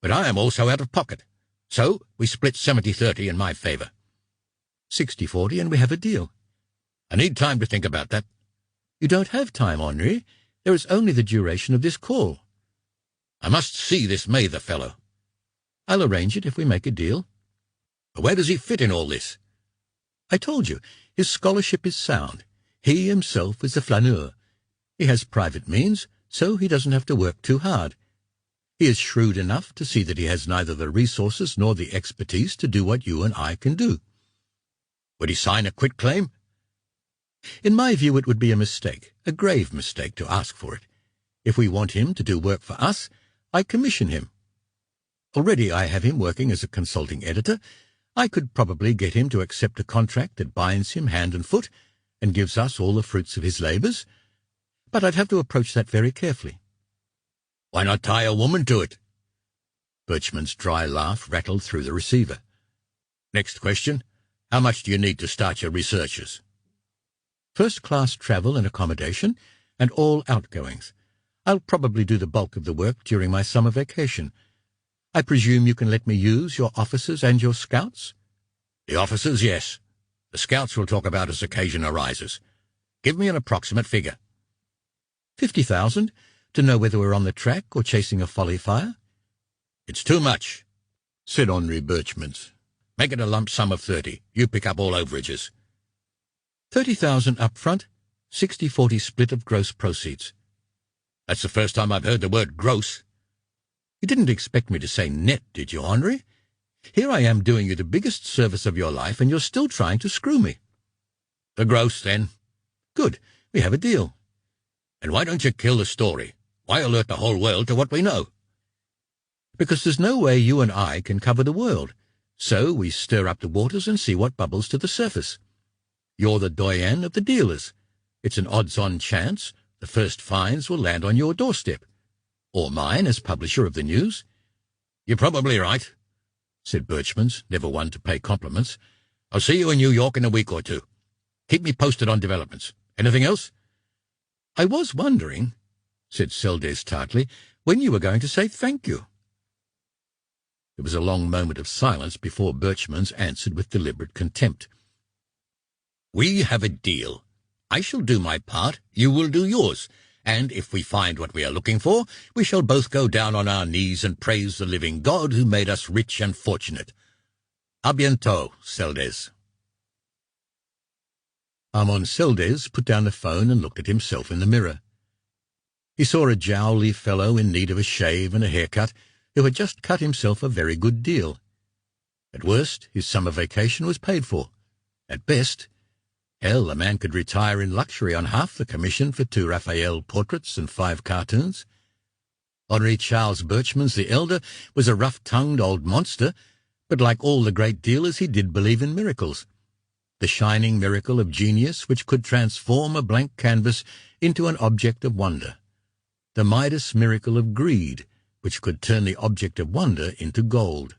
"But I am also out of pocket. So we split 70-30 in my favor." 60-40, and we have a deal." "I need time to think about that." "You don't have time, Henri. There is only the duration of this call." "I must see this Mather fellow." "I'll arrange it if we make a deal." "But where does he fit in all this?" "I told you, his scholarship is sound. He himself is a flaneur. He has private means, so he doesn't have to work too hard. He is shrewd enough to see that he has neither the resources nor the expertise to do what you and I can do." "Would he sign a quitclaim?" "In my view, it would be a mistake, a grave mistake, to ask for it. If we want him to do work for us, I commission him. Already I have him working as a consulting editor. I could probably get him to accept a contract that binds him hand and foot and gives us all the fruits of his labors. But I'd have to approach that very carefully." "Why not tie a woman to it?" Birchman's dry laugh rattled through the receiver. "Next question. How much do you need to start your researches?" "First-class travel and accommodation, and all outgoings. I'll probably do the bulk of the work during my summer vacation. I presume you can let me use your officers and your scouts?" "The officers, yes. The scouts will talk about as occasion arises. Give me an approximate figure." 50,000, to know whether we're on the track or chasing a folly fire." "It's too much," said Henri Birchmans. "Make it a lump sum of 30. You pick up all overages." 30,000 up front, 60-40 split of gross proceeds." "That's the first time I've heard the word gross." "You didn't expect me to say net, did you, Henri? Here I am doing you the biggest service of your life, and you're still trying to screw me." "The gross, then." "Good. We have a deal." "And why don't you kill the story? Why alert the whole world to what we know?" "Because there's no way you and I can cover the world. So we stir up the waters and see what bubbles to the surface. You're the doyen of the dealers. It's an odds-on chance the first finds will land on your doorstep. Or mine as publisher of the news." "You're probably right," said Birchmans, never one to pay compliments. "I'll see you in New York in a week or two. Keep me posted on developments. Anything else?" "I was wondering," said Seldes tartly, "when you were going to say thank you." There was a long moment of silence before Birchmans answered with deliberate contempt. "We have a deal. I shall do my part, you will do yours, and if we find what we are looking for, we shall both go down on our knees and praise the living God who made us rich and fortunate. A bientôt, Seldes." Armand Seldes put down the phone and looked at himself in the mirror. He saw a jowly fellow in need of a shave and a haircut who had just cut himself a very good deal. At worst, his summer vacation was paid for. At best, hell, a man could retire in luxury on half the commission for 2 Raphael portraits and 5 cartoons. Henri Charles Birchmans the elder was a rough-tongued old monster, but like all the great dealers he did believe in miracles. The shining miracle of genius which could transform a blank canvas into an object of wonder. The Midas miracle of greed, which could turn the object of wonder into gold.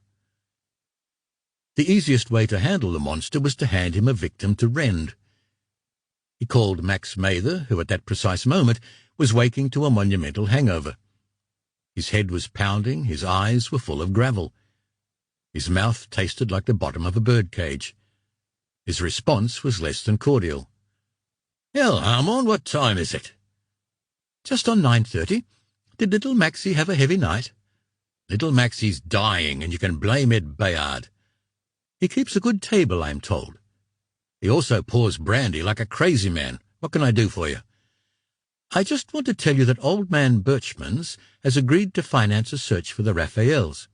The easiest way to handle the monster was to hand him a victim to rend. He called Max Mather, who at that precise moment was waking to a monumental hangover. His head was pounding, his eyes were full of gravel. His mouth tasted like the bottom of a birdcage. His response was less than cordial. "Hell, Armand, what time is it?" "Just on 9:30. Did little Maxie have a heavy night?" "Little Maxie's dying, and you can blame Ed Bayard. He keeps a good table, I'm told. He also pours brandy like a crazy man. What can I do for you?" "I just want to tell you that old man Birchmans has agreed to finance a search for the Raphaels."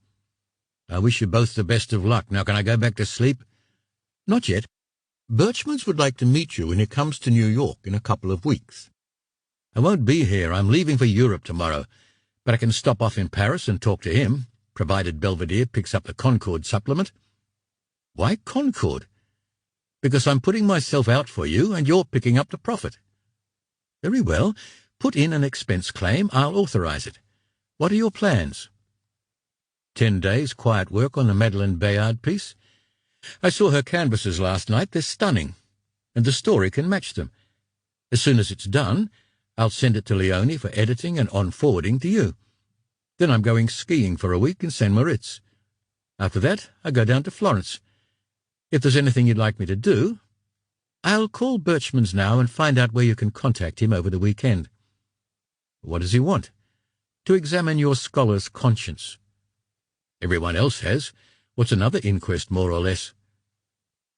"I wish you both the best of luck. Now can I go back to sleep?" "Not yet. Birchmans would like to meet you when he comes to New York in a couple of weeks." "I won't be here. I'm leaving for Europe tomorrow. But I can stop off in Paris and talk to him, provided Belvedere picks up the Concord supplement." "Why Concord?" "Because I'm putting myself out for you, and you're picking up the profit." "Very well. Put in an expense claim. I'll authorize it. What are your plans?" 10 days quiet work on the Madeleine Bayard piece. I saw her canvases last night. They're stunning, and the story can match them. As soon as it's done, I'll send it to Leone for editing and on-forwarding to you. Then I'm going skiing for a week in St. Moritz. After that, I go down to Florence. If there's anything you'd like me to do, I'll call Birchmans now and find out where you can contact him over the weekend." "What does he want?" "To examine your scholar's conscience." "Everyone else has. What's another inquest, more or less?"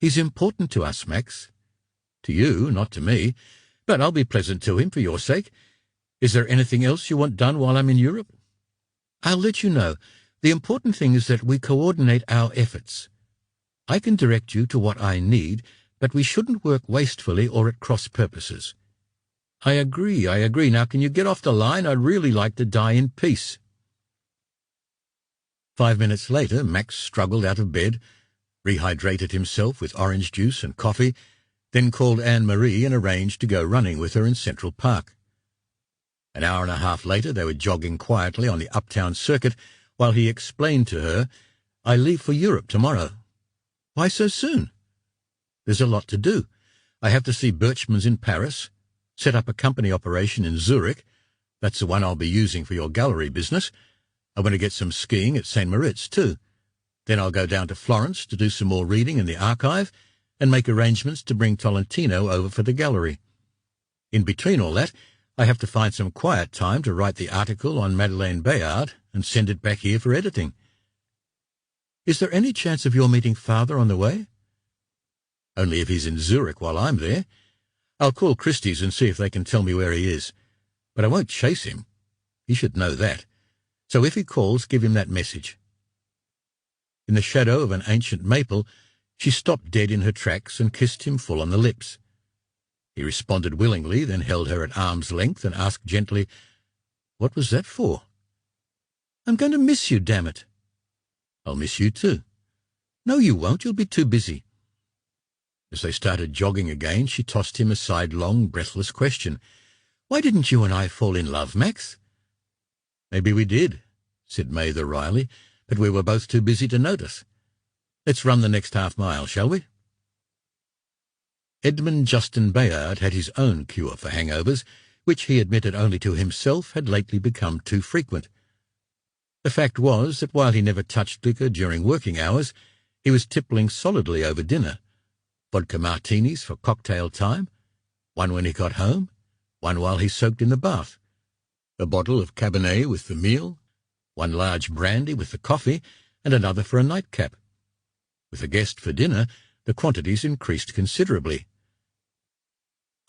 "He's important to us, Max." "To you, not to me. But I'll be pleasant to him for your sake. Is there anything else you want done while I'm in Europe?" "I'll let you know. The important thing is that we coordinate our efforts. I can direct you to what I need, but we shouldn't work wastefully or at cross purposes." I agree. Now can you get off the line? I'd really like to die in peace." 5 minutes later, Max struggled out of bed, rehydrated himself with orange juice and coffee, then called Anne-Marie and arranged to go running with her in Central Park. An hour and a half later, they were jogging quietly on the uptown circuit while he explained to her, "I leave for Europe tomorrow." "Why so soon?" "There's a lot to do. I have to see Birchmans in Paris, set up a company operation in Zurich. That's the one I'll be using for your gallery business. I want to get some skiing at St. Moritz, too. Then I'll go down to Florence to do some more reading in the archive and make arrangements to bring Tolentino over for the gallery. In between all that, I have to find some quiet time to write the article on Madeleine Bayard and send it back here for editing." "Is there any chance of your meeting Father on the way?" "Only if he's in Zurich while I'm there. I'll call Christie's and see if they can tell me where he is. But I won't chase him. He should know that. So if he calls, give him that message." In the shadow of an ancient maple, she stopped dead in her tracks and kissed him full on the lips. He responded willingly, then held her at arm's length and asked gently, "What was that for?" "I'm going to miss you, damn it." "I'll miss you too." "No, you won't. You'll be too busy." As they started jogging again, she tossed him a sidelong, breathless question. "Why didn't you and I fall in love, Max?" "Maybe we did," said Mather wryly, "but we were both too busy to notice. Let's run the next half-mile, shall we?" Edmund Justin Bayard had his own cure for hangovers, which he admitted only to himself had lately become too frequent. The fact was that while he never touched liquor during working hours, he was tippling solidly over dinner. Vodka martinis for cocktail time, one when he got home, one while he soaked in the bath, a bottle of Cabernet with the meal, one large brandy with the coffee, and another for a nightcap. With a guest for dinner, the quantities increased considerably.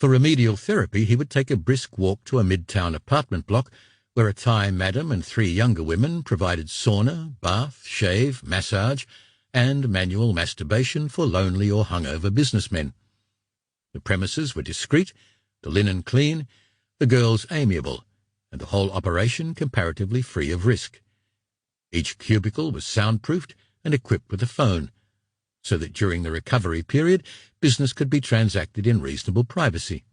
For remedial therapy, he would take a brisk walk to a midtown apartment block where a Thai madam and 3 younger women provided sauna, bath, shave, massage, and manual masturbation for lonely or hungover businessmen. The premises were discreet, the linen clean, the girls amiable, and the whole operation comparatively free of risk. Each cubicle was soundproofed and equipped with a phone, so that during the recovery period business could be transacted in reasonable privacy.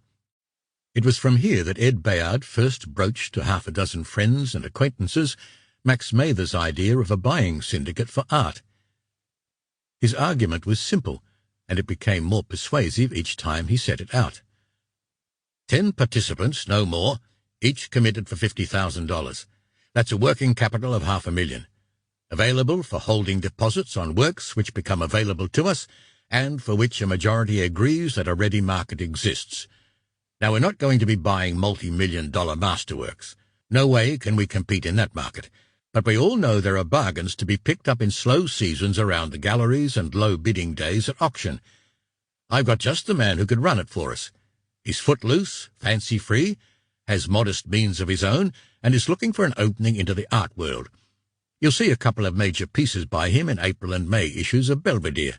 It was from here that Ed Bayard first broached to half a dozen friends and acquaintances Max Mather's idea of a buying syndicate for art. His argument was simple, and it became more persuasive each time he set it out. 10 participants, no more, each committed for $50,000. That's a working capital of $500,000. Available for holding deposits on works which become available to us, and for which a majority agrees that a ready market exists. Now, we're not going to be buying multi-million-dollar masterworks. No way can we compete in that market. But we all know there are bargains to be picked up in slow seasons around the galleries and low bidding days at auction. I've got just the man who could run it for us. He's footloose, fancy-free, has modest means of his own, and is looking for an opening into the art world. You'll see a couple of major pieces by him in April and May issues of Belvedere.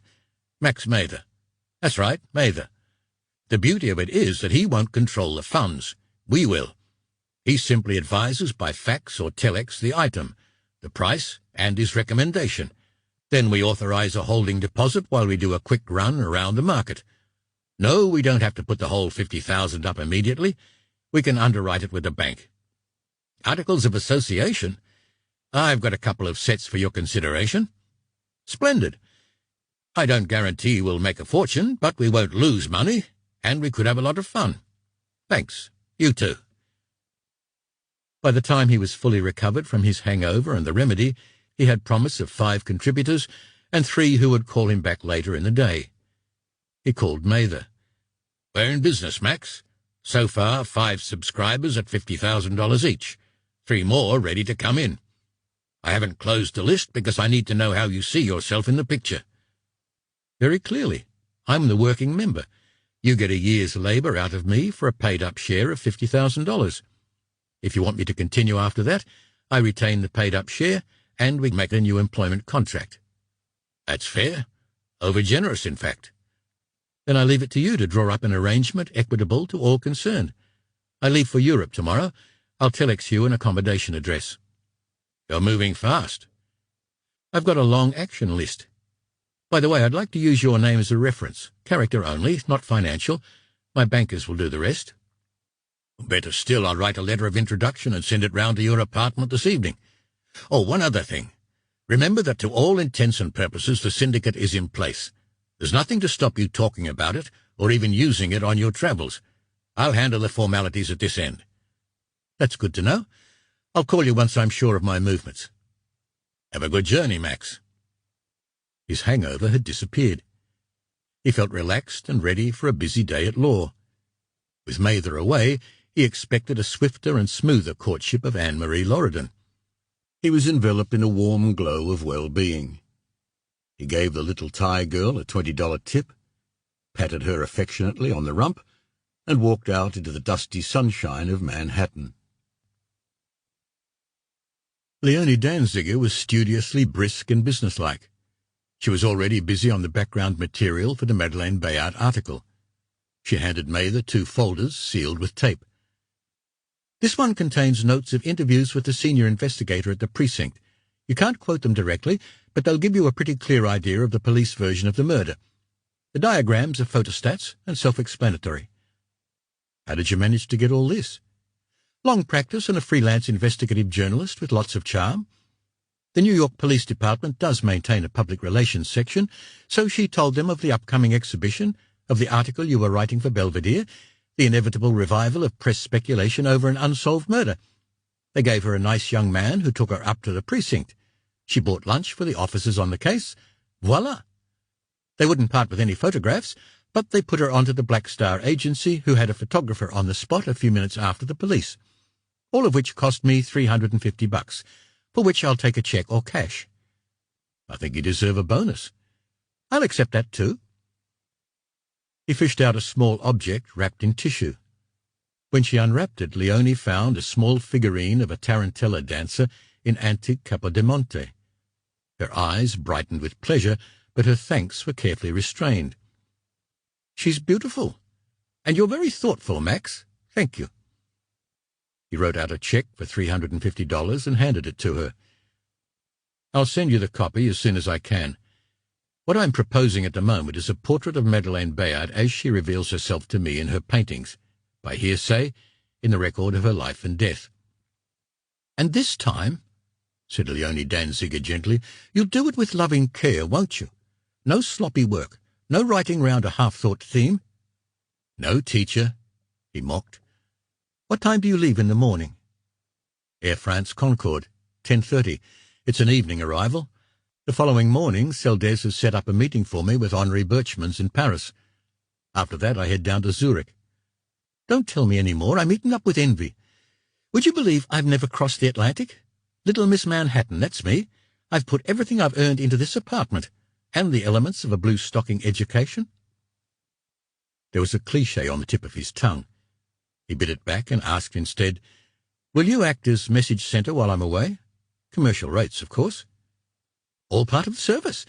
Max Mather. That's right, Mather. The beauty of it is that he won't control the funds. We will. He simply advises by fax or telex the item, the price, and his recommendation. Then we authorize a holding deposit while we do a quick run around the market. No, we don't have to put the whole $50,000 up immediately. We can underwrite it with the bank. Articles of association? I've got a couple of sets for your consideration. Splendid. I don't guarantee we'll make a fortune, but we won't lose money, and we could have a lot of fun. Thanks. You too. By the time he was fully recovered from his hangover and the remedy, he had promise of 5 contributors and 3 who would call him back later in the day. He called Mather. We're in business, Max. So far, 5 subscribers at $50,000 each. 3 more ready to come in. I haven't closed the list because I need to know how you see yourself in the picture. Very clearly. I'm the working member. You get a year's labor out of me for a paid-up share of $50,000. If you want me to continue after that, I retain the paid-up share, and we make a new employment contract. That's fair. Over-generous, in fact. Then I leave it to you to draw up an arrangement equitable to all concerned. I leave for Europe tomorrow. I'll telex you an accommodation address. You're moving fast. I've got a long action list. By the way, I'd like to use your name as a reference. Character only, not financial. My bankers will do the rest. Better still, I'll write a letter of introduction and send it round to your apartment this evening. Oh, one other thing. Remember that to all intents and purposes the syndicate is in place. There's nothing to stop you talking about it or even using it on your travels. I'll handle the formalities at this end. That's good to know. I'll call you once I'm sure of my movements. Have a good journey, Max. His hangover had disappeared. He felt relaxed and ready for a busy day at law. With Mather away, he expected a swifter and smoother courtship of Anne-Marie Loredan. He was enveloped in a warm glow of well-being. He gave the little Thai girl a $20 tip, patted her affectionately on the rump, and walked out into the dusty sunshine of Manhattan. Leonie Danziger was studiously brisk and businesslike. She was already busy on the background material for the Madeleine Bayard article. She handed Mather 2 folders sealed with tape. This one contains notes of interviews with the senior investigator at the precinct. You can't quote them directly, but they'll give you a pretty clear idea of the police version of the murder. The diagrams are photostats and self-explanatory. How did you manage to get all this? Long practice and a freelance investigative journalist with lots of charm. The New York Police Department does maintain a public relations section, so she told them of the upcoming exhibition, of the article you were writing for Belvedere, The inevitable revival of press speculation over an unsolved murder. They gave her a nice young man who took her up to the precinct. She bought lunch for the officers on the case. Voila! They wouldn't part with any photographs, but they put her onto the Black Star agency, who had a photographer on the spot a few minutes after the police. All of which cost me $350, for which I'll take a cheque or cash. I think you deserve a bonus. I'll accept that too. He fished out a small object wrapped in tissue. When she unwrapped it, Leonie found a small figurine of a tarantella dancer in antique Capodimonte. Her eyes brightened with pleasure, but her thanks were carefully restrained. "She's beautiful. And you're very thoughtful, Max. Thank you." He wrote out a cheque for $350 and handed it to her. "I'll send you the copy as soon as I can. What I'm proposing at the moment is a portrait of Madeleine Bayard as she reveals herself to me in her paintings, by hearsay, in the record of her life and death." "And this time," said Leonie Danziger gently, "you'll do it with loving care, won't you? No sloppy work, no writing round a half-thought theme." "No, teacher," he mocked. "What time do you leave in the morning?" "Air France Concorde, 10:30. It's an evening arrival. The following morning, Seldes has set up a meeting for me with Henri Birchmans in Paris. After that, I head down to Zurich. Don't tell me any more. I'm eaten up with envy. Would you believe I've never crossed the Atlantic? Little Miss Manhattan, that's me. I've put everything I've earned into this apartment, and the elements of a blue-stocking education." There was a cliché on the tip of his tongue. He bit it back and asked instead, "Will you act as message centre while I'm away? Commercial rates, of course." "All part of the service.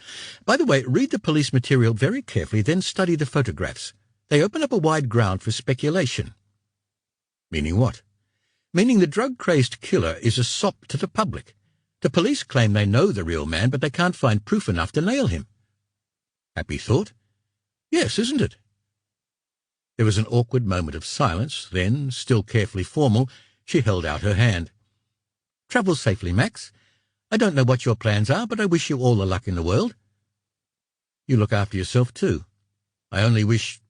By the way, read the police material very carefully, then study the photographs. They open up a wide ground for speculation." "Meaning what?" "Meaning the drug-crazed killer is a sop to the public. The police claim they know the real man, but they can't find proof enough to nail him." Happy thought? Yes, isn't it? There was an awkward moment of silence, then, still carefully formal, she held out her hand. "Travel safely, Max. I don't know what your plans are, but I wish you all the luck in the world." "You look after yourself, too. I only wish—"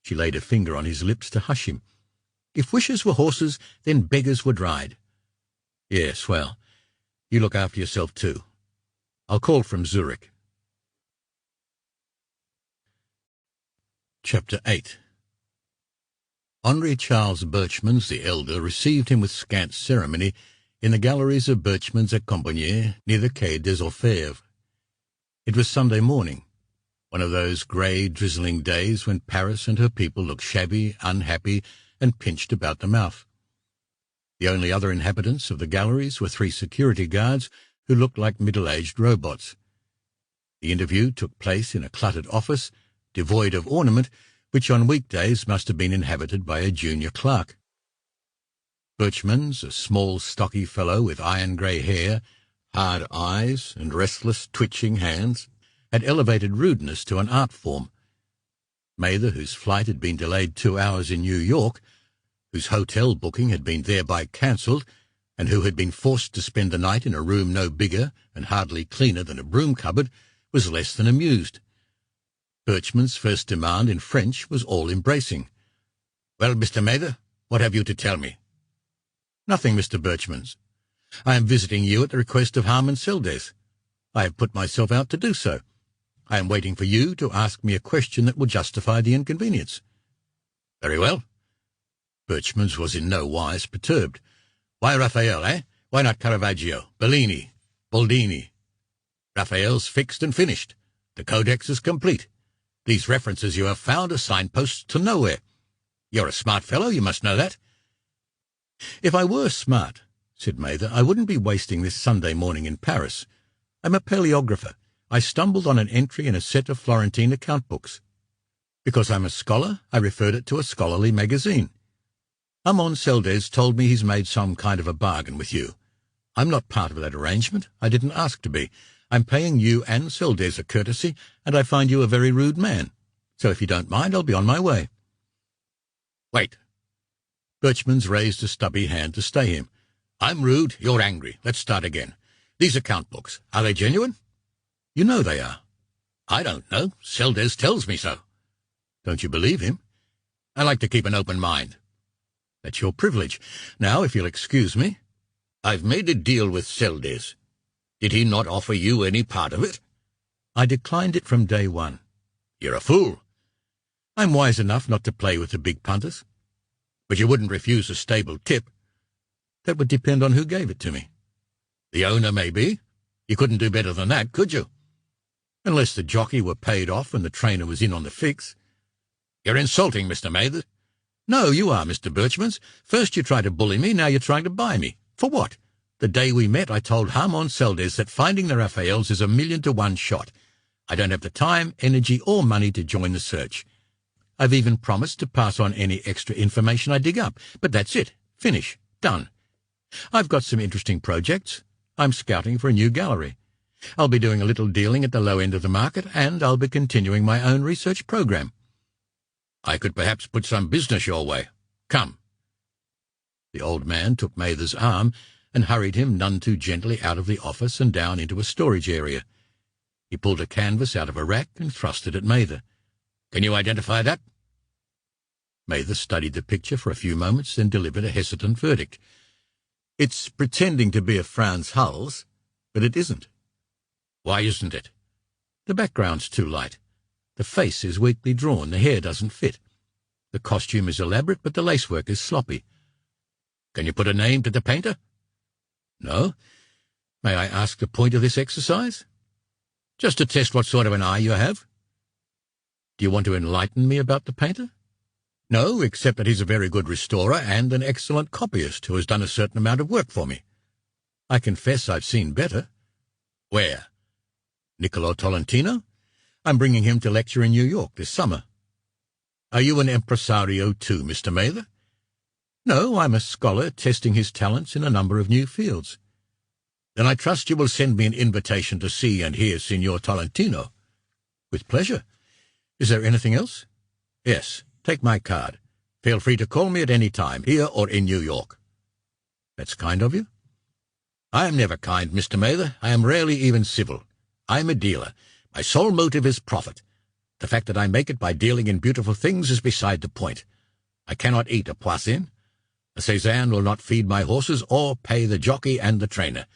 She laid a finger on his lips to hush him. "If wishes were horses, then beggars would ride." "Yes, well, you look after yourself, too. I'll call from Zurich." Chapter 8. Henri Charles Birchmans the elder received him with scant ceremony in the galleries of Birchmans at Compagnie, near the Quai des Orfèvres. It was Sunday morning, one of those grey, drizzling days when Paris and her people look shabby, unhappy, and pinched about the mouth. The only other inhabitants of the galleries were 3 security guards who looked like middle-aged robots. The interview took place in a cluttered office, devoid of ornament, which on weekdays must have been inhabited by a junior clerk. Birchmans, a small, stocky fellow with iron-grey hair, hard eyes, and restless, twitching hands, had elevated rudeness to an art form. Mather, whose flight had been delayed 2 hours in New York, whose hotel booking had been thereby cancelled, and who had been forced to spend the night in a room no bigger and hardly cleaner than a broom cupboard, was less than amused. Birchmans' first demand in French was all-embracing. "Well, Mr. Mather, what have you to tell me?" "Nothing, Mr. Birchmans. I am visiting you at the request of Harmon Seldes. I have put myself out to do so. I am waiting for you to ask me a question that will justify the inconvenience." "Very well." Birchmans was in no wise perturbed. "Why Raphael, eh? Why not Caravaggio, Bellini, Boldini? Raphael's fixed and finished. The codex is complete. These references you have found are signposts to nowhere. You're a smart fellow, you must know that." "If I were smart," said Mather, "I wouldn't be wasting this Sunday morning in Paris. I'm a paleographer. I stumbled on an entry in a set of Florentine account books. Because I'm a scholar, I referred it to a scholarly magazine. Harmon Seldes told me he's made some kind of a bargain with you. I'm not part of that arrangement. I didn't ask to be. I'm paying you and Seldes a courtesy, and I find you a very rude man. So if you don't mind, I'll be on my way." "Wait." Birchmans raised a stubby hand to stay him. "I'm rude, you're angry. Let's start again. These account books, are they genuine?" "You know they are." "I don't know. Seldes tells me so." "Don't you believe him?" I like to keep an open mind. That's your privilege. Now, if you'll excuse me. I've made a deal with Seldes. Did he not offer you any part of it? I declined it from day one. You're a fool. I'm wise enough not to play with the big punters. But you wouldn't refuse a stable tip. That would depend on who gave it to me. The owner, maybe. You couldn't do better than that, could you? Unless the jockey were paid off and the trainer was in on the fix. You're insulting, Mr. Mather. No, you are, Mr. Birchmans. First you tried to bully me, now you're trying to buy me. For what? The day we met, I told Harmon Seldes that finding the Raphaels is 1,000,000 to 1 shot. I don't have the time, energy, or money to join the search. I've even promised to pass on any extra information I dig up. But that's it. Finish. Done. I've got some interesting projects. I'm scouting for a new gallery. I'll be doing a little dealing at the low end of the market, and I'll be continuing my own research program. I could perhaps put some business your way. Come. The old man took Mather's arm and hurried him none too gently out of the office and down into a storage area. He pulled a canvas out of a rack and thrust it at Mather. Can you identify that? Mather studied the picture for a few moments, then delivered a hesitant verdict. It's pretending to be a Franz Hals, but it isn't. Why isn't it? The background's too light. The face is weakly drawn, the hair doesn't fit. The costume is elaborate, but the lacework is sloppy. Can you put a name to the painter? No. May I ask the point of this exercise? Just to test what sort of an eye you have. Do you want to enlighten me about the painter? No, except that he's a very good restorer and an excellent copyist who has done a certain amount of work for me. I confess I've seen better. Where? Niccolo Tolentino? I'm bringing him to lecture in New York this summer. Are you an impresario too, Mr. Mather? No, I'm a scholar testing his talents in a number of new fields. Then I trust you will send me an invitation to see and hear Signor Tolentino. With pleasure. Is there anything else? Yes. Take my card. Feel free to call me at any time, here or in New York. That's kind of you. I am never kind, Mr. Mather. I am rarely even civil. I am a dealer. My sole motive is profit. The fact that I make it by dealing in beautiful things is beside the point. I cannot eat a Poisson. A Cézanne will not feed my horses or pay the jockey and the trainer.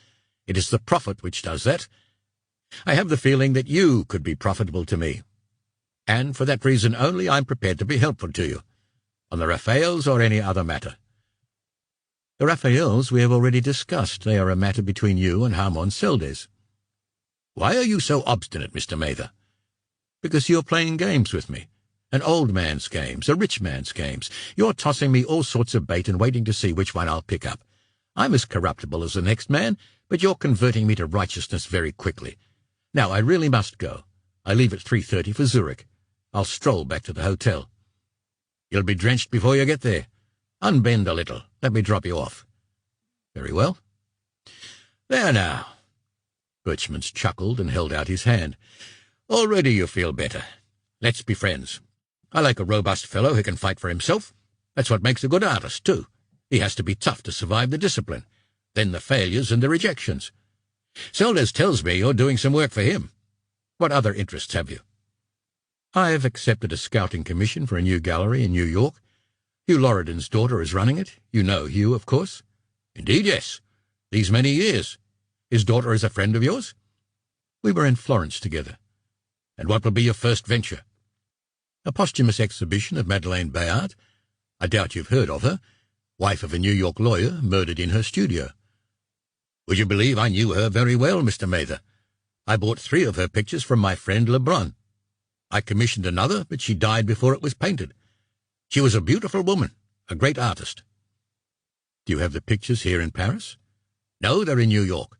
It is the profit which does that. I have the feeling that you could be profitable to me. And for that reason only I am prepared to be helpful to you, on the Raphaels or any other matter. The Raphaels we have already discussed. They are a matter between you and Harmon Seldes. Why are you so obstinate, Mr. Mather? Because you're playing games with me. An old man's games, a rich man's games. You're tossing me all sorts of bait and waiting to see which one I'll pick up. I'm as corruptible as the next man, but you're converting me to righteousness very quickly. Now, I really must go. I leave at 3:30 for Zurich. I'll stroll back to the hotel. You'll be drenched before you get there. Unbend a little. Let me drop you off. Very well. There now. Birchmans chuckled and held out his hand. Already you feel better. Let's be friends. I like a robust fellow who can fight for himself. That's what makes a good artist, too. He has to be tough to survive the discipline, then the failures and the rejections. Seldes tells me you're doing some work for him. What other interests have you? I've accepted a scouting commission for a new gallery in New York. Hugh Loridan's daughter is running it. You know Hugh, of course. Indeed, yes. These many years. His daughter is a friend of yours? We were in Florence together. And what will be your first venture? A posthumous exhibition of Madeleine Bayard. I doubt you've heard of her. Wife of a New York lawyer, murdered in her studio. Would you believe I knew her very well, Mr. Mather? I bought 3 of her pictures from my friend Lebrun. I commissioned another, but she died before it was painted. She was a beautiful woman, a great artist. Do you have the pictures here in Paris? No, they're in New York.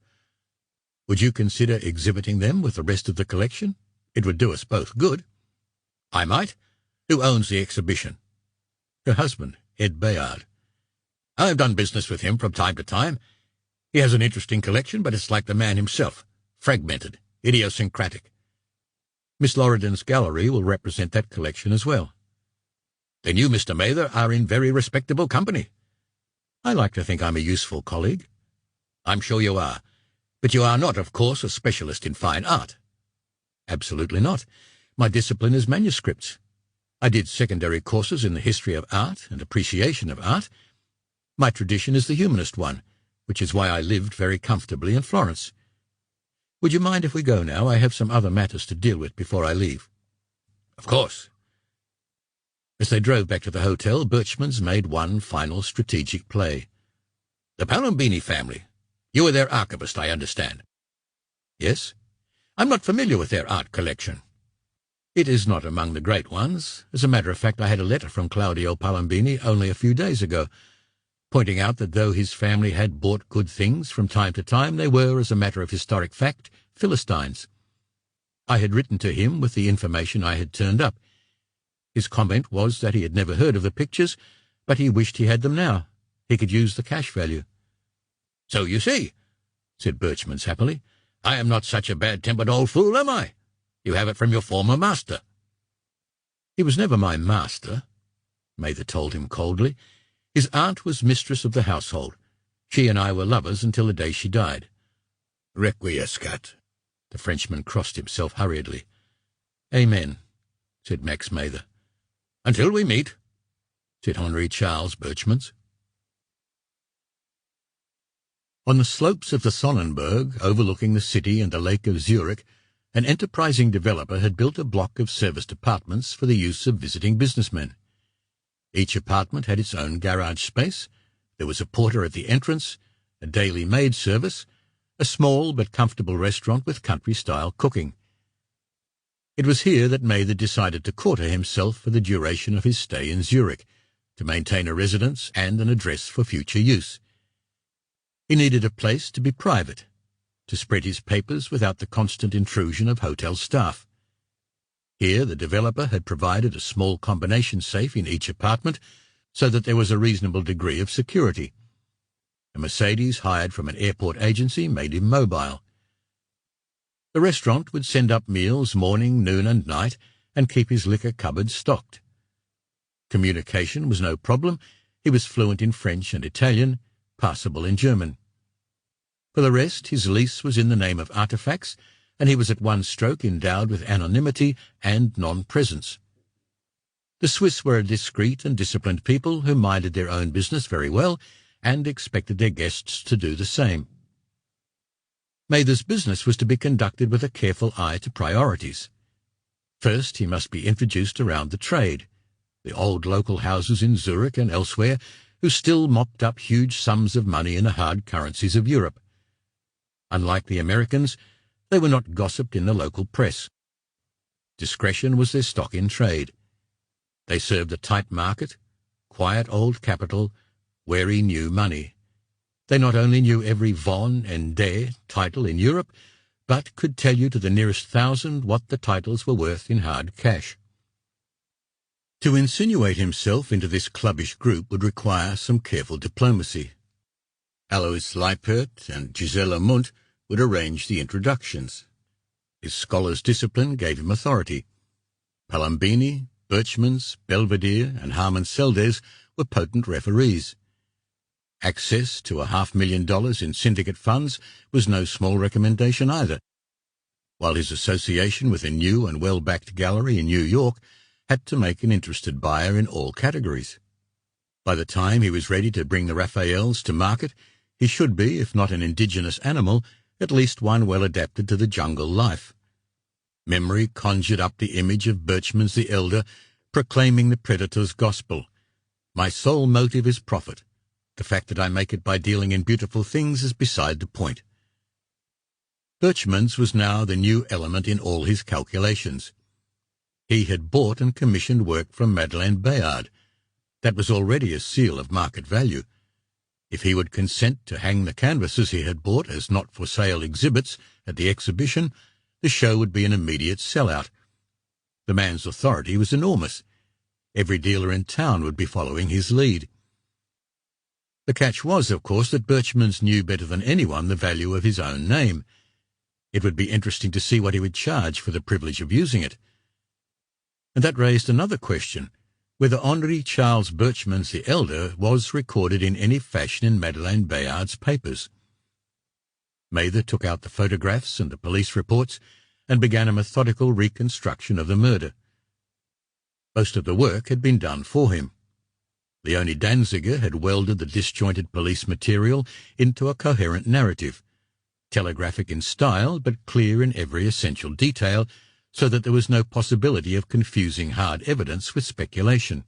Would you consider exhibiting them with the rest of the collection? It would do us both good. I might. Who owns the exhibition? Her husband, Ed Bayard. I've done business with him from time to time. He has an interesting collection, but it's like the man himself, fragmented, idiosyncratic. Miss Loridan's gallery will represent that collection as well. Then you, Mr. Mather, are in very respectable company. I like to think I'm a useful colleague. I'm sure you are. But you are not, of course, a specialist in fine art. Absolutely not. My discipline is manuscripts. I did secondary courses in the history of art and appreciation of art. My tradition is the humanist one, which is why I lived very comfortably in Florence. Would you mind if we go now? I have some other matters to deal with before I leave." "Of course." As they drove back to the hotel, Birchmans made one final strategic play. "The Palombini family. You were their archivist, I understand." "Yes." "I'm not familiar with their art collection." "It is not among the great ones. As a matter of fact, I had a letter from Claudio Palombini only a few days ago, pointing out that though his family had bought good things from time to time, they were, as a matter of historic fact, Philistines. I had written to him with the information I had turned up. His comment was that he had never heard of the pictures, but he wished he had them now. He could use the cash value." "So you see," said Birchmans happily, "I am not such a bad-tempered old fool, am I? You have it from your former master." "He was never my master," Mather told him coldly. "His aunt was mistress of the household. She and I were lovers until the day she died." "Requiescat." The Frenchman crossed himself hurriedly. "Amen," said Max Mather. "Until we meet," said Henri Charles Birchmans. On the slopes of the Sonnenberg, overlooking the city and the Lake of Zurich, an enterprising developer had built a block of serviced apartments for the use of visiting businessmen. Each apartment had its own garage space. There was a porter at the entrance, a daily maid service, a small but comfortable restaurant with country-style cooking. It was here that Mather decided to quarter himself for the duration of his stay in Zurich, to maintain a residence and an address for future use. He needed a place to be private, to spread his papers without the constant intrusion of hotel staff. Here the developer had provided a small combination safe in each apartment so that there was a reasonable degree of security. A Mercedes hired from an airport agency made him mobile. The restaurant would send up meals morning, noon, and night, and keep his liquor cupboard stocked. Communication was no problem. He was fluent in French and Italian, passable in German. For the rest, his lease was in the name of artifacts, and he was at one stroke endowed with anonymity and non-presence. The Swiss were a discreet and disciplined people who minded their own business very well and expected their guests to do the same. Mather's business was to be conducted with a careful eye to priorities. First, he must be introduced around the trade, the old local houses in Zurich and elsewhere, who still mopped up huge sums of money in the hard currencies of Europe. Unlike the Americans, they were not gossiped in the local press. Discretion was their stock in trade. They served a tight market, quiet old capital, wary new money. They not only knew every von and der title in Europe, but could tell you to the nearest 1,000 what the titles were worth in hard cash. To insinuate himself into this clubbish group would require some careful diplomacy. Alois Leipert and Gisela Mundt would arrange the introductions. His scholar's discipline gave him authority. Palombini, Birchmans, Belvedere, and Harman Seldes were potent referees. Access to $500,000 in syndicate funds was no small recommendation either, while his association with a new and well-backed gallery in New York had to make an interested buyer in all categories. By the time he was ready to bring the Raphaels to market, he should be, if not an indigenous animal, at least one well adapted to the jungle life. Memory conjured up the image of Birchmans the elder proclaiming the predator's gospel. "My sole motive is profit. The fact that I make it by dealing in beautiful things is beside the point." Birchmans was now the new element in all his calculations. He had bought and commissioned work from Madeleine Bayard. That was already a seal of market value. If he would consent to hang the canvases he had bought as not-for-sale exhibits at the exhibition, the show would be an immediate sellout. The man's authority was enormous. Every dealer in town would be following his lead. The catch was, of course, that Birchmans knew better than anyone the value of his own name. It would be interesting to see what he would charge for the privilege of using it. And that raised another question, whether Henri Charles Birchmans the elder was recorded in any fashion in Madeleine Bayard's papers. Mather took out the photographs and the police reports and began a methodical reconstruction of the murder. Most of the work had been done for him. Leone Danziger had welded the disjointed police material into a coherent narrative, telegraphic in style but clear in every essential detail, so that there was no possibility of confusing hard evidence with speculation.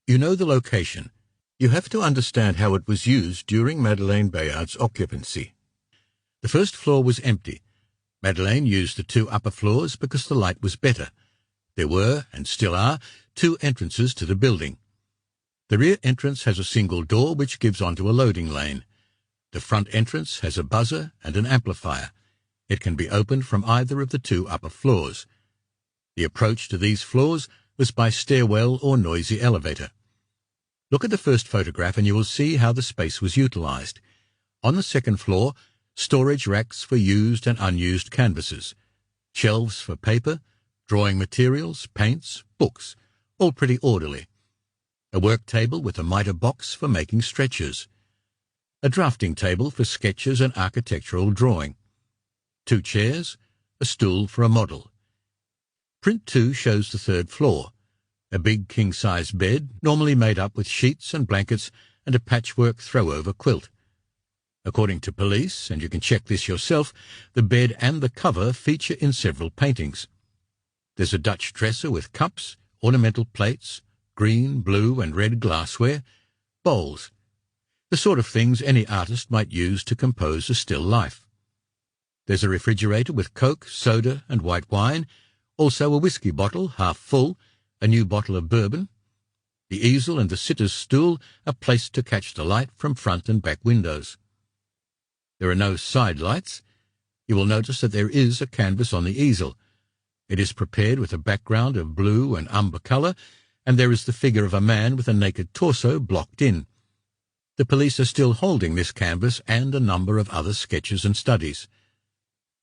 You know the location. You have to understand how it was used during Madeleine Bayard's occupancy. The first floor was empty. Madeleine used the two upper floors because the light was better. There were, and still are, two entrances to the building. The rear entrance has a single door which gives onto a loading lane. The front entrance has a buzzer and an amplifier. It can be opened from either of the two upper floors. The approach to these floors was by stairwell or noisy elevator. Look at the first photograph and you will see how the space was utilized. On the second floor, storage racks for used and unused canvases, shelves for paper, drawing materials, paints, books, all pretty orderly. A work table with a mitre box for making stretchers. A drafting table for sketches and architectural drawing. 2 chairs, a stool for a model. Print 2 shows the third floor. A big king-size bed, normally made up with sheets and blankets and a patchwork throw-over quilt. According to police, and you can check this yourself, the bed and the cover feature in several paintings. There's a Dutch dresser with cups, ornamental plates, green, blue and red glassware, bowls, the sort of things any artist might use to compose a still life. There's a refrigerator with Coke, soda and white wine, also a whiskey bottle, half full, a new bottle of bourbon. The easel and the sitter's stool are placed to catch the light from front and back windows. There are no side lights. You will notice that there is a canvas on the easel. It is prepared with a background of blue and umber colour, and there is the figure of a man with a naked torso blocked in. The police are still holding this canvas and a number of other sketches and studies.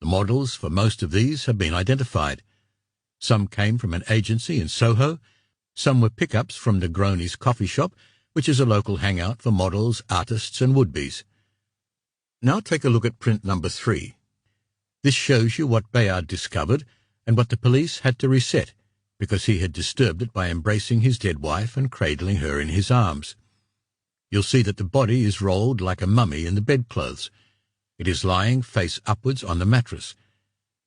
The models for most of these have been identified. Some came from an agency in Soho. Some were pickups from Negroni's coffee shop, which is a local hangout for models, artists and would-bes. Now take a look at print number 3. This shows you what Bayard discovered and what the police had to reset, because he had disturbed it by embracing his dead wife and cradling her in his arms. You'll see that the body is rolled like a mummy in the bedclothes. It is lying face upwards on the mattress.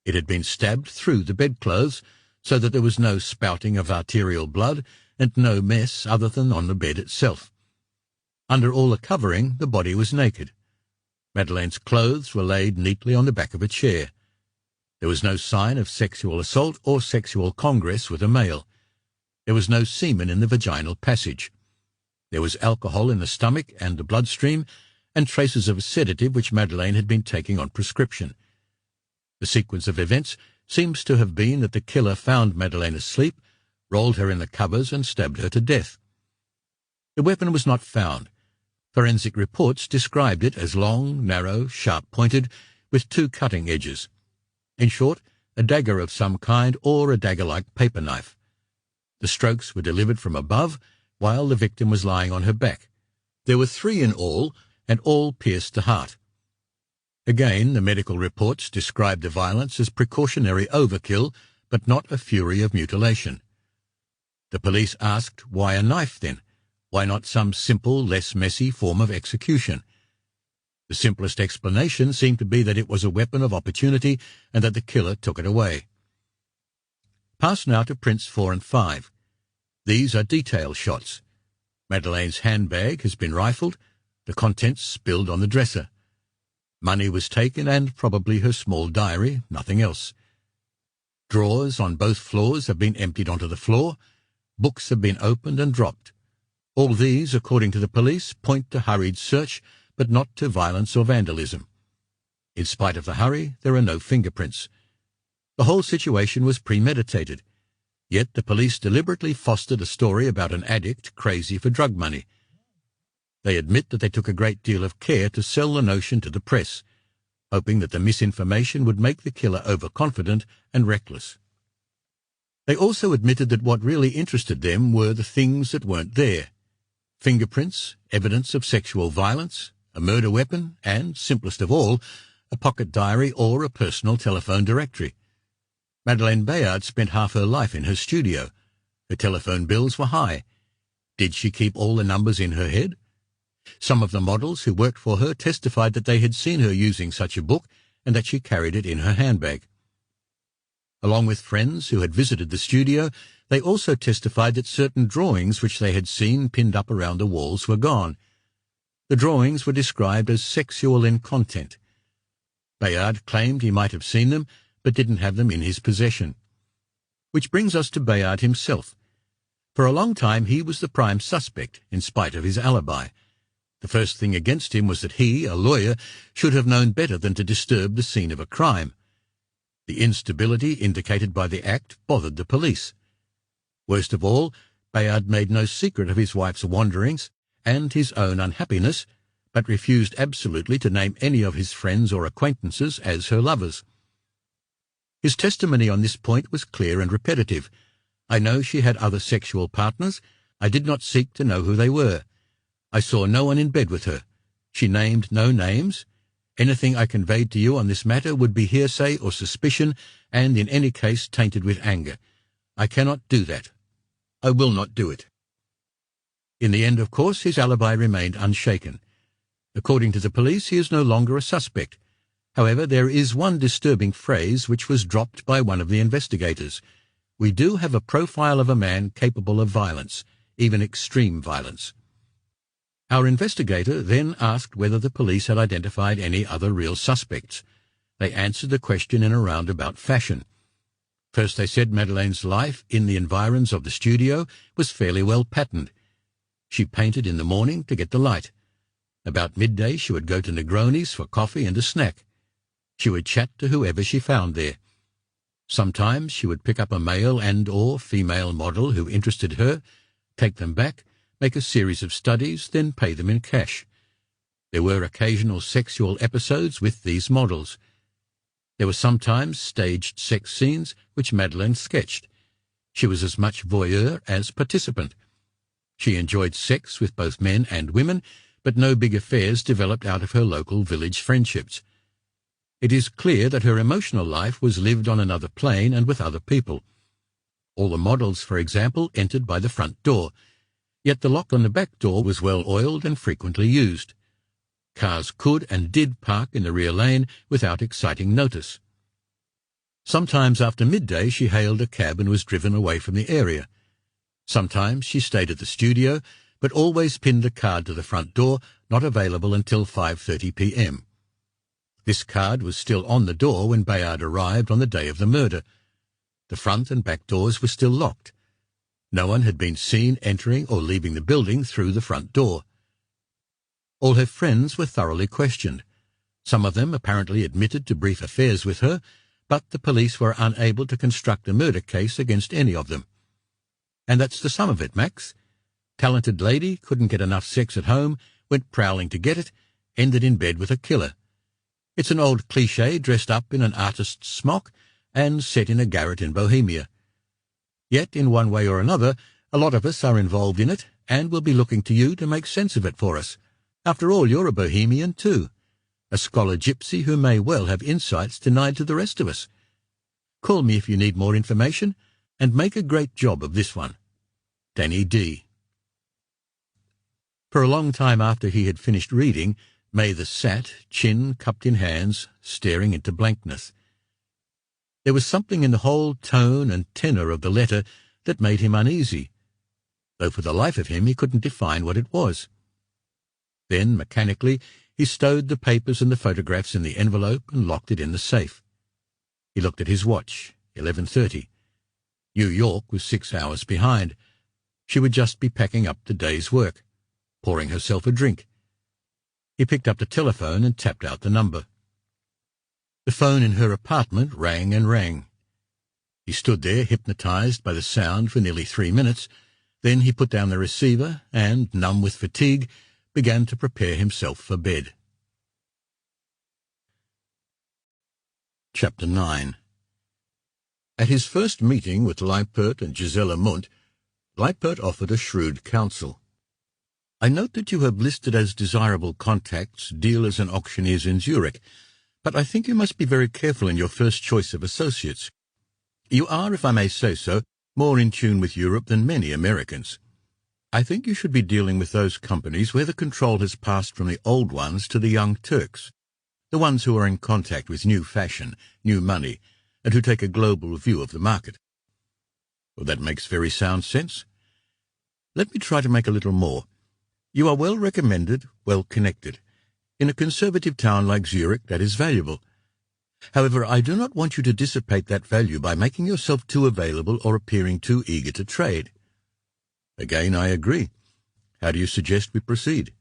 It had been stabbed through the bedclothes, so that there was no spouting of arterial blood and no mess other than on the bed itself. Under all the covering, the body was naked. Madeleine's clothes were laid neatly on the back of a chair. There was no sign of sexual assault or sexual congress with a male. There was no semen in the vaginal passage. There was alcohol in the stomach and the bloodstream, and traces of a sedative which Madeleine had been taking on prescription. The sequence of events seems to have been that the killer found Madeleine asleep, rolled her in the covers and stabbed her to death. The weapon was not found. Forensic reports described it as long, narrow, sharp-pointed, with 2 cutting edges. In short, a dagger of some kind or a dagger-like paper knife. The strokes were delivered from above, while the victim was lying on her back. There were 3 in all, and all pierced the heart. Again, the medical reports described the violence as precautionary overkill, but not a fury of mutilation. The police asked, why a knife then? Why not some simple, less messy form of execution? The simplest explanation seemed to be that it was a weapon of opportunity and that the killer took it away. Pass now to prints 4 and 5. These are detail shots. Madeleine's handbag has been rifled, the contents spilled on the dresser. Money was taken and probably her small diary, nothing else. Drawers on both floors have been emptied onto the floor. Books have been opened and dropped. All these, according to the police, point to hurried search, but not to violence or vandalism. In spite of the hurry, there are no fingerprints. The whole situation was premeditated, yet the police deliberately fostered a story about an addict crazy for drug money. They admit that they took a great deal of care to sell the notion to the press, hoping that the misinformation would make the killer overconfident and reckless. They also admitted that what really interested them were the things that weren't there: fingerprints, evidence of sexual violence, a murder weapon, and, simplest of all, a pocket diary or a personal telephone directory. Madeleine Bayard spent half her life in her studio. Her telephone bills were high. Did she keep all the numbers in her head? Some of the models who worked for her testified that they had seen her using such a book and that she carried it in her handbag. Along with friends who had visited the studio, they also testified that certain drawings which they had seen pinned up around the walls were gone. The drawings were described as sexual in content. Bayard claimed he might have seen them, but didn't have them in his possession. Which brings us to Bayard himself. For a long time he was the prime suspect, in spite of his alibi. The first thing against him was that he, a lawyer, should have known better than to disturb the scene of a crime. The instability indicated by the act bothered the police. Worst of all, Bayard made no secret of his wife's wanderings and his own unhappiness, but refused absolutely to name any of his friends or acquaintances as her lovers. His testimony on this point was clear and repetitive. I know she had other sexual partners. I did not seek to know who they were. I saw no one in bed with her. She named no names. Anything I conveyed to you on this matter would be hearsay or suspicion, and in any case tainted with anger. I cannot do that. I will not do it. In the end, of course, his alibi remained unshaken. According to the police, he is no longer a suspect. However, there is one disturbing phrase which was dropped by one of the investigators. We do have a profile of a man capable of violence, even extreme violence. Our investigator then asked whether the police had identified any other real suspects. They answered the question in a roundabout fashion. First they said Madeleine's life in the environs of the studio was fairly well patterned. She painted in the morning to get the light. About midday she would go to Negroni's for coffee and a snack. She would chat to whoever she found there. Sometimes she would pick up a male and or female model who interested her, take them back, make a series of studies, then pay them in cash. There were occasional sexual episodes with these models. There were sometimes staged sex scenes which Madeleine sketched. She was as much voyeur as participant. She enjoyed sex with both men and women, but no big affairs developed out of her local village friendships. It is clear that her emotional life was lived on another plane and with other people. All the models, for example, entered by the front door, yet the lock on the back door was well oiled and frequently used. Cars could and did park in the rear lane without exciting notice. Sometimes after midday she hailed a cab and was driven away from the area. Sometimes she stayed at the studio, but always pinned a card to the front door, not available until 5:30 p.m. This card was still on the door when Bayard arrived on the day of the murder. The front and back doors were still locked. No one had been seen entering or leaving the building through the front door. All her friends were thoroughly questioned. Some of them apparently admitted to brief affairs with her, but the police were unable to construct a murder case against any of them. And that's the sum of it, Max. Talented lady, couldn't get enough sex at home, went prowling to get it, ended in bed with a killer. It's an old cliché dressed up in an artist's smock and set in a garret in Bohemia. Yet, in one way or another, a lot of us are involved in it, and will be looking to you to make sense of it for us. After all, you're a Bohemian too, a scholar gypsy who may well have insights denied to the rest of us. Call me if you need more information, and make a great job of this one. Danny D. For a long time after he had finished reading, Mather sat, chin cupped in hands, staring into blankness. There was something in the whole tone and tenor of the letter that made him uneasy, though for the life of him he couldn't define what it was. Then, mechanically, he stowed the papers and the photographs in the envelope and locked it in the safe. He looked at his watch, 11:30. New York was 6 hours behind. She would just be packing up the day's work, pouring herself a drink. He picked up the telephone and tapped out the number. The phone in her apartment rang and rang. He stood there, hypnotized by the sound, for nearly 3 minutes. Then he put down the receiver and, numb with fatigue, began to prepare himself for bed. Chapter 9. At his first meeting with Leipert and Gisela Mundt, Leipert offered a shrewd counsel. I note that you have listed as desirable contacts dealers and auctioneers in Zurich, but I think you must be very careful in your first choice of associates. You are, if I may say so, more in tune with Europe than many Americans. I think you should be dealing with those companies where the control has passed from the old ones to the young Turks, the ones who are in contact with new fashion, new money, and who take a global view of the market. Well, that makes very sound sense. Let me try to make a little more. You are well recommended, well connected. In a conservative town like Zurich, that is valuable. However, I do not want you to dissipate that value by making yourself too available or appearing too eager to trade. Again, I agree. How do you suggest we proceed?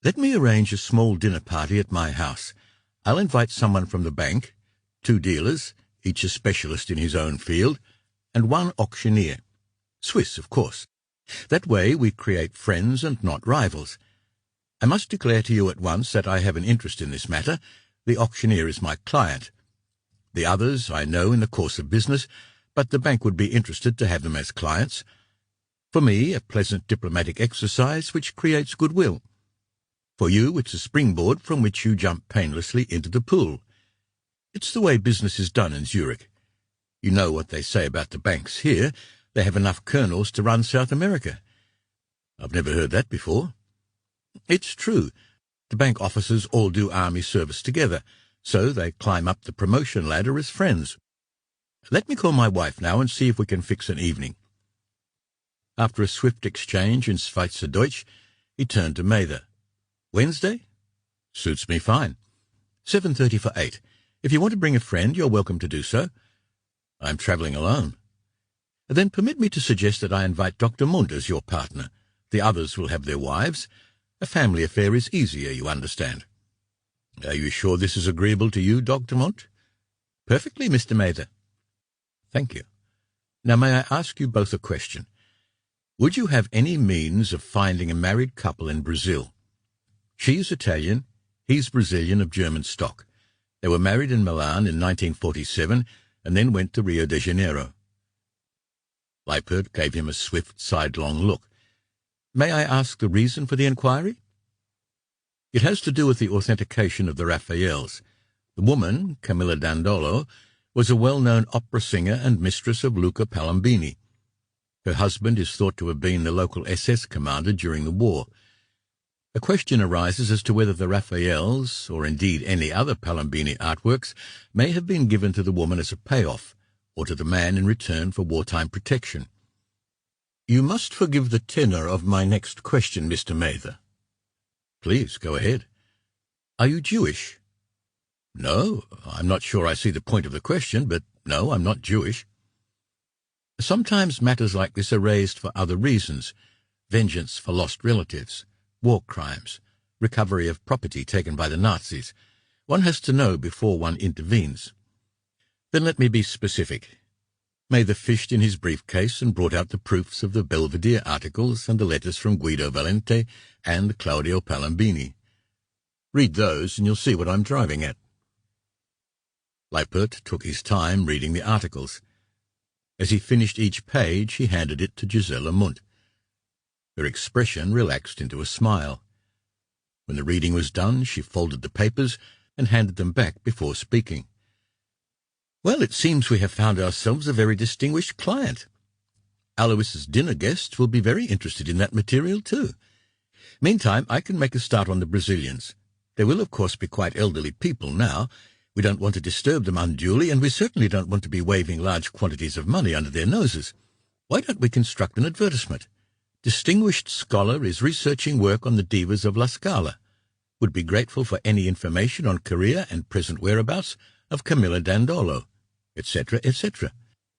Let me arrange a small dinner party at my house. I'll invite someone from the bank, 2 dealers, each a specialist in his own field, and 1 auctioneer. Swiss, of course. That way we create friends and not rivals. I must declare to you at once that I have an interest in this matter. The auctioneer is my client. The others I know in the course of business, but the bank would be interested to have them as clients. For me, a pleasant diplomatic exercise which creates goodwill. For you, it's a springboard from which you jump painlessly into the pool. It's the way business is done in Zurich. You know what they say about the banks here. They have enough colonels to run South America. I've never heard that before. It's true. The bank officers all do army service together, so they climb up the promotion ladder as friends. Let me call my wife now and see if we can fix an evening. After a swift exchange in Schweizerdeutsch, he turned to Mather. Wednesday? Suits me fine. 7:30 for 8. If you want to bring a friend, you're welcome to do so. I'm travelling alone. Then permit me to suggest that I invite Dr. Mundt as your partner. The others will have their wives. A family affair is easier, you understand. Are you sure this is agreeable to you, Dr. Mundt? Perfectly, Mr. Mather. Thank you. Now may I ask you both a question? Would you have any means of finding a married couple in Brazil? She's Italian, he's Brazilian of German stock. They were married in Milan in 1947 and then went to Rio de Janeiro. Leipert gave him a swift, sidelong look. May I ask the reason for the inquiry? It has to do with the authentication of the Raphaels. The woman, Camilla Dandolo, was a well-known opera singer and mistress of Luca Palambini. Her husband is thought to have been the local SS commander during the war. A question arises as to whether the Raphaels, or indeed any other Palambini artworks, may have been given to the woman as a payoff, or to the man in return for wartime protection. You must forgive the tenor of my next question, Mr. Mather. Please, go ahead. Are you Jewish? No, I'm not sure I see the point of the question, but no, I'm not Jewish. Sometimes matters like this are raised for other reasons: vengeance for lost relatives, war crimes, recovery of property taken by the Nazis. One has to know before one intervenes. Then let me be specific. Mather fished in his briefcase and brought out the proofs of the Belvedere articles and the letters from Guido Valente and Claudio Palambini. Read those and you'll see what I'm driving at. Leipert took his time reading the articles. As he finished each page, he handed it to Gisela Mundt. Her expression relaxed into a smile. When the reading was done, she folded the papers and handed them back before speaking. Well, it seems we have found ourselves a very distinguished client. Alois's dinner guests will be very interested in that material too. Meantime, I can make a start on the Brazilians. They will, of course, be quite elderly people now. We don't want to disturb them unduly, and we certainly don't want to be waving large quantities of money under their noses. Why don't we construct an advertisement? Distinguished scholar is researching work on the divas of La Scala. Would be grateful for any information on career and present whereabouts of Camilla Dandolo, etc., etc.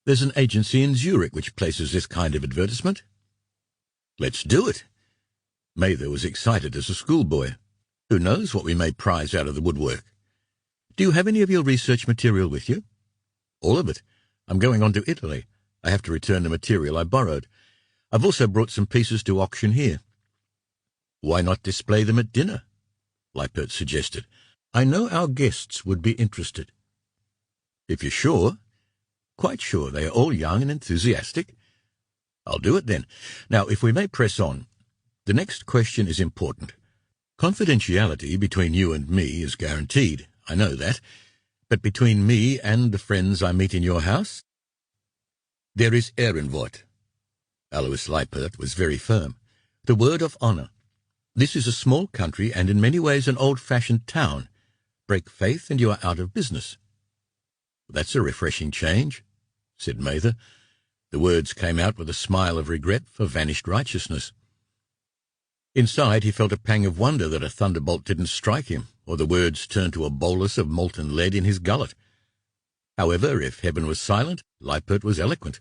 There's an agency in Zurich which places this kind of advertisement. Let's do it. Mather was excited as a schoolboy. Who knows what we may prize out of the woodwork? Do you have any of your research material with you? All of it. I'm going on to Italy. I have to return the material I borrowed. I've also brought some pieces to auction here. Why not display them at dinner? Leipert suggested. I know our guests would be interested. If you're sure. Quite sure. They are all young and enthusiastic. I'll do it then. Now, if we may press on, the next question is important. Confidentiality between you and me is guaranteed. I know that. But between me and the friends I meet in your house, There is Ehrenwort. Alois Leipert was very firm. The word of honor. This is a small country and in many ways an old-fashioned town. Break faith and you are out of business. That's a refreshing change, said Mather. The words came out with a smile of regret for vanished righteousness. Inside he felt a pang of wonder that a thunderbolt didn't strike him, or the words turned to a bolus of molten lead in his gullet. However, if heaven was silent, Leipert was eloquent.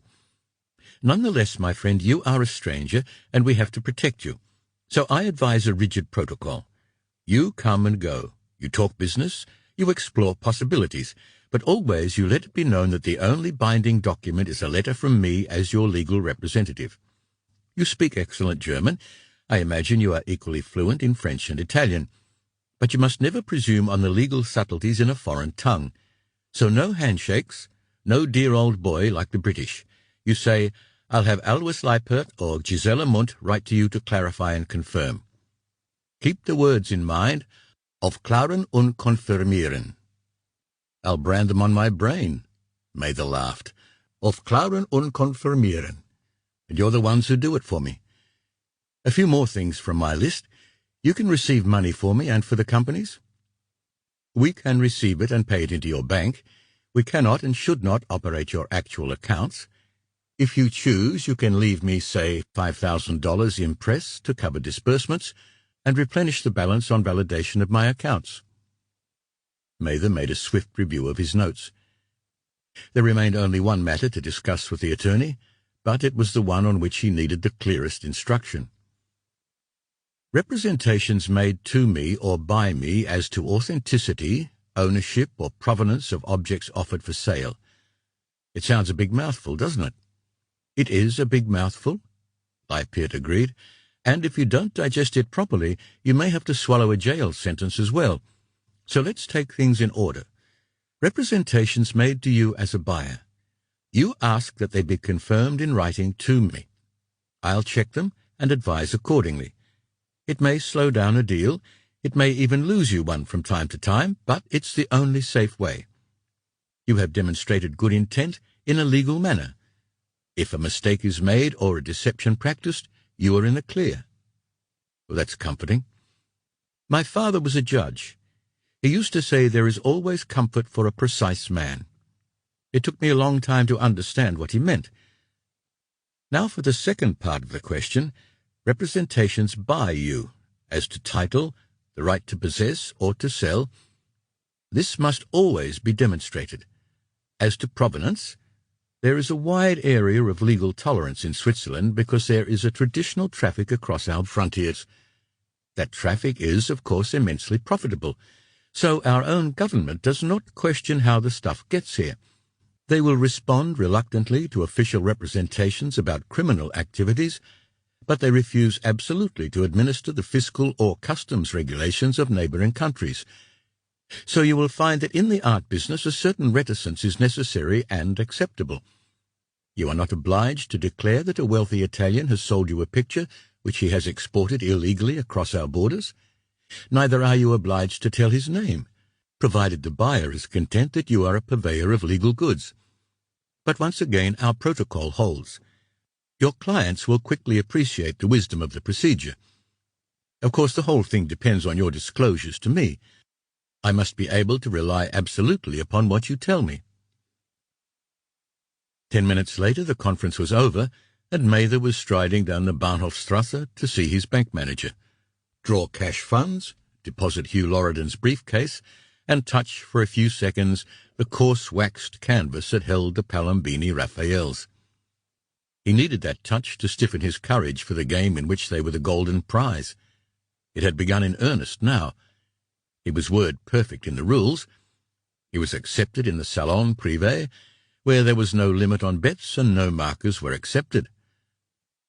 Nonetheless, my friend, you are a stranger, and we have to protect you. So I advise a rigid protocol. You come and go. You talk business. You explore possibilities. But always you let it be known that the only binding document is a letter from me as your legal representative. You speak excellent German. I imagine you are equally fluent in French and Italian. But you must never presume on the legal subtleties in a foreign tongue. So no handshakes, no dear old boy like the British. You say, I'll have Alois Leipert or Gisela Mundt write to you to clarify and confirm. Keep the words in mind, aufklären und konfirmieren. I'll brand them on my brain, Mather laughed. Aufklären und konfirmieren. And you're the ones who do it for me. A few more things from my list. You can receive money for me and for the companies. We can receive it and pay it into your bank. We cannot and should not operate your actual accounts. If you choose, you can leave me, say, $5,000 in press to cover disbursements and replenish the balance on validation of my accounts. Mather made a swift review of his notes. There remained only one matter to discuss with the attorney, but it was the one on which he needed the clearest instruction. Representations made to me or by me as to authenticity, ownership, or provenance of objects offered for sale. It sounds a big mouthful, doesn't it? It is a big mouthful, Leipert agreed, and if you don't digest it properly, you may have to swallow a jail sentence as well. So let's take things in order. Representations made to you as a buyer. You ask that they be confirmed in writing to me. I'll check them and advise accordingly. It may slow down a deal. It may even lose you one from time to time, but it's the only safe way. You have demonstrated good intent in a legal manner. If a mistake is made or a deception practiced, you are in the clear. Well, that's comforting. My father was a judge. He used to say there is always comfort for a precise man. It took me a long time to understand what he meant. Now for the second part of the question, representations by you, as to title, the right to possess or to sell. This must always be demonstrated. As to provenance, there is a wide area of legal tolerance in Switzerland because there is a traditional traffic across our frontiers. That traffic is, of course, immensely profitable, so our own government does not question how the stuff gets here. They will respond reluctantly to official representations about criminal activities, but they refuse absolutely to administer the fiscal or customs regulations of neighboring countries. So you will find that in the art business a certain reticence is necessary and acceptable. You are not obliged to declare that a wealthy Italian has sold you a picture which he has exported illegally across our borders. Neither are you obliged to tell his name, provided the buyer is content that you are a purveyor of legal goods. But once again, our protocol holds. Your clients will quickly appreciate the wisdom of the procedure. Of course, the whole thing depends on your disclosures to me. I must be able to rely absolutely upon what you tell me. 10 minutes later, the conference was over, and Mather was striding down the Bahnhofstrasse to see his bank manager, draw cash funds, deposit Hugh Loridan's briefcase, and touch for a few seconds the coarse waxed canvas that held the Palambini Raphaels. He needed that touch to stiffen his courage for the game in which they were the golden prize. It had begun in earnest now. He was word perfect in the rules. He was accepted in the Salon Privé, where there was no limit on bets and no markers were accepted.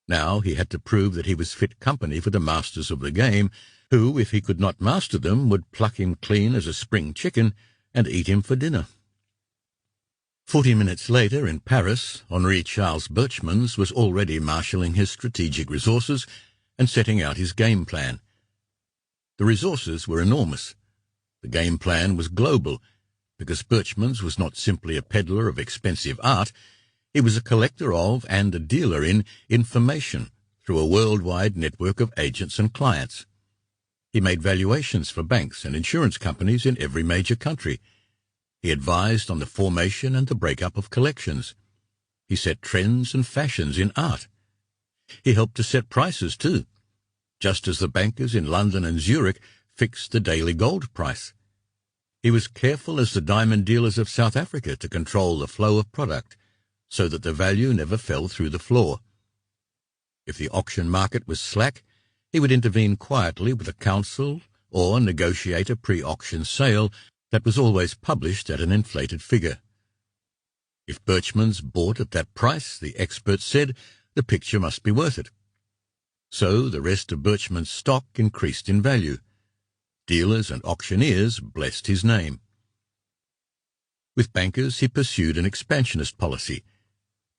Now he had to prove that he was fit company for the masters of the game, who, if he could not master them, would pluck him clean as a spring chicken and eat him for dinner. 40 minutes later, in Paris, Henri Charles Birchmans was already marshalling his strategic resources and setting out his game plan. The resources were enormous. The game plan was global, because Birchmans was not simply a peddler of expensive art. He was a collector of and a dealer in information through a worldwide network of agents and clients. He made valuations for banks and insurance companies in every major country. He advised on the formation and the breakup of collections. He set trends and fashions in art. He helped to set prices too, just as the bankers in London and Zurich fixed the daily gold price. He was careful as the diamond dealers of South Africa to control the flow of product so that the value never fell through the floor. If the auction market was slack, he would intervene quietly with a counsel or negotiate a pre-auction sale that was always published at an inflated figure. If Birchmans bought at that price, the experts said, the picture must be worth it. So the rest of Birchmans' stock increased in value. Dealers and auctioneers blessed his name. With bankers, he pursued an expansionist policy.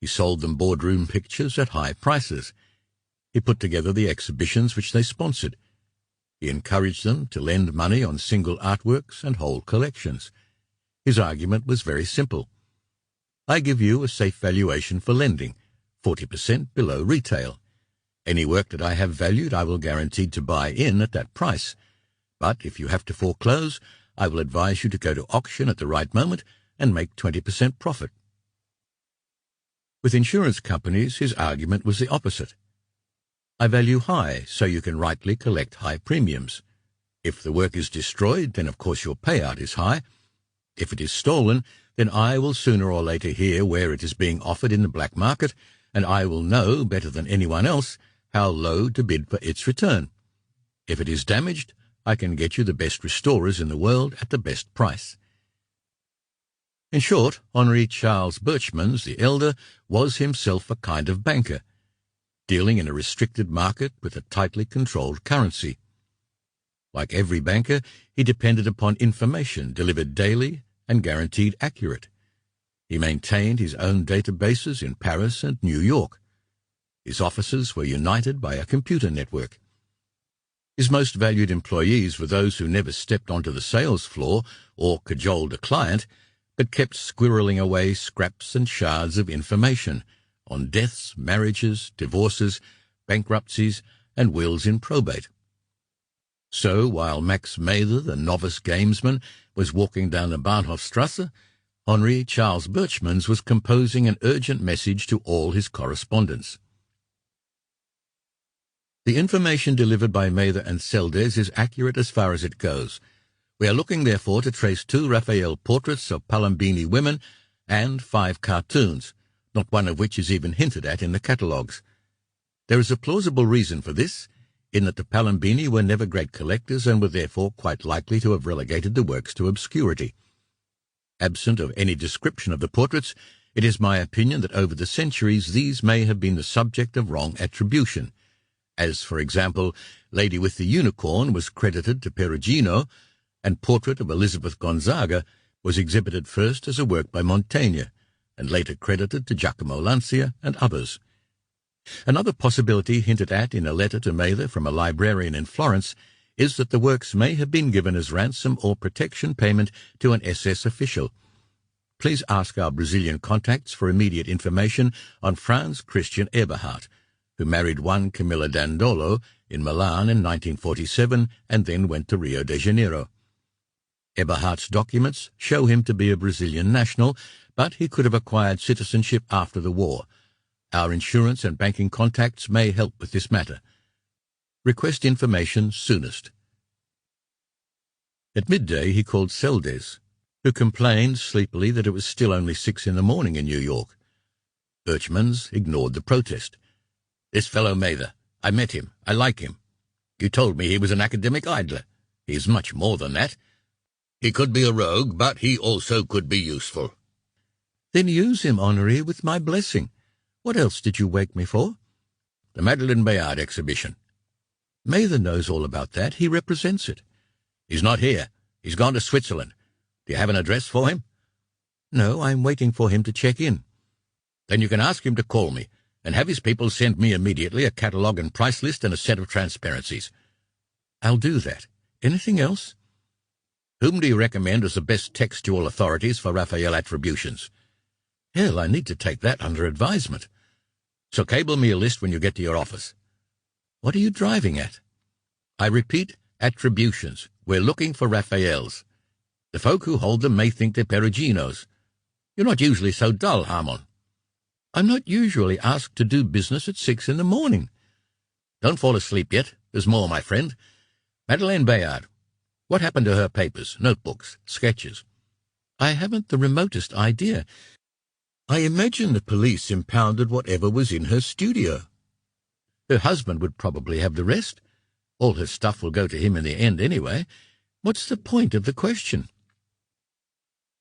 He sold them boardroom pictures at high prices. He put together the exhibitions which they sponsored. He encouraged them to lend money on single artworks and whole collections. His argument was very simple. I give you a safe valuation for lending, 40% below retail. Any work that I have valued I will guarantee to buy in at that price. But if you have to foreclose, I will advise you to go to auction at the right moment and make 20% profit. With insurance companies, his argument was the opposite. I value high so you can rightly collect high premiums. If the work is destroyed, then of course your payout is high. If it is stolen, then I will sooner or later hear where it is being offered in the black market, and I will know, better than anyone else, how low to bid for its return. If it is damaged, I can get you the best restorers in the world at the best price. In short, Henri Charles Birchmans, the elder, was himself a kind of banker, dealing in a restricted market with a tightly controlled currency. Like every banker, he depended upon information delivered daily and guaranteed accurate. He maintained his own databases in Paris and New York. His offices were united by a computer network. His most valued employees were those who never stepped onto the sales floor or cajoled a client, but kept squirreling away scraps and shards of information on deaths, marriages, divorces, bankruptcies, and wills in probate. So, while Max Mather, the novice gamesman, was walking down the Bahnhofstrasse, Henri Charles Birchmans was composing an urgent message to all his correspondents. The information delivered by Mather and Seldes is accurate as far as it goes. We are looking, therefore, to trace 2 Raphael portraits of Palambini women and 5 cartoons, not one of which is even hinted at in the catalogues. There is a plausible reason for this, in that the Palambini were never great collectors and were therefore quite likely to have relegated the works to obscurity. Absent of any description of the portraits, it is my opinion that over the centuries these may have been the subject of wrong attribution, as, for example, Lady with the Unicorn was credited to Perugino, and Portrait of Elizabeth Gonzaga was exhibited first as a work by Montaigne, and later credited to Giacomo Lancia and others. Another possibility hinted at in a letter to Mather from a librarian in Florence is that the works may have been given as ransom or protection payment to an SS official. Please ask our Brazilian contacts for immediate information on Franz Christian Eberhard, who married one Camilla Dandolo in Milan in 1947 and then went to Rio de Janeiro. Eberhard's documents show him to be a Brazilian national, but he could have acquired citizenship after the war. Our insurance and banking contacts may help with this matter. Request information soonest. At midday he called Seldes, who complained sleepily that it was still only 6 in the morning in New York. Birchmans ignored the protest. This fellow Mather, I met him. I like him. You told me he was an academic idler. He is much more than that. He could be a rogue, but he also could be useful. Then use him, Henri, with my blessing. What else did you wake me for? The Madeleine Bayard exhibition. Mather knows all about that. He represents it. He's not here. He's gone to Switzerland. Do you have an address for him? No, I'm waiting for him to check in. Then you can ask him to call me, and have his people send me immediately a catalogue and price list and a set of transparencies. I'll do that. Anything else? Whom do you recommend as the best textual authorities for Raphael attributions? Hell, I need to take that under advisement. So cable me a list when you get to your office. What are you driving at? I repeat, attributions. We're looking for Raphaels. The folk who hold them may think they're Peruginos. You're not usually so dull, Harmon. I'm not usually asked to do business at 6 in the morning. Don't fall asleep yet. There's more, my friend. Madeleine Bayard. What happened to her papers, notebooks, sketches? I haven't the remotest idea. I imagine the police impounded whatever was in her studio. Her husband would probably have the rest. All her stuff will go to him in the end anyway. What's the point of the question?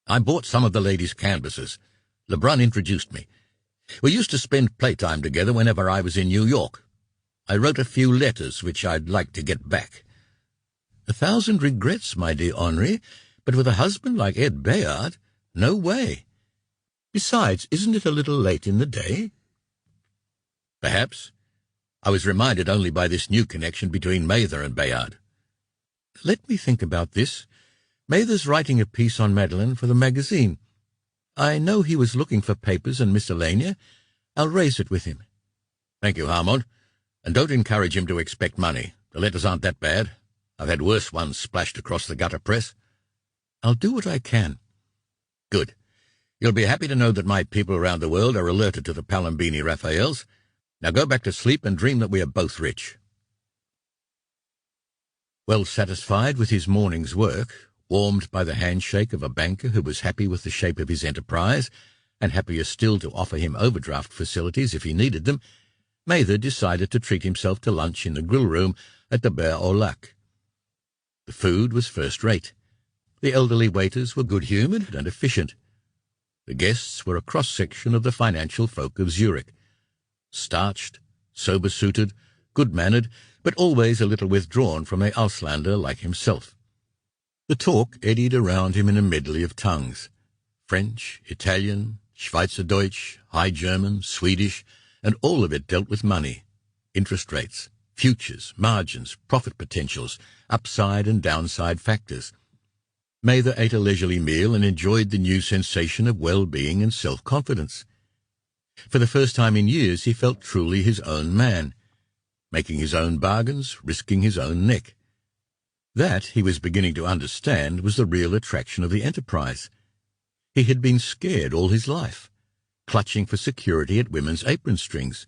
I bought some of the ladies' canvases. Lebrun introduced me. We used to spend playtime together whenever I was in New York. I wrote a few letters which I'd like to get back. 1,000 regrets, my dear Henri, but with a husband like Ed Bayard, no way. Besides, isn't it a little late in the day? Perhaps. I was reminded only by this new connection between Mather and Bayard. Let me think about this. Mather's writing a piece on Madeleine for the magazine. I know he was looking for papers and miscellanea. I'll raise it with him. Thank you, Harmon. And don't encourage him to expect money. The letters aren't that bad. I've had worse ones splashed across the gutter press. I'll do what I can. Good. You'll be happy to know that my people around the world are alerted to the Palombini Raphaels. Now go back to sleep and dream that we are both rich. Well satisfied with his morning's work, warmed by the handshake of a banker who was happy with the shape of his enterprise, and happier still to offer him overdraft facilities if he needed them, Mather decided to treat himself to lunch in the grill room at the Bear au Lac. The food was first-rate. The elderly waiters were good-humoured and efficient. The guests were a cross-section of the financial folk of Zurich. Starched, sober-suited, good-mannered, but always a little withdrawn from a Auslander like himself. The talk eddied around him in a medley of tongues. French, Italian, Schweizerdeutsch, High German, Swedish, and all of it dealt with money, interest rates, futures, margins, profit potentials, upside and downside factors. Mather ate a leisurely meal and enjoyed the new sensation of well-being and self-confidence. For the first time in years he felt truly his own man, making his own bargains, risking his own neck. That, he was beginning to understand, was the real attraction of the enterprise. He had been scared all his life, clutching for security at women's apron strings.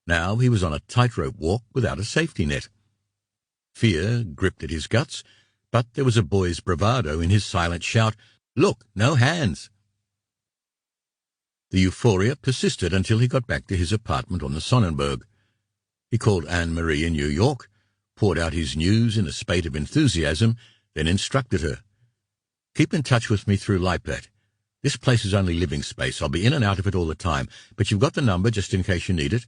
Now he was on a tightrope walk without a safety net. Fear gripped at his guts, but there was a boy's bravado in his silent shout, "Look, no hands!" The euphoria persisted until he got back to his apartment on the Sonnenberg. He called Anne-Marie in New York, poured out his news in a spate of enthusiasm, then instructed her. "Keep in touch with me through Lipat. This place is only living space. I'll be in and out of it all the time, but you've got the number just in case you need it.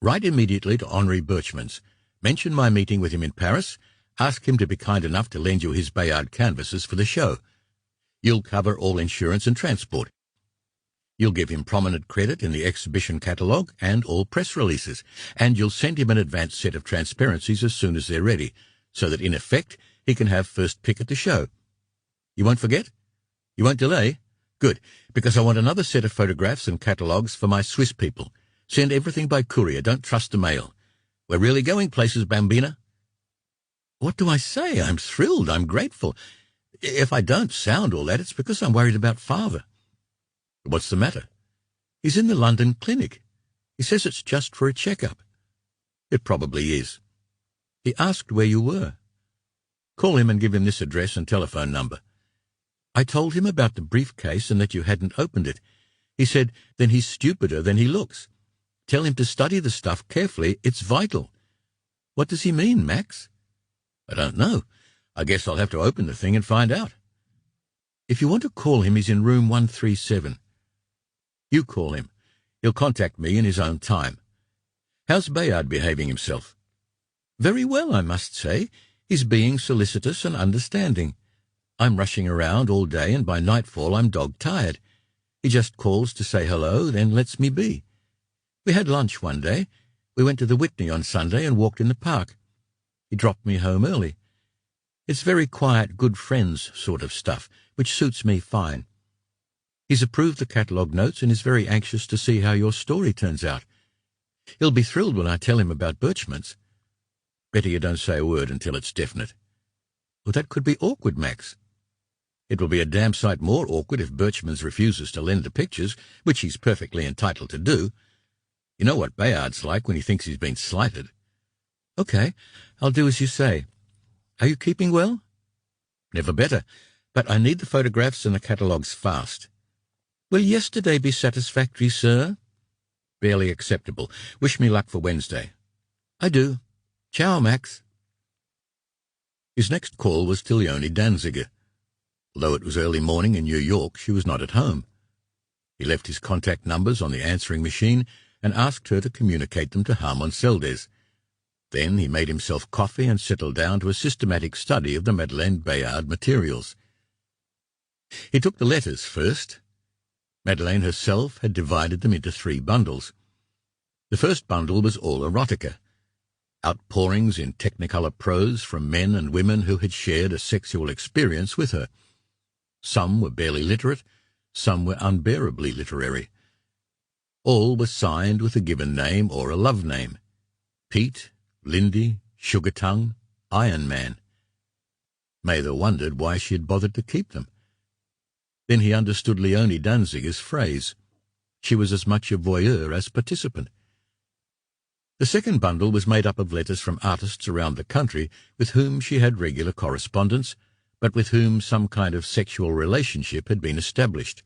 Write immediately to Henri Birchmans. Mention my meeting with him in Paris. Ask him to be kind enough to lend you his Bayard canvases for the show. You'll cover all insurance and transport. You'll give him prominent credit in the exhibition catalogue and all press releases, and you'll send him an advance set of transparencies as soon as they're ready, so that in effect he can have first pick at the show. You won't forget? You won't delay? Good, because I want another set of photographs and catalogues for my Swiss people. Send everything by courier. Don't trust the mail. We're really going places, Bambina." What do I say? I'm thrilled. I'm grateful. If I don't sound all that, it's because I'm worried about Father. What's the matter? He's in the London clinic. He says it's just for a checkup. It probably is. He asked where you were. Call him and give him this address and telephone number. I told him about the briefcase and that you hadn't opened it. He said, then he's stupider than he looks. Tell him to study the stuff carefully. It's vital. What does he mean, Max? I don't know. I guess I'll have to open the thing and find out. If you want to call him, he's in room 137. You call him. He'll contact me in his own time. How's Bayard behaving himself? Very well, I must say. He's being solicitous and understanding. I'm rushing around all day, and by nightfall I'm dog-tired. He just calls to say hello, then lets me be. We had lunch one day. We went to the Whitney on Sunday and walked in the park. He dropped me home early. It's very quiet, good friends sort of stuff, which suits me fine. He's approved the catalogue notes and is very anxious to see how your story turns out. He'll be thrilled when I tell him about Birchman's. Better you don't say a word until it's definite. Well, that could be awkward, Max. It will be a damn sight more awkward if Birchman's refuses to lend the pictures, which he's perfectly entitled to do. You know what Bayard's like when he thinks he's been slighted. Okay, I'll do as you say. Are you keeping well? Never better, but I need the photographs and the catalogues fast. Will yesterday be satisfactory, sir? Barely acceptable. Wish me luck for Wednesday. I do. Ciao, Max. His next call was to Leonie Danziger. Although it was early morning in New York, she was not at home. He left his contact numbers on the answering machine and asked her to communicate them to Harmon Seldes. Then he made himself coffee and settled down to a systematic study of the Madeleine Bayard materials. He took the letters first. Madeleine herself had divided them into 3 bundles. The first bundle was all erotica, outpourings in technicolor prose from men and women who had shared a sexual experience with her. Some were barely literate, some were unbearably literary. All were signed with a given name or a love name: Pete, Lindy, Sugar-Tongue, Iron Man. Mather wondered why she had bothered to keep them. Then he understood Leonie Danziger's phrase. She was as much a voyeur as participant. The second bundle was made up of letters from artists around the country with whom she had regular correspondence, but with whom some kind of sexual relationship had been established.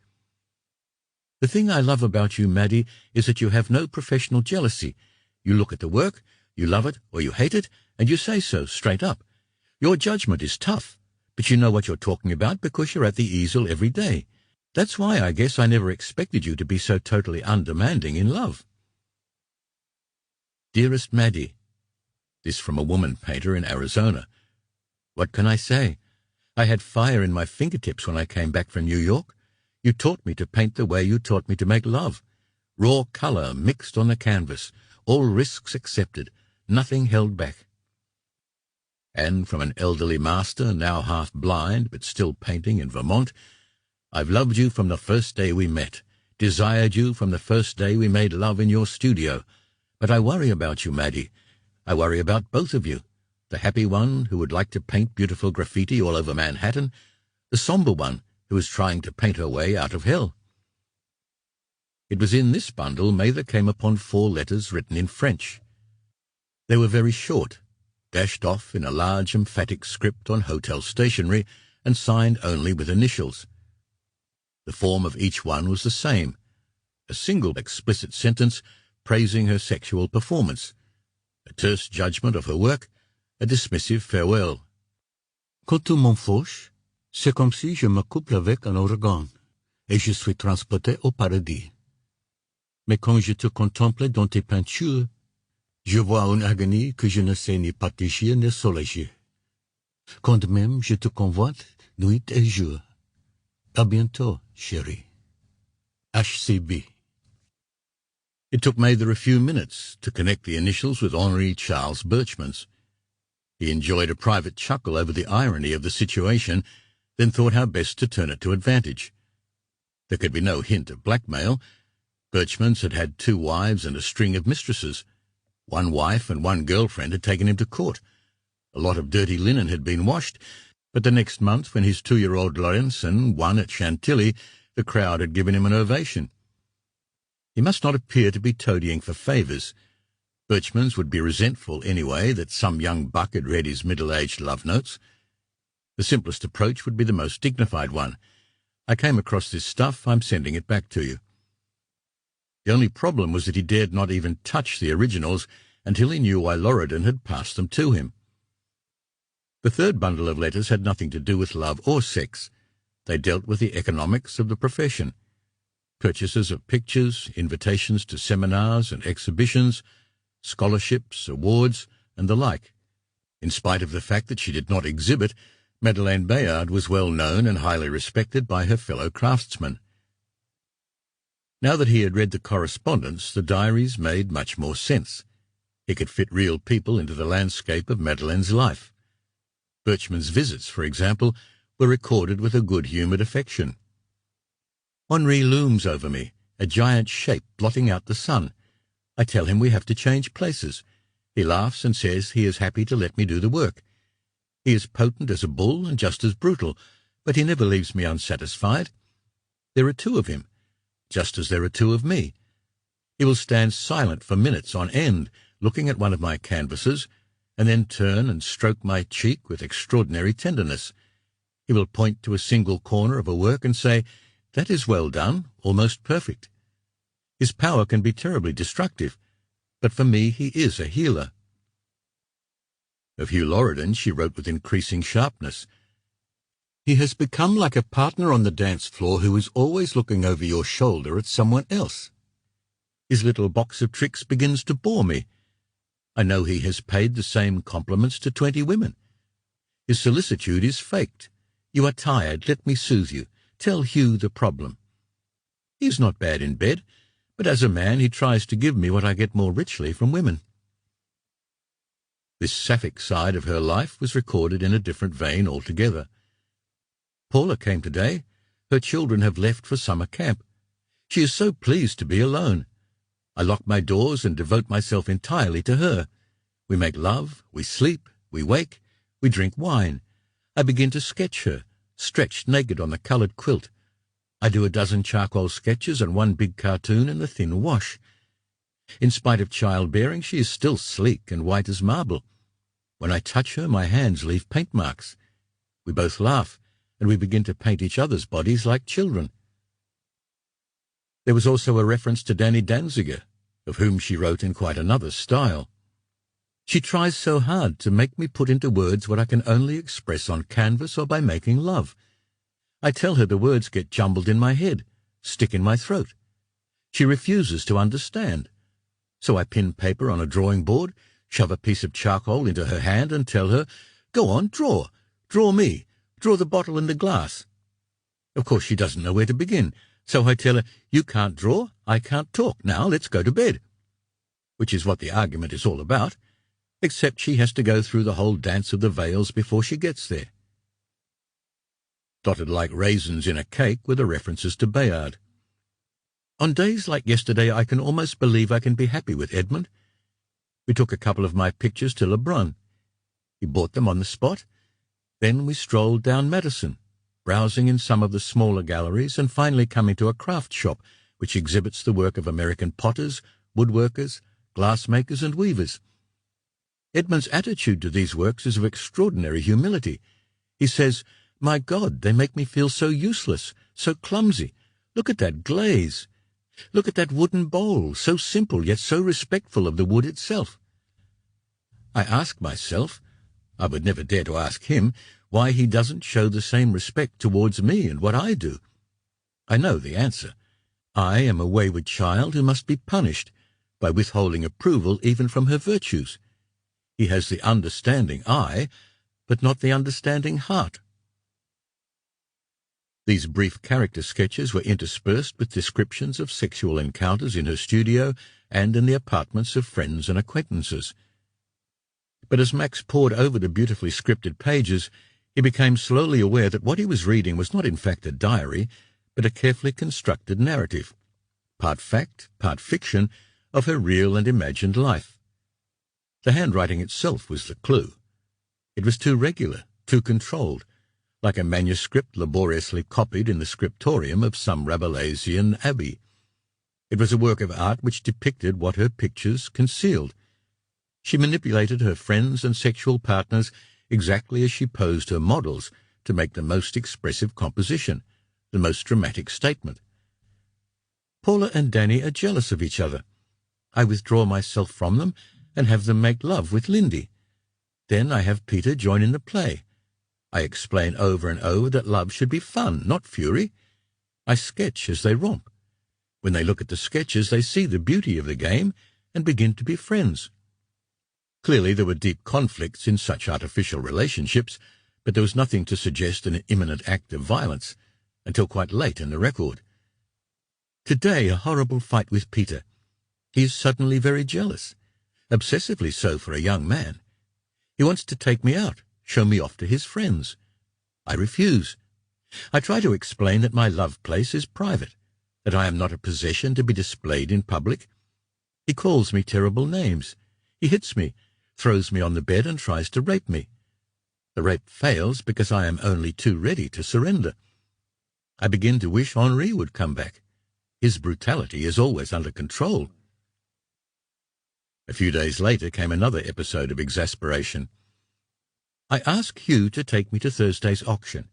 The thing I love about you, Maddie, is that you have no professional jealousy. You look at the work, you love it or you hate it, and you say so straight up. Your judgment is tough, but you know what you're talking about because you're at the easel every day. That's why I guess I never expected you to be so totally undemanding in love. Dearest Maddie, this from a woman painter in Arizona. What can I say? I had fire in my fingertips when I came back from New York. You taught me to paint the way you taught me to make love. Raw color mixed on the canvas, all risks accepted, nothing held back. And from an elderly master, now half blind, but still painting in Vermont, I've loved you from the first day we met, desired you from the first day we made love in your studio. But I worry about you, Maddie. I worry about both of you. The happy one who would like to paint beautiful graffiti all over Manhattan, the somber one who is trying to paint her way out of hell. It was in this bundle Mather came upon 4 letters written in French. They were very short, dashed off in a large emphatic script on hotel stationery and signed only with initials. The form of each one was the same, a single explicit sentence praising her sexual performance, a terse judgment of her work, a dismissive farewell. Quand tout m'enfauche, c'est comme si je me couple avec un ouragan, et je suis transporté au paradis. Mais quand je te contemple dans tes peintures, je vois une agonie que je ne sais ni partager ni soulager. Quand même je te convoite nuit et jour. À bientôt, chérie. H.C.B. It took Mather a few minutes to connect the initials with Henri Charles Birchman's. He enjoyed a private chuckle over the irony of the situation, then thought how best to turn it to advantage. There could be no hint of blackmail. Birchman's had had 2 wives and a string of mistresses. 1 wife and 1 girlfriend had taken him to court. A lot of dirty linen had been washed, but the next month, when his 2-year-old Laurenson won at Chantilly, the crowd had given him an ovation. He must not appear to be toadying for favours. Birchman's would be resentful anyway that some young buck had read his middle-aged love notes. The simplest approach would be the most dignified one. I came across this stuff, I'm sending it back to you. The only problem was that he dared not even touch the originals until he knew why Loredan had passed them to him. The third bundle of letters had nothing to do with love or sex. They dealt with the economics of the profession. Purchases of pictures, invitations to seminars and exhibitions, scholarships, awards, and the like. In spite of the fact that she did not exhibit, Madeleine Bayard was well known and highly respected by her fellow craftsmen. Now that he had read the correspondence, the diaries made much more sense. He could fit real people into the landscape of Madeleine's life. Birchman's visits, for example, were recorded with a good-humoured affection. Henri looms over me, a giant shape blotting out the sun. I tell him we have to change places. He laughs and says he is happy to let me do the work. He is potent as a bull and just as brutal, but he never leaves me unsatisfied. There are two of him, just as there are two of me. He will stand silent for minutes on end, looking at one of my canvases, and then turn and stroke my cheek with extraordinary tenderness. He will point to a single corner of a work and say, "That is well done, almost perfect." His power can be terribly destructive, but for me he is a healer. Of Hugh Loridan she wrote with increasing sharpness. He has become like a partner on the dance floor who is always looking over your shoulder at someone else. His little box of tricks begins to bore me. I know he has paid the same compliments to 20 women. His solicitude is faked. "You are tired, let me soothe you. Tell Hugh the problem." He is not bad in bed, but as a man he tries to give me what I get more richly from women. This sapphic side of her life was recorded in a different vein altogether. Paula came today. Her children have left for summer camp. She is so pleased to be alone. I lock my doors and devote myself entirely to her. We make love, we sleep, we wake, we drink wine. I begin to sketch her, stretched naked on the coloured quilt. I do a dozen charcoal sketches and one big cartoon in the thin wash. In spite of childbearing, she is still sleek and white as marble. When I touch her, my hands leave paint marks. We both laugh, and we begin to paint each other's bodies like children. There was also a reference to Danny Danziger, of whom she wrote in quite another style. She tries so hard to make me put into words what I can only express on canvas or by making love. I tell her the words get jumbled in my head, stick in my throat. She refuses to understand. So I pin paper on a drawing board, shove a piece of charcoal into her hand and tell her, "Go on, draw. Draw me. Draw the bottle and the glass." Of course she doesn't know where to begin, so I tell her, "You can't draw, I can't talk. Now let's go to bed." Which is what the argument is all about, except she has to go through the whole dance of the veils before she gets there. Dotted like raisins in a cake were the references to Bayard. On days like yesterday I can almost believe I can be happy with Edmund. We took a couple of my pictures to Lebrun. He bought them on the spot. Then we strolled down Madison, browsing in some of the smaller galleries and finally coming to a craft shop which exhibits the work of American potters, woodworkers, glassmakers and weavers. Edmund's attitude to these works is of extraordinary humility. He says, "My God, they make me feel so useless, so clumsy. Look at that glaze. Look at that wooden bowl, so simple yet so respectful of the wood itself." I ask myself, I would never dare to ask him, why he doesn't show the same respect towards me and what I do. I know the answer. I am a wayward child who must be punished by withholding approval even from her virtues. He has the understanding eye, but not the understanding heart. These brief character sketches were interspersed with descriptions of sexual encounters in her studio and in the apartments of friends and acquaintances. But as Max pored over the beautifully scripted pages, he became slowly aware that what he was reading was not in fact a diary, but a carefully constructed narrative, part fact, part fiction, of her real and imagined life. The handwriting itself was the clue. It was too regular, too controlled, like a manuscript laboriously copied in the scriptorium of some Rabelaisian abbey. It was a work of art which depicted what her pictures concealed. She manipulated her friends and sexual partners exactly as she posed her models to make the most expressive composition, the most dramatic statement. Paula and Danny are jealous of each other. I withdraw myself from them and have them make love with Lindy. Then I have Peter join in the play. I explain over and over that love should be fun, not fury. I sketch as they romp. When they look at the sketches, they see the beauty of the game and begin to be friends. Clearly there were deep conflicts in such artificial relationships, but there was nothing to suggest an imminent act of violence until quite late in the record. Today, a horrible fight with Peter. He is suddenly very jealous, obsessively so for a young man. He wants to take me out, show me off to his friends. I refuse. I try to explain that my love place is private, that I am not a possession to be displayed in public. He calls me terrible names. He hits me, throws me on the bed and tries to rape me. The rape fails because I am only too ready to surrender. I begin to wish Henri would come back. His brutality is always under control. A few days later came another episode of exasperation. I asked Hugh to take me to Thursday's auction,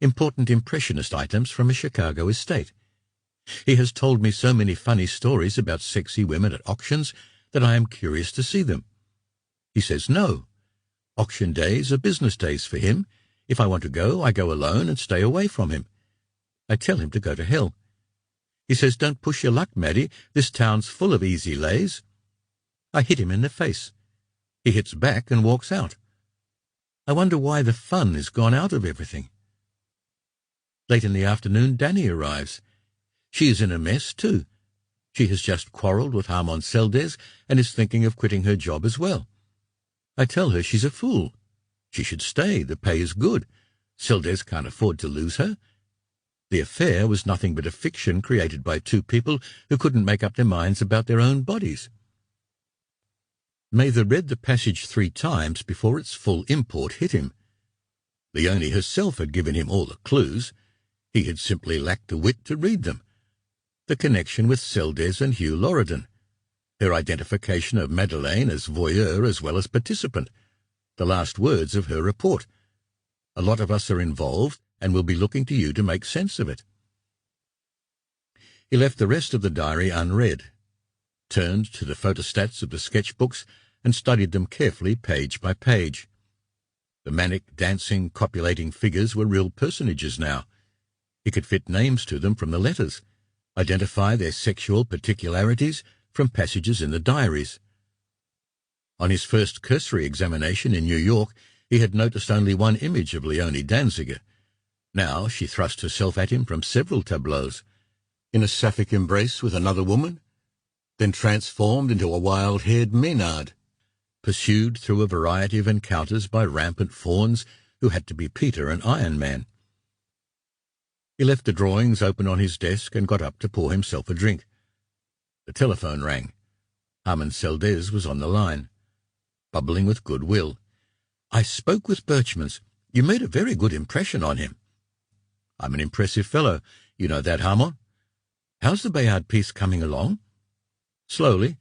important impressionist items from a Chicago estate. He has told me so many funny stories about sexy women at auctions that I am curious to see them. He says no. Auction days are business days for him. If I want to go, I go alone and stay away from him. I tell him to go to hell. He says, "Don't push your luck, Maddie. This town's full of easy lays." I hit him in the face. He hits back and walks out. I wonder why the fun is gone out of everything. Late in the afternoon, Danny arrives. She is in a mess, too. She has just quarrelled with Harmon Seldes and is thinking of quitting her job as well. I tell her she's a fool. She should stay. The pay is good. Seldes can't afford to lose her. The affair was nothing but a fiction created by two people who couldn't make up their minds about their own bodies. Mather read the passage 3 times before its full import hit him. Leonie herself had given him all the clues. He had simply lacked the wit to read them. The connection with Seldes and Hugh Loredan. Her identification of Madeleine as voyeur as well as participant. The last words of her report. A lot of us are involved and will be looking to you to make sense of it. He left the rest of the diary unread, turned to the photostats of the sketchbooks and studied them carefully page by page. The manic, dancing, copulating figures were real personages now. He could fit names to them from the letters, identify their sexual particularities from passages in the diaries. On his first cursory examination in New York, he had noticed only one image of Leonie Danziger. Now she thrust herself at him from several tableaus, in a sapphic embrace with another woman, then transformed into a wild-haired Maynard, pursued through a variety of encounters by rampant fawns who had to be Peter and Iron Man. He left the drawings open on his desk and got up to pour himself a drink. The telephone rang. Harmon Seldes was on the line, bubbling with goodwill. "I spoke with Birchmans. You made a very good impression on him." "I'm an impressive fellow. You know that, Harmon. How's the Bayard piece coming along?" "Slowly.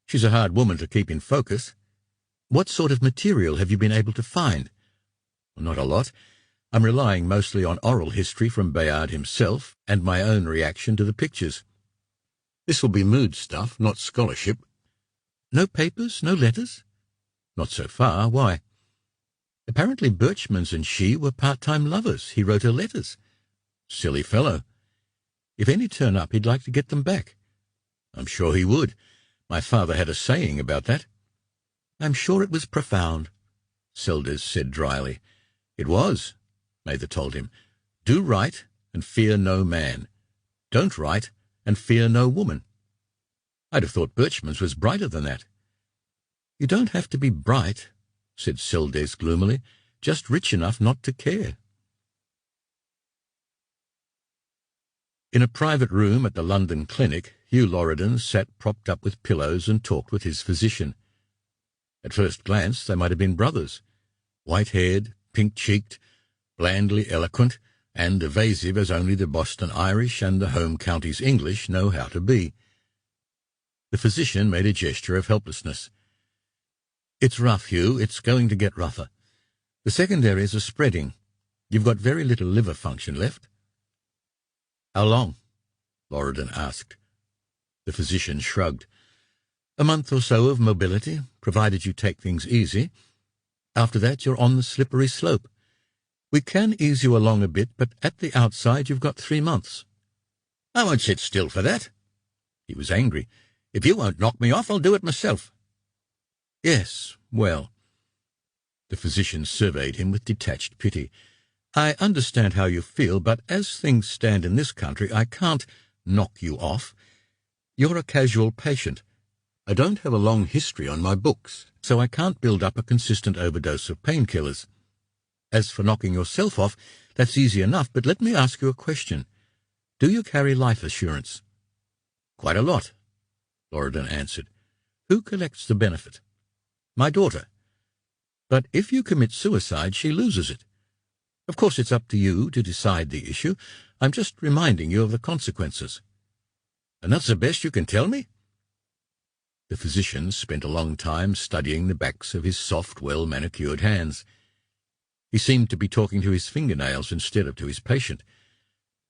She's a hard woman to keep in focus." "What sort of material have you been able to find?" "Not a lot. I'm relying mostly on oral history from Bayard himself and my own reaction to the pictures. This will be mood stuff, not scholarship." "No papers, no letters?" "Not so far. Why?" "Apparently Birchmans and she were part-time lovers. He wrote her letters." "Silly fellow. If any turn up, he'd like to get them back." "I'm sure he would. My father had a saying about that." "I'm sure it was profound," Seldes said dryly. "It was," Mather told him. "Do right and fear no man. Don't write and fear no woman." "I'd have thought Birchmans was brighter than that." "You don't have to be bright," said Seldes gloomily, "just rich enough not to care." In a private room at the London clinic, Hugh Loredan sat propped up with pillows and talked with his physician. At first glance they might have been brothers, white-haired, pink-cheeked, blandly eloquent, and evasive as only the Boston Irish and the home counties English know how to be. The physician made a gesture of helplessness. "It's rough, Hugh. It's going to get rougher. The secondaries are spreading. You've got very little liver function left." "How long?" Loredan asked. The physician shrugged. "A month or so of mobility, provided you take things easy. After that you're on the slippery slope. We can ease you along a bit, but at the outside you've got 3 months." "I won't sit still for that." He was angry. "If you won't knock me off, I'll do it myself." "Yes, well." The physician surveyed him with detached pity. "I understand how you feel, but as things stand in this country, I can't knock you off. You're a casual patient. I don't have a long history on my books, so I can't build up a consistent overdose of painkillers. As for knocking yourself off, that's easy enough, but let me ask you a question. Do you carry life assurance? Quite a lot, Loriden answered. Who collects the benefit? My daughter. But if you commit suicide, she loses it. Of course, it's up to you to decide the issue. I'm just reminding you of the consequences. And that's the best you can tell me? The physician spent a long time studying the backs of his soft, well-manicured hands. He seemed to be talking to his fingernails instead of to his patient.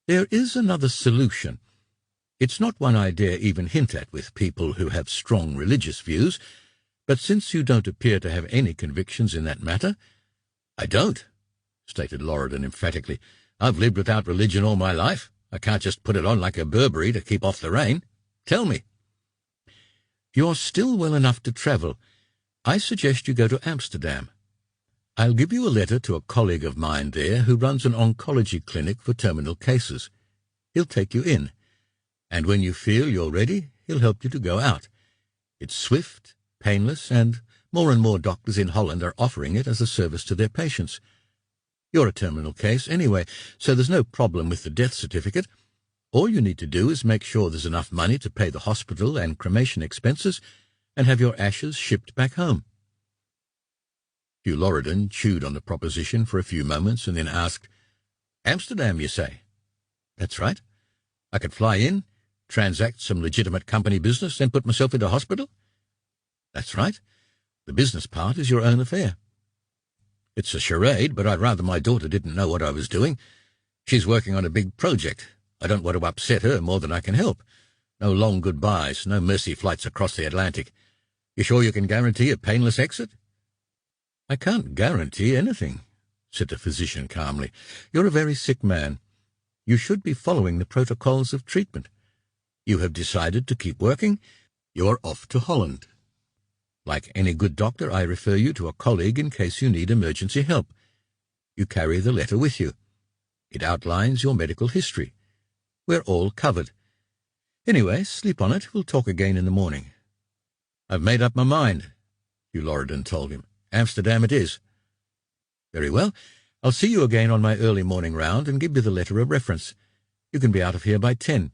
There is another solution. It's not one I dare even hint at with people who have strong religious views, but since you don't appear to have any convictions in that matter— I don't, stated Loriden emphatically. I've lived without religion all my life. I can't just put it on like a Burberry to keep off the rain. Tell me. You're still well enough to travel. I suggest you go to Amsterdam. I'll give you a letter to a colleague of mine there who runs an oncology clinic for terminal cases. He'll take you in, and when you feel you're ready, he'll help you to go out. It's swift, painless, and more doctors in Holland are offering it as a service to their patients. You're a terminal case anyway, so there's no problem with the death certificate. All you need to do is make sure there's enough money to pay the hospital and cremation expenses and have your ashes shipped back home. Hugh Loriden chewed on the proposition for a few moments and then asked, Amsterdam, you say? That's right. I could fly in, transact some legitimate company business, then put myself into hospital? That's right. The business part is your own affair. It's a charade, but I'd rather my daughter didn't know what I was doing. She's working on a big project. I don't want to upset her more than I can help. No long goodbyes, no mercy flights across the Atlantic. You sure you can guarantee a painless exit? I can't guarantee anything, said the physician calmly. You're a very sick man. You should be following the protocols of treatment. You have decided to keep working. You're off to Holland. Like any good doctor, I refer you to a colleague in case you need emergency help. You carry the letter with you. It outlines your medical history. We're all covered. Anyway, sleep on it. We'll talk again in the morning. I've made up my mind, Hugh Loriden told him. Amsterdam it is. Very well. I'll see you again on my early morning round and give you the letter of reference. You can be out of here by 10.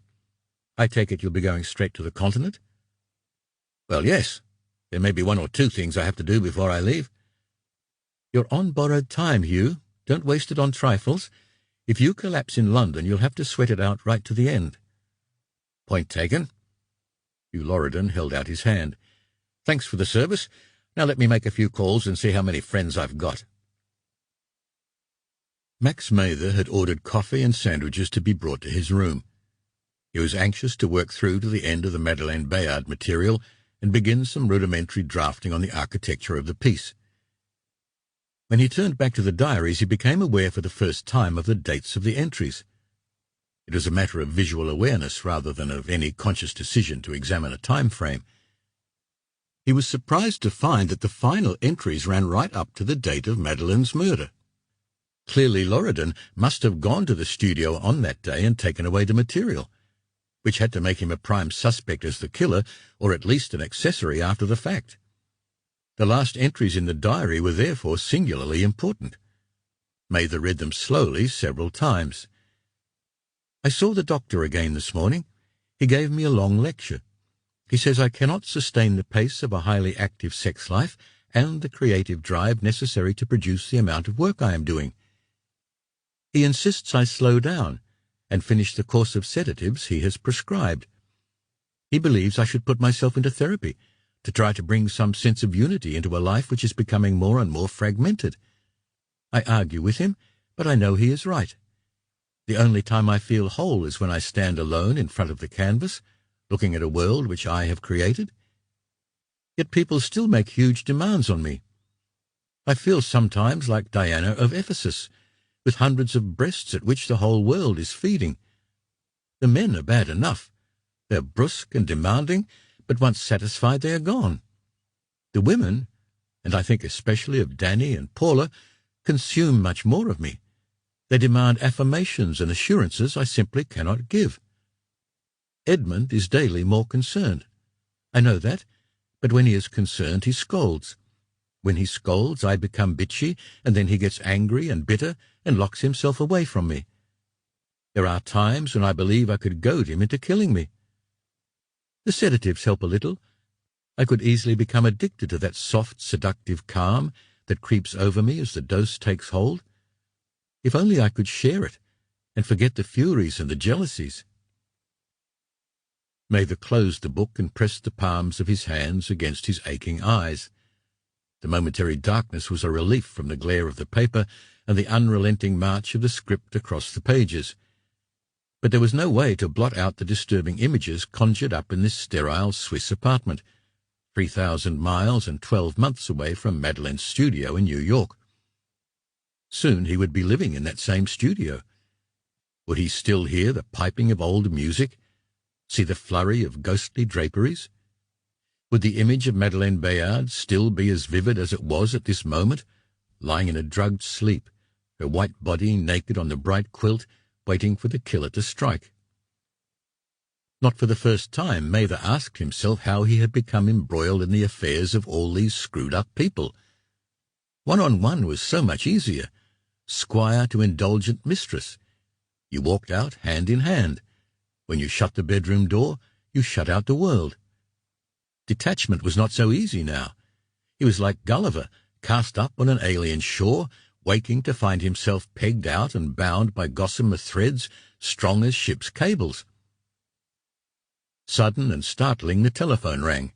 I take it you'll be going straight to the continent? Well, yes. There may be one or two things I have to do before I leave. You're on borrowed time, Hugh. Don't waste it on trifles. If you collapse in London, you'll have to sweat it out right to the end. Point taken. Hugh Loriden held out his hand. Thanks for the service. Now let me make a few calls and see how many friends I've got. Max Mather had ordered coffee and sandwiches to be brought to his room. He was anxious to work through to the end of the Madeleine Bayard material and begin some rudimentary drafting on the architecture of the piece. When he turned back to the diaries, he became aware for the first time of the dates of the entries. It was a matter of visual awareness rather than of any conscious decision to examine a time frame. He was surprised to find that the final entries ran right up to the date of Madeleine's murder. Clearly Loriden must have gone to the studio on that day and taken away the material, which had to make him a prime suspect as the killer, or at least an accessory after the fact. The last entries in the diary were therefore singularly important. Mather read them slowly several times. I saw the doctor again this morning. He gave me a long lecture. He says I cannot sustain the pace of a highly active sex life and the creative drive necessary to produce the amount of work I am doing. He insists I slow down and finish the course of sedatives he has prescribed. He believes I should put myself into therapy to try to bring some sense of unity into a life which is becoming more and more fragmented. I argue with him, but I know he is right. The only time I feel whole is when I stand alone in front of the canvas, looking at a world which I have created. Yet people still make huge demands on me. I feel sometimes like Diana of Ephesus, with hundreds of breasts at which the whole world is feeding. The men are bad enough. They're brusque and demanding, but once satisfied they are gone. The women, and I think especially of Danny and Paula, consume much more of me. They demand affirmations and assurances I simply cannot give. Edmund is daily more concerned. I know that, but when he is concerned he scolds. When he scolds, I become bitchy, and then he gets angry and bitter and locks himself away from me. There are times when I believe I could goad him into killing me. The sedatives help a little. I could easily become addicted to that soft, seductive calm that creeps over me as the dose takes hold. If only I could share it and forget the furies and the jealousies. Mather closed the book and pressed the palms of his hands against his aching eyes. The momentary darkness was a relief from the glare of the paper and the unrelenting march of the script across the pages. But there was no way to blot out the disturbing images conjured up in this sterile Swiss apartment, 3,000 miles and 12 months away from Madeleine's studio in New York. Soon he would be living in that same studio. Would he still hear the piping of old music, see the flurry of ghostly draperies? Would the image of Madeleine Bayard still be as vivid as it was at this moment, lying in a drugged sleep, her white body naked on the bright quilt, waiting for the killer to strike? Not for the first time, Mather asked himself how he had become embroiled in the affairs of all these screwed-up people. One-on-one was so much easier. Squire to indulgent mistress. You walked out hand in hand. When you shut the bedroom door, you shut out the world. Detachment was not so easy now. He was like Gulliver, cast up on an alien shore, waking to find himself pegged out and bound by gossamer threads strong as ship's cables. Sudden and startling, the telephone rang.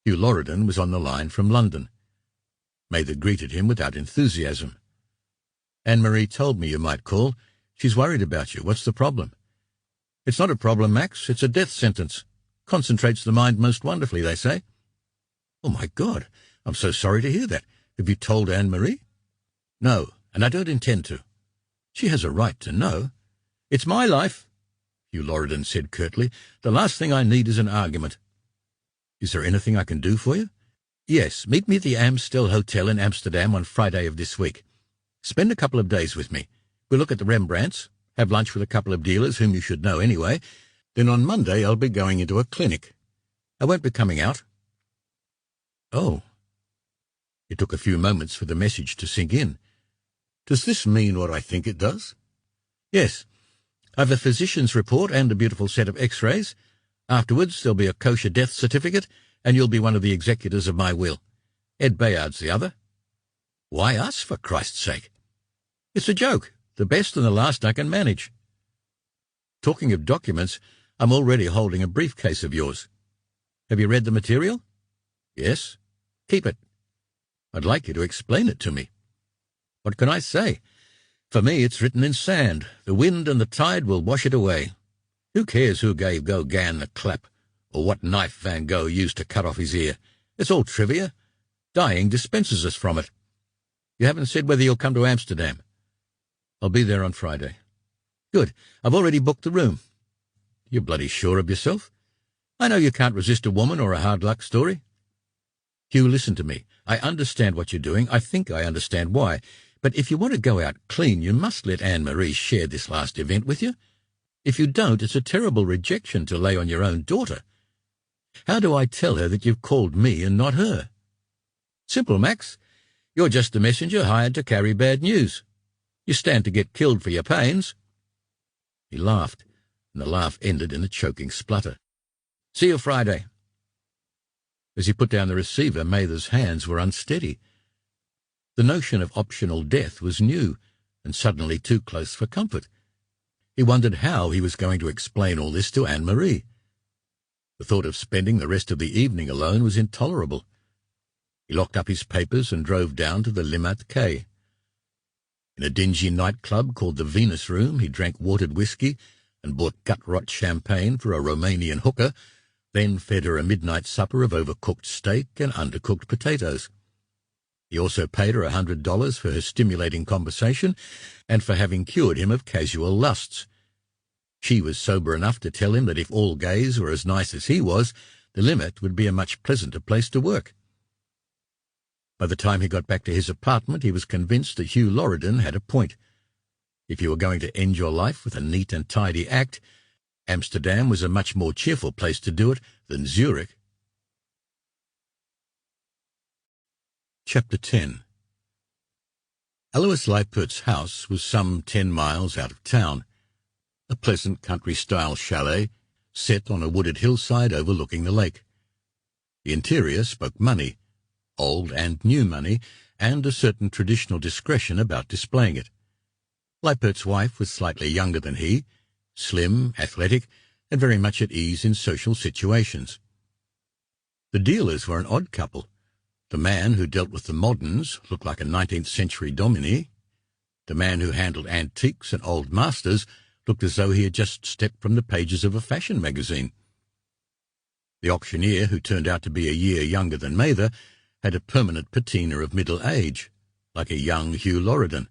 Hugh Loredan was on the line from London. Mather greeted him without enthusiasm. "Anne-Marie told me you might call. She's worried about you. What's the problem?" "It's not a problem, Max. It's a death sentence. Concentrates the mind most wonderfully, they say." "Oh, my God. I'm so sorry to hear that. Have you told Anne-Marie?" "No, and I don't intend to." "She has a right to know." "It's my life," Hugh Loredan said curtly. "The last thing I need is an argument." "Is there anything I can do for you?" "Yes, meet me at the Amstel Hotel in Amsterdam on Friday of this week. Spend a couple of days with me. We'll look at the Rembrandts, have lunch with a couple of dealers whom you should know anyway. Then on Monday I'll be going into a clinic. I won't be coming out." "Oh." It took a few moments for the message to sink in. "Does this mean what I think it does?" "Yes. I've a physician's report and a beautiful set of X-rays. Afterwards there'll be a kosher death certificate, and you'll be one of the executors of my will. Ed Bayard's the other." "Why us, for Christ's sake?" "It's a joke. The best and the last I can manage." "Talking of documents, I'm already holding a briefcase of yours. Have you read the material?" "Yes." "Keep it." "I'd like you to explain it to me." "What can I say? For me it's written in sand. The wind and the tide will wash it away. Who cares who gave Gauguin the clap, or what knife Van Gogh used to cut off his ear? It's all trivia. Dying dispenses us from it. You haven't said whether you'll come to Amsterdam." "I'll be there on Friday." "Good. I've already booked the room." "You're bloody sure of yourself?" "I know you can't resist a woman or a hard-luck story." "Hugh, listen to me. I understand what you're doing. I think I understand why. But if you want to go out clean, you must let Anne-Marie share this last event with you. If you don't, it's a terrible rejection to lay on your own daughter. How do I tell her that you've called me and not her?" "Simple, Max. You're just a messenger hired to carry bad news. You stand to get killed for your pains." He laughed, and the laugh ended in a choking splutter. "See you Friday." As he put down the receiver, Mather's hands were unsteady. The notion of optional death was new, and suddenly too close for comfort. He wondered how he was going to explain all this to Anne-Marie. The thought of spending the rest of the evening alone was intolerable. He locked up his papers and drove down to the Limmat Quay. In a dingy nightclub called the Venus Room, he drank watered whiskey and bought gut-rot champagne for a Romanian hooker, then fed her a midnight supper of overcooked steak and undercooked potatoes. He also paid her $100 for her stimulating conversation and for having cured him of casual lusts. She was sober enough to tell him that if all gays were as nice as he was, the Limmat would be a much pleasanter place to work. By the time he got back to his apartment, he was convinced that Hugh Loredan had a point. If you were going to end your life with a neat and tidy act, Amsterdam was a much more cheerful place to do it than Zurich. Chapter 10. Alois Leipert's house was some 10 miles out of town, a pleasant country-style chalet set on a wooded hillside overlooking the lake. The interior spoke money, old and new money, and a certain traditional discretion about displaying it. Leipert's wife was slightly younger than he, slim, athletic, and very much at ease in social situations. The dealers were an odd couple. The man who dealt with the moderns looked like a 19th-century dominie. The man who handled antiques and old masters looked as though he had just stepped from the pages of a fashion magazine. The auctioneer, who turned out to be a year younger than Mather, had a permanent patina of middle age, like a young Hugh Loriden.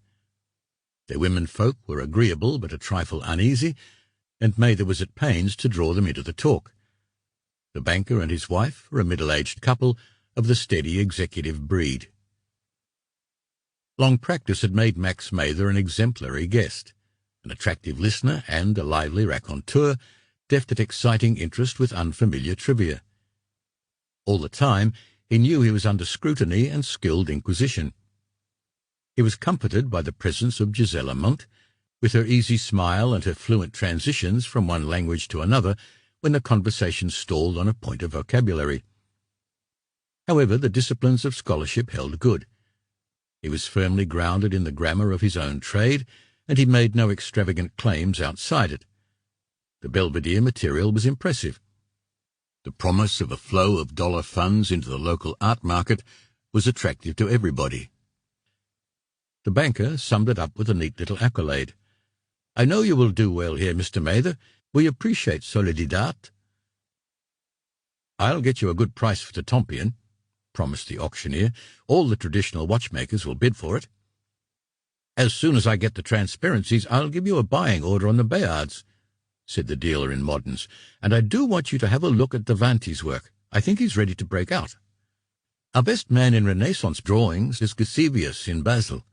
Their womenfolk were agreeable but a trifle uneasy, and Mather was at pains to draw them into the talk. The banker and his wife were a middle-aged couple of the steady executive breed. Long practice had made Max Mather an exemplary guest, an attractive listener and a lively raconteur, deft at exciting interest with unfamiliar trivia. All the time, he knew he was under scrutiny and skilled inquisition. He was comforted by the presence of Gisela Munt, with her easy smile and her fluent transitions from one language to another when the conversation stalled on a point of vocabulary. However, the disciplines of scholarship held good. He was firmly grounded in the grammar of his own trade, and he made no extravagant claims outside it. The Belvedere material was impressive. The promise of a flow of dollar funds into the local art market was attractive to everybody. The banker summed it up with a neat little accolade. "I know you will do well here, Mr. Mather. We appreciate solididad." "I'll get you a good price for the Tompion," promised the auctioneer. "All the traditional watchmakers will bid for it." "As soon as I get the transparencies, I'll give you a buying order on the Bayards," said the dealer in moderns, "and I do want you to have a look at Davanti's work. I think he's ready to break out. Our best man in Renaissance drawings is Gusevius in Basel."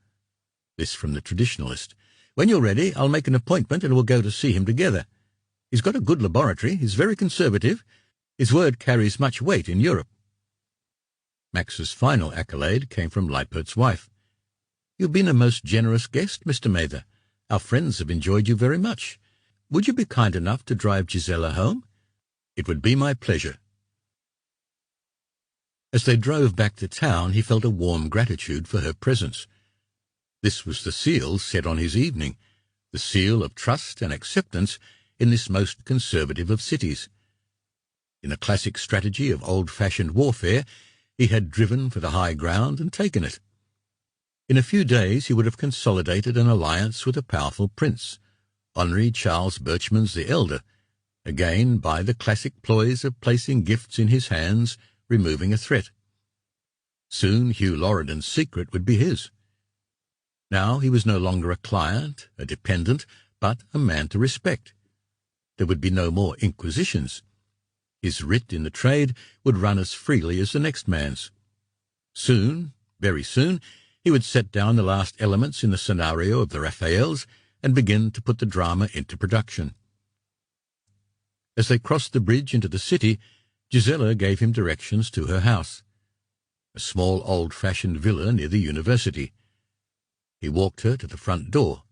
This from the traditionalist. "When you're ready, I'll make an appointment and we'll go to see him together. He's got a good laboratory, he's very conservative. His word carries much weight in Europe." Max's final accolade came from Leipert's wife. "You've been a most generous guest, Mr. Mather. Our friends have enjoyed you very much. Would you be kind enough to drive Gisela home?" "It would be my pleasure." As they drove back to town, he felt a warm gratitude for her presence. This was the seal set on his evening, the seal of trust and acceptance in this most conservative of cities. In a classic strategy of old-fashioned warfare, he had driven for the high ground and taken it. In a few days he would have consolidated an alliance with a powerful prince, Henri Charles Berchmans the Elder, again by the classic ploys of placing gifts in his hands, removing a threat. Soon Hugh Loriden's secret would be his. Now he was no longer a client, a dependent, but a man to respect. There would be no more inquisitions. His writ in the trade would run as freely as the next man's. Soon, very soon, he would set down the last elements in the scenario of the Raphaels and begin to put the drama into production. As they crossed the bridge into the city, Gisela gave him directions to her house, a small old-fashioned villa near the university. He walked her to the front door.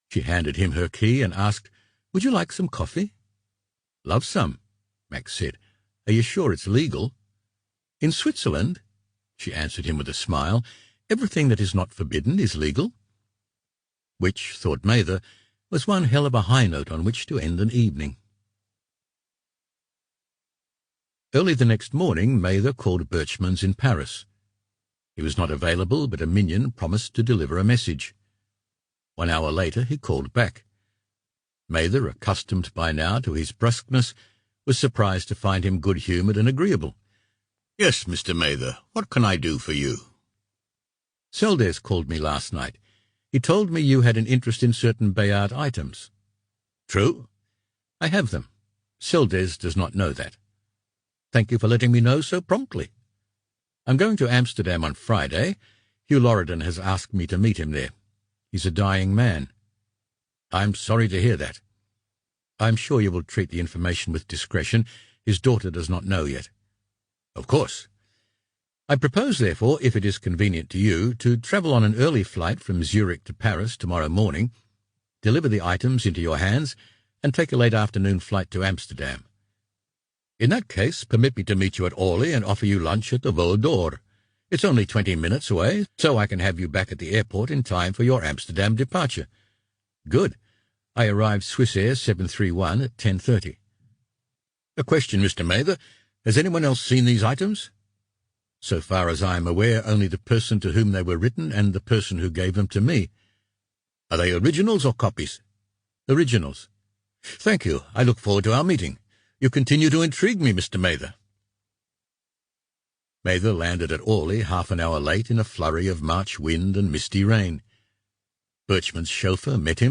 She handed him her key and asked, "Would you like some coffee?" "Love some," Max said. "Are you sure it's legal?" "In Switzerland," she answered him with a smile, "everything that is not forbidden is legal." Which, thought Mather, was one hell of a high note on which to end an evening. Early the next morning, Mather called Berchmans in Paris. He was not available, but a minion promised to deliver a message. 1 hour later he called back. Mather, accustomed by now to his brusqueness, was surprised to find him good-humoured and agreeable. "Yes, Mr. Mather, what can I do for you?" "Seldes called me last night. He told me you had an interest in certain Bayard items." "True." "I have them. Seldes does not know that." "Thank you for letting me know so promptly." "I'm going to Amsterdam on Friday. Hugh Loriden has asked me to meet him there. He's a dying man." "I'm sorry to hear that." "I'm sure you will treat the information with discretion. His daughter does not know yet." "Of course." I propose, therefore, if it is convenient to you, to travel on an early flight from Zurich to Paris tomorrow morning, deliver the items into your hands, and take a late afternoon flight to Amsterdam. In that case, permit me to meet you at Orly and offer you lunch at the Val d'Or. It's only 20 minutes away, so I can have you back at the airport in time for your Amsterdam departure. Good. I arrived Swissair 731 at 10:30. A question, Mr. Mather. Has anyone else seen these items? So far as I am aware, only the person to whom they were written and the person who gave them to me. Are they originals or copies? Originals. Thank you. I look forward to our meeting. You continue to intrigue me, Mr. Mather. Mather landed at Orly half an hour late in a flurry of March wind and misty rain. Birchman's chauffeur met him